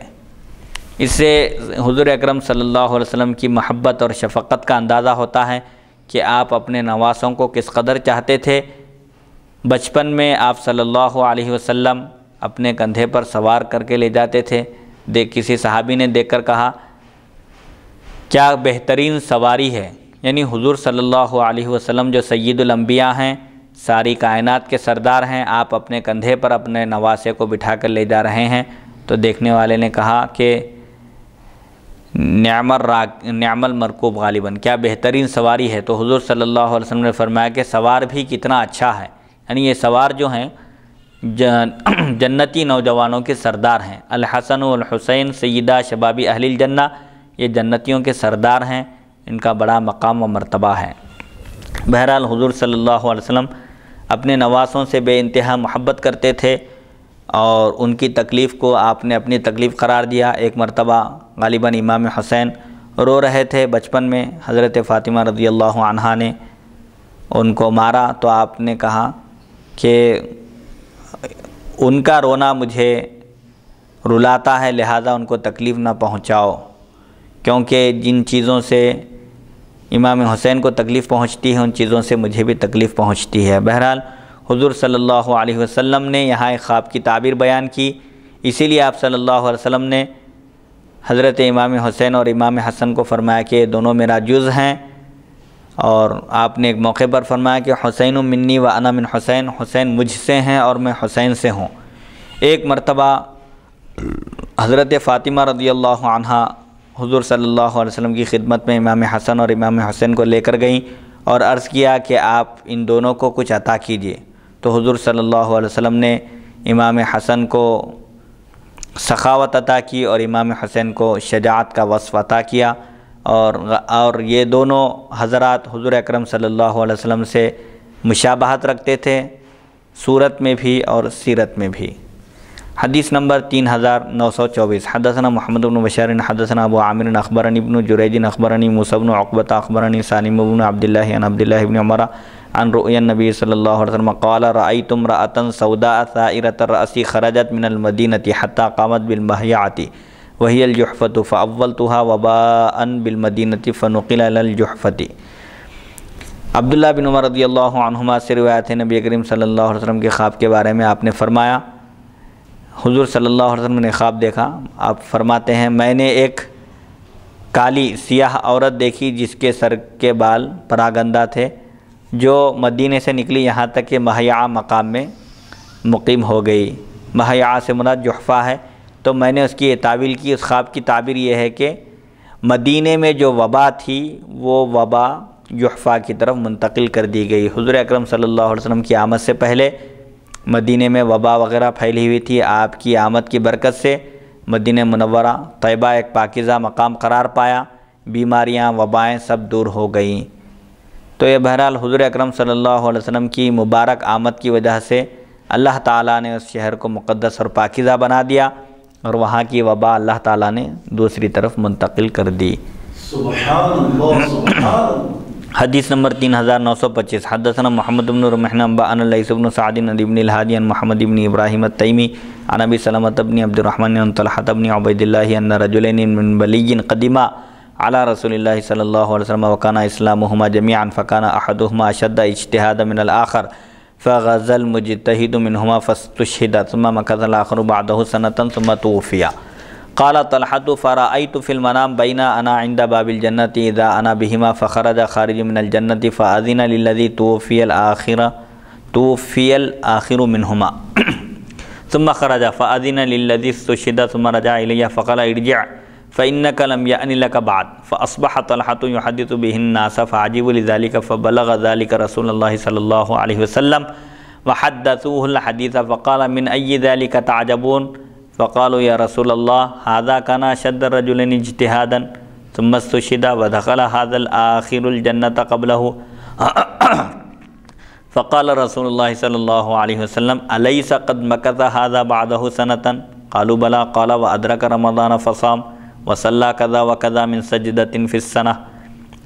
اس سے حضور اکرم صلی اللہ علیہ وسلم کی محبت اور شفقت کا اندازہ ہوتا ہے کہ آپ اپنے نواسوں کو کس قدر چاہتے تھے۔ بچپن میں آپ صلی اللہ علیہ وسلم اپنے کندھے پر سوار کر کے لے جاتے تھے۔ کسی صحابی نے دیکھ کر کہا کیا بہترین سواری ہے، یعنی حضور صلی اللہ علیہ وسلم جو سید الانبیاء ہیں، ساری کائنات کے سردار ہیں، آپ اپنے کندھے پر اپنے نواسے کو بٹھا کر لے جا رہے ہیں۔ تو دیکھنے والے نے کہا کہ نعم المرکوب، غالباً کیا بہترین سواری ہے۔ تو حضور صلی اللہ علیہ وسلم نے فرمایا کہ سوار بھی کتنا اچھا ہے، یعنی یہ سوار جو ہیں جنتی نوجوانوں کے سردار ہیں۔ الحسن والحسین سیدہ شبابی اہل الجنہ، یہ جنتیوں کے سردار ہیں، ان کا بڑا مقام و مرتبہ ہے۔ بہرحال حضور صلی اللہ علیہ وسلم اپنے نواسوں سے بے انتہا محبت کرتے تھے اور ان کی تکلیف کو آپ نے اپنی تکلیف قرار دیا۔ ایک مرتبہ غالباً امام حسین رو رہے تھے بچپن میں، حضرت فاطمہ رضی اللہ عنہا نے ان کو مارا، تو آپ نے کہا کہ ان کا رونا مجھے رلاتا ہے، لہذا ان کو تکلیف نہ پہنچاؤ، کیونکہ جن چیزوں سے امام حسین کو تکلیف پہنچتی ہے ان چیزوں سے مجھے بھی تکلیف پہنچتی ہے۔ بہرحال حضور صلی اللہ علیہ وسلم نے یہاں ایک خواب کی تعبیر بیان کی، اسی لیے آپ صلی اللہ علیہ وسلم نے حضرت امام حسین اور امام حسن کو فرمایا کہ یہ دونوں میرا جز ہیں، اور آپ نے ایک موقع پر فرمایا کہ حسین منی و انا من حسین، حسین مجھ سے ہیں اور میں حسین سے ہوں۔ ایک مرتبہ حضرت فاطمہ رضی اللہ عنہا حضور صلی اللہ علیہ وسلم کی خدمت میں امام حسن اور امام حسین کو لے کر گئیں اور عرض کیا کہ آپ ان دونوں کو کچھ عطا کیجئے۔ تو حضور صلی اللہ علیہ وسلم نے امام حسن کو سخاوت عطا کی اور امام حسین کو شجاعت کا وصف عطا کیا، اور یہ دونوں حضرات حضور اکرم صلی اللہ علیہ وسلم سے مشابہت رکھتے تھے، صورت میں بھی اور سیرت میں بھی۔ حدیث نمبر 3924، حدثنا محمد بن بشار حدثنا ابو عامر اخبرنی ابن جریج اخبرنی موسیٰ بن عقبۃ اخبرنی سالم بن عبداللہ عن عبداللہ بن عمر عن رؤیا النبی صلی اللہ علیہ وسلم قال رأیت امرأة سوداء ثائرة الرأس خرجت من المدینة حتى قامت بالمہیعة وهي الجحفة فأولتها وباء بالمدینة فنقل إلى الجحفة۔ عبداللہ بن عمر رضی اللہ عنہما سے روایت ہے، نبی کریم صلی اللہ علیہ وسلم کے خواب کے بارے میں آپ نے فرمایا، حضور صلی اللہ علیہ وسلم نے خواب دیکھا، آپ فرماتے ہیں میں نے ایک کالی سیاہ عورت دیکھی جس کے سر کے بال پراگندہ تھے، جو مدینے سے نکلی یہاں تک کہ مہیعہ مقام میں مقیم ہو گئی۔ مہیعہ سے مراد جحفہ ہے۔ تو میں نے اس کی یہ تعویل کی، اس خواب کی تعبیر یہ ہے کہ مدینے میں جو وبا تھی وہ وبا جحفہ کی طرف منتقل کر دی گئی۔ حضور اکرم صلی اللہ علیہ وسلم کی آمد سے پہلے مدینے میں وبا وغیرہ پھیلی ہوئی تھی، آپ کی آمد کی برکت سے مدینہ منورہ طیبہ ایک پاکیزہ مقام قرار پایا، بیماریاں وبائیں سب دور ہو گئیں۔ تو یہ بہرحال حضور اکرم صلی اللہ علیہ وسلم کی مبارک آمد کی وجہ سے اللہ تعالیٰ نے اس شہر کو مقدس اور پاکیزہ بنا دیا، اور وہاں کی وبا اللہ تعالیٰ نے دوسری طرف منتقل کر دی۔ سبحان اللہ سبحان اللہ۔ حدیث نمبر 3925 حدثنا محمد بن رمحنا انبأنا الليث بن سعد عن ابن الهادي عن محمد بن ابراہیم التیمی عن ابی سلمة بن عبد الرحمن عن طلحة بن عبید اللہ ان رجلین من بلی قدما على رسول اللہ صلی اللہ علیہ وسلم وكان اسلامهما جميعا فكان احدهما اشد اجتهادا من الاخر فغزا المجتهد منهما فاستشهد ثم مكث الاخر بعده سنة ثم توفي۔ قال طلحة فرأيت في المنام بين أنا عند باب الجنة إذا أنا بهما فخرج خارج من الجنة فأذن للذي توفي الآخر منهما ثم خرج فأذن للذي استشهد ثم رجع إلي فقال ارجع فإنك لم يأن لك بعد، فأصبح طلحة يحدث به الناس فعجبوا لذلك فبلغ ذلك رسول الله صلى الله عليه وسلم وحدثوه الحديث فقال من أي ذلك تعجبون؟ فقالوا يا رسول الله هذا كان أشد الرجلين اجتهادا ثم استشهد ودخل هذا الآخر الجنة قبله فقال رسول الله صلى الله عليه وسلم أليس قد مكث هذا بعده سنة؟ قالوا بلى، قال وأدرك رمضان فصام وصلى كذا وكذا من سجدة في السنة؟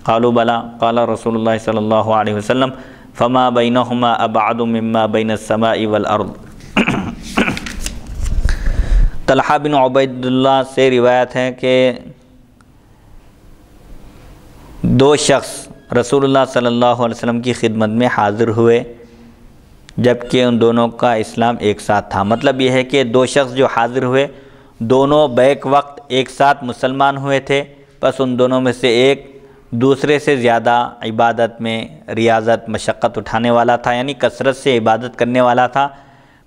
قالوا بلى، قال رسول الله صلى الله عليه وسلم فما بينهما أبعد مما بين السماء والأرض۔ طلحہ بن عبید اللہ سے روایت ہے کہ دو شخص رسول اللہ صلی اللہ علیہ وسلم کی خدمت میں حاضر ہوئے جبکہ ان دونوں کا اسلام ایک ساتھ تھا۔ مطلب یہ ہے کہ دو شخص جو حاضر ہوئے دونوں بیک وقت ایک ساتھ مسلمان ہوئے تھے، بس ان دونوں میں سے ایک دوسرے سے زیادہ عبادت میں ریاضت مشقت اٹھانے والا تھا، یعنی کثرت سے عبادت کرنے والا تھا۔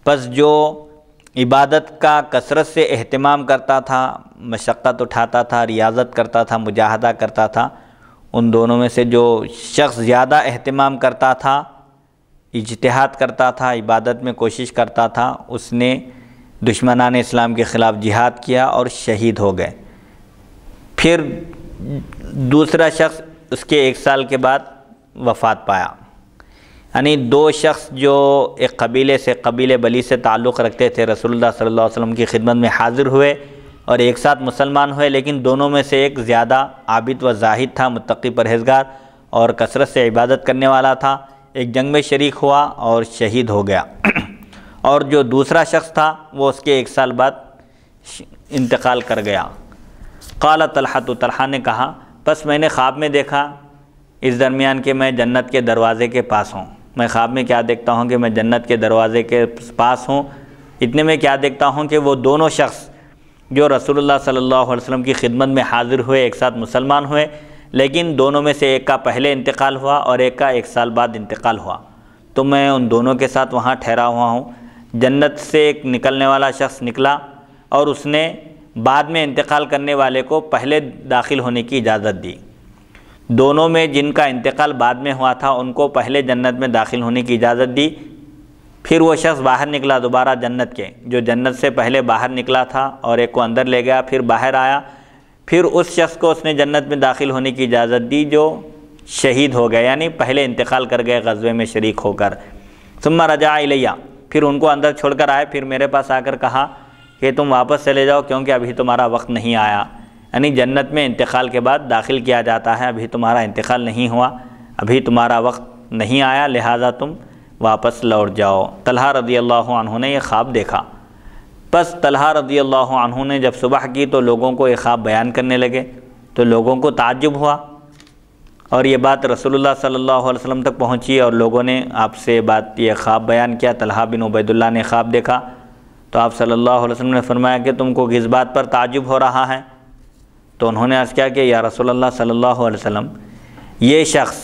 پس جو عبادت کا کثرت سے اہتمام کرتا تھا، مشقت اٹھاتا تھا، ریاضت کرتا تھا، مجاہدہ کرتا تھا، ان دونوں میں سے جو شخص زیادہ اہتمام کرتا تھا، اجتہاد کرتا تھا، عبادت میں کوشش کرتا تھا، اس نے دشمنان اسلام کے خلاف جہاد کیا اور شہید ہو گئے۔ پھر دوسرا شخص اس کے 1 سال کے بعد وفات پایا۔ یعنی دو شخص جو ایک قبیلے سے قبیلے بلی سے تعلق رکھتے تھے، رسول اللہ صلی اللہ علیہ وسلم کی خدمت میں حاضر ہوئے اور ایک ساتھ مسلمان ہوئے، لیکن دونوں میں سے ایک زیادہ عابد و زاہد تھا، متقی پرہیزگار اور کثرت سے عبادت کرنے والا تھا، ایک جنگ میں شریک ہوا اور شہید ہو گیا۔ اور جو دوسرا شخص تھا وہ اس کے 1 سال بعد انتقال کر گیا۔ قال طلحہ نے کہا پس میں نے خواب میں دیکھا اس درمیان کہ میں جنت کے دروازے کے پاس ہوں۔ میں خواب میں کیا دیکھتا ہوں کہ میں جنت کے دروازے کے پاس ہوں، اتنے میں کیا دیکھتا ہوں کہ وہ دونوں شخص جو رسول اللہ صلی اللہ علیہ وسلم کی خدمت میں حاضر ہوئے، ایک ساتھ مسلمان ہوئے، لیکن دونوں میں سے ایک کا پہلے انتقال ہوا اور ایک کا 1 سال بعد انتقال ہوا۔ تو میں ان دونوں کے ساتھ وہاں ٹھہرا ہوا ہوں۔ جنت سے ایک نکلنے والا شخص نکلا اور اس نے بعد میں انتقال کرنے والے کو پہلے داخل ہونے کی اجازت دی۔ دونوں میں جن کا انتقال بعد میں ہوا تھا ان کو پہلے جنت میں داخل ہونے کی اجازت دی۔ پھر وہ شخص باہر نکلا دوبارہ جنت کے، جو جنت سے پہلے باہر نکلا تھا اور ایک کو اندر لے گیا، پھر باہر آیا، پھر اس شخص کو اس نے جنت میں داخل ہونے کی اجازت دی جو شہید ہو گئے، یعنی پہلے انتقال کر گئے غزوے میں شریک ہو کر۔ ثم رجع الیہ، پھر ان کو اندر چھوڑ کر آئے، پھر میرے پاس آ کر کہا کہ تم واپس چلے جاؤ کیونکہ ابھی تمہارا وقت نہیں آیا، یعنی جنت میں انتقال کے بعد داخل کیا جاتا ہے، ابھی تمہارا انتقال نہیں ہوا، ابھی تمہارا وقت نہیں آیا، لہٰذا تم واپس لوٹ جاؤ۔ طلحہ رضی اللہ عنہ نے یہ خواب دیکھا۔ بس طلحہ رضی اللہ عنہ نے جب صبح کی تو لوگوں کو یہ خواب بیان کرنے لگے، تو لوگوں کو تعجب ہوا اور یہ بات رسول اللہ صلی اللہ علیہ وسلم تک پہنچی اور لوگوں نے آپ سے یہ خواب بیان کیا۔ طلحہ بن عبید اللہ نے خواب دیکھا تو آپ صلی اللہ علیہ وسلم نے فرمایا کہ تم کو کس بات پر تعجب ہو رہا ہے؟ تو انہوں نے عرض کیا کہ یا رسول اللہ صلی اللہ علیہ وسلم، یہ شخص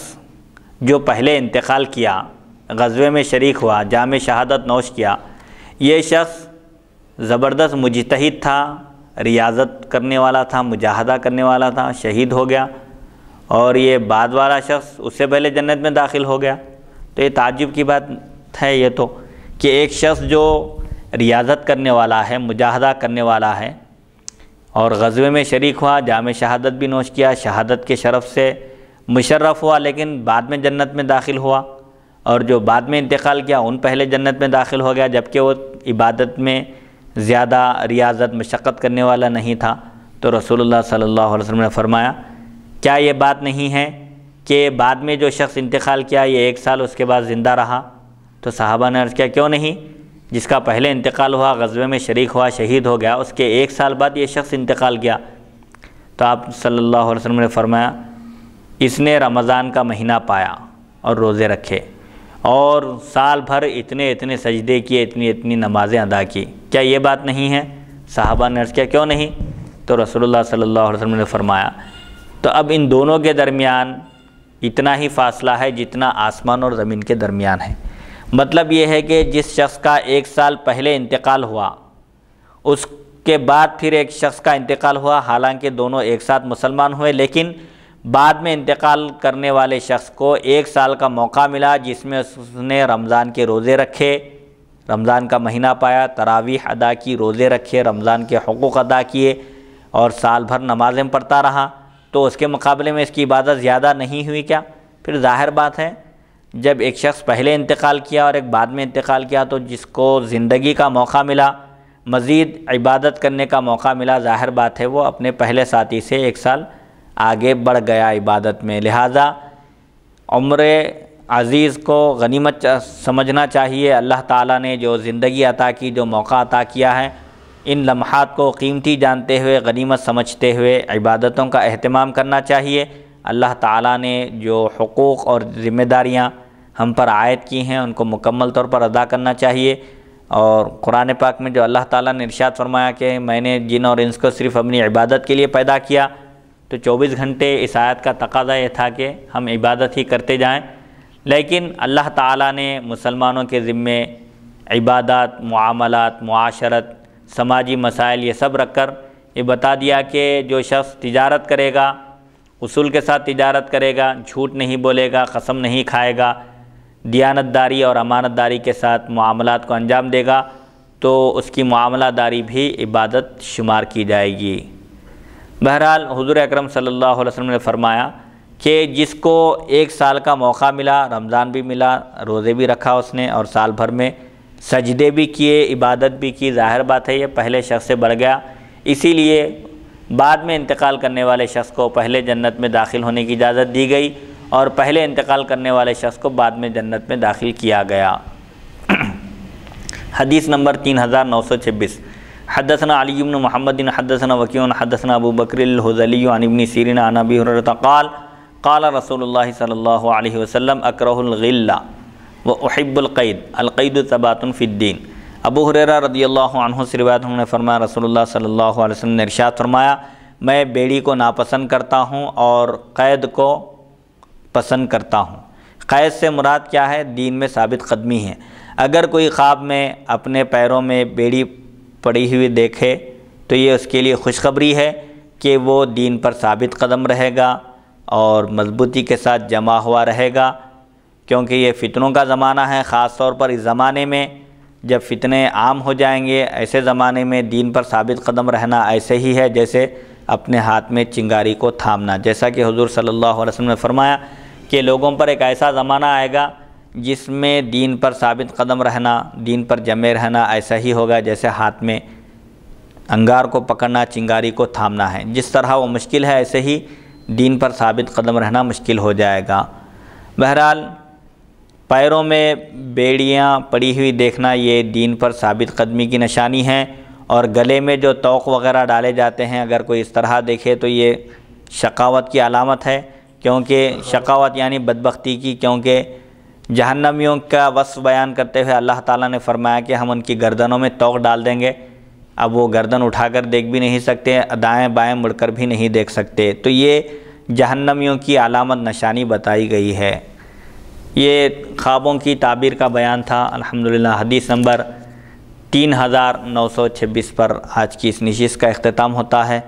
جو پہلے انتقال کیا، غزوے میں شریک ہوا، جام شہادت نوش کیا، یہ شخص زبردست مجتہد تھا، ریاضت کرنے والا تھا، مجاہدہ کرنے والا تھا، شہید ہو گیا، اور یہ بعد والا شخص اس سے پہلے جنت میں داخل ہو گیا۔ تو یہ تعجب کی بات ہے یہ تو، کہ ایک شخص جو ریاضت کرنے والا ہے، مجاہدہ کرنے والا ہے، اور غزوے میں شریک ہوا، جام شہادت بھی نوش کیا، شہادت کے شرف سے مشرف ہوا، لیکن بعد میں جنت میں داخل ہوا، اور جو بعد میں انتقال کیا ان پہلے جنت میں داخل ہو گیا، جبکہ وہ عبادت میں زیادہ ریاضت مشقت کرنے والا نہیں تھا۔ تو رسول اللہ صلی اللہ علیہ وسلم نے فرمایا، کیا یہ بات نہیں ہے کہ بعد میں جو شخص انتقال کیا یہ 1 سال اس کے بعد زندہ رہا؟ تو صحابہ نے عرض کیا، کیوں نہیں؟ جس کا پہلے انتقال ہوا، غزوے میں شریک ہوا، شہید ہو گیا، اس کے 1 سال بعد یہ شخص انتقال کیا۔ تو آپ صلی اللہ علیہ وسلم نے فرمایا، اس نے رمضان کا مہینہ پایا اور روزے رکھے، اور سال بھر اتنے سجدے کیے، اتنی نمازیں ادا کی، کیا یہ بات نہیں ہے؟ صحابہ نے عرض کیا، کیوں نہیں؟ تو رسول اللہ صلی اللہ علیہ وسلم نے فرمایا، تو اب ان دونوں کے درمیان اتنا ہی فاصلہ ہے جتنا آسمان اور زمین کے درمیان ہے۔ مطلب یہ ہے کہ جس شخص کا 1 سال پہلے انتقال ہوا، اس کے بعد پھر ایک شخص کا انتقال ہوا، حالانکہ دونوں ایک ساتھ مسلمان ہوئے، لیکن بعد میں انتقال کرنے والے شخص کو 1 سال کا موقع ملا جس میں اس نے رمضان کے روزے رکھے، رمضان کا مہینہ پایا، تراویح ادا کی، روزے رکھے، رمضان کے حقوق ادا کیے، اور سال بھر نمازیں پڑھتا رہا، تو اس کے مقابلے میں اس کی عبادت زیادہ نہیں ہوئی کیا؟ پھر ظاہر بات ہے، جب ایک شخص پہلے انتقال کیا اور ایک بعد میں انتقال کیا، تو جس کو زندگی کا موقع ملا، مزید عبادت کرنے کا موقع ملا، ظاہر بات ہے وہ اپنے پہلے ساتھی سے 1 سال آگے بڑھ گیا عبادت میں۔ لہٰذا عمر عزیز کو غنیمت سمجھنا چاہیے۔ اللہ تعالیٰ نے جو زندگی عطا کی، جو موقع عطا کیا ہے، ان لمحات کو قیمتی جانتے ہوئے، غنیمت سمجھتے ہوئے عبادتوں کا اہتمام کرنا چاہیے۔ اللہ تعالیٰ نے جو حقوق اور ذمہ داریاں ہم پر عائد کی ہیں ان کو مکمل طور پر ادا کرنا چاہیے۔ اور قرآن پاک میں جو اللہ تعالیٰ نے ارشاد فرمایا کہ میں نے جن اور انس کو صرف اپنی عبادت کے لیے پیدا کیا، تو 24 گھنٹے اس آیت کا تقاضا یہ تھا کہ ہم عبادت ہی کرتے جائیں، لیکن اللہ تعالیٰ نے مسلمانوں کے ذمے عبادات، معاملات، معاشرت، سماجی مسائل یہ سب رکھ کر یہ بتا دیا کہ جو شخص تجارت کرے گا، اصول کے ساتھ تجارت کرے گا، جھوٹ نہیں بولے گا، قسم نہیں کھائے گا، دیانت داری اور امانت داری کے ساتھ معاملات کو انجام دے گا، تو اس کی معاملہ داری بھی عبادت شمار کی جائے گی۔ بہرحال حضور اکرم صلی اللہ علیہ وسلم نے فرمایا کہ جس کو 1 سال کا موقع ملا، رمضان بھی ملا، روزے بھی رکھا اس نے، اور سال بھر میں سجدے بھی کیے، عبادت بھی کی، ظاہر بات ہے یہ پہلے شخص سے بڑھ گیا۔ اسی لیے بعد میں انتقال کرنے والے شخص کو پہلے جنت میں داخل ہونے کی اجازت دی گئی، اور پہلے انتقال کرنے والے شخص کو بعد میں جنت میں داخل کیا گیا۔ حدیث نمبر 3926، حدثنا علی بن محمد حدثنا وکیع حدثنا ابو بکر الحذلی عن ابن سیرین عن ابی ہریرہ قال قال رسول اللہ صلی اللہ علیہ وسلم اکرہ الغل واحب القید، القید ثبات فی الدین۔ ابو ہریرہ رضی اللہ عنہ سے روایت نے فرمایا رسول اللہ صلی اللہ علیہ وسلم نے ارشاد فرمایا، میں بیڑی کو ناپسند کرتا ہوں اور قید کو پسند کرتا ہوں۔ قید سے مراد کیا ہے؟ دین میں ثابت قدمی ہے۔ اگر کوئی خواب میں اپنے پیروں میں بیڑی پڑی ہوئی دیکھے تو یہ اس کے لیے خوشخبری ہے کہ وہ دین پر ثابت قدم رہے گا اور مضبوطی کے ساتھ جمع ہوا رہے گا، کیونکہ یہ فتنوں کا زمانہ ہے۔ خاص طور پر اس زمانے میں جب فتنے عام ہو جائیں گے، ایسے زمانے میں دین پر ثابت قدم رہنا ایسے ہی ہے جیسے اپنے ہاتھ میں چنگاری کو تھامنا، جیسا کہ حضور صلی اللہ علیہ وسلم نے فرمایا کہ لوگوں پر ایک ایسا زمانہ آئے گا جس میں دین پر ثابت قدم رہنا، دین پر جمے رہنا ایسا ہی ہوگا جیسے ہاتھ میں انگار کو پکڑنا، چنگاری کو تھامنا ہے۔ جس طرح وہ مشکل ہے ایسے ہی دین پر ثابت قدم رہنا مشکل ہو جائے گا۔ بہرحال پیروں میں بیڑیاں پڑی ہوئی دیکھنا یہ دین پر ثابت قدمی کی نشانی ہے، اور گلے میں جو توق وغیرہ ڈالے جاتے ہیں اگر کوئی اس طرح دیکھے تو یہ شقاوت کی علامت ہے، کیونکہ شقاوت یعنی بدبختی کی، کیونکہ جہنمیوں کا وصف بیان کرتے ہوئے اللہ تعالیٰ نے فرمایا کہ ہم ان کی گردنوں میں توق ڈال دیں گے۔ اب وہ گردن اٹھا کر دیکھ بھی نہیں سکتے، دائیں بائیں مڑ کر بھی نہیں دیکھ سکتے، تو یہ جہنمیوں کی علامت نشانی بتائی گئی ہے۔ یہ خوابوں کی تعبیر کا بیان تھا۔ الحمدللہ حدیث نمبر 3926 پر آج کی اس نشست کا اختتام ہوتا ہے۔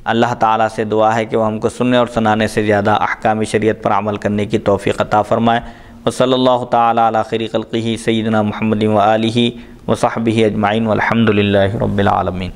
اللہ تعالیٰ سے دعا ہے کہ وہ ہم کو سننے اور سنانے سے زیادہ احکام شریعت پر عمل کرنے کی توفیق عطا فرمائے۔ وصلی اللہ تعالیٰ علی خیر خلقہ سیدنا محمد و آلہ و صحبہ اجمعین والحمدللہ رب العالمین۔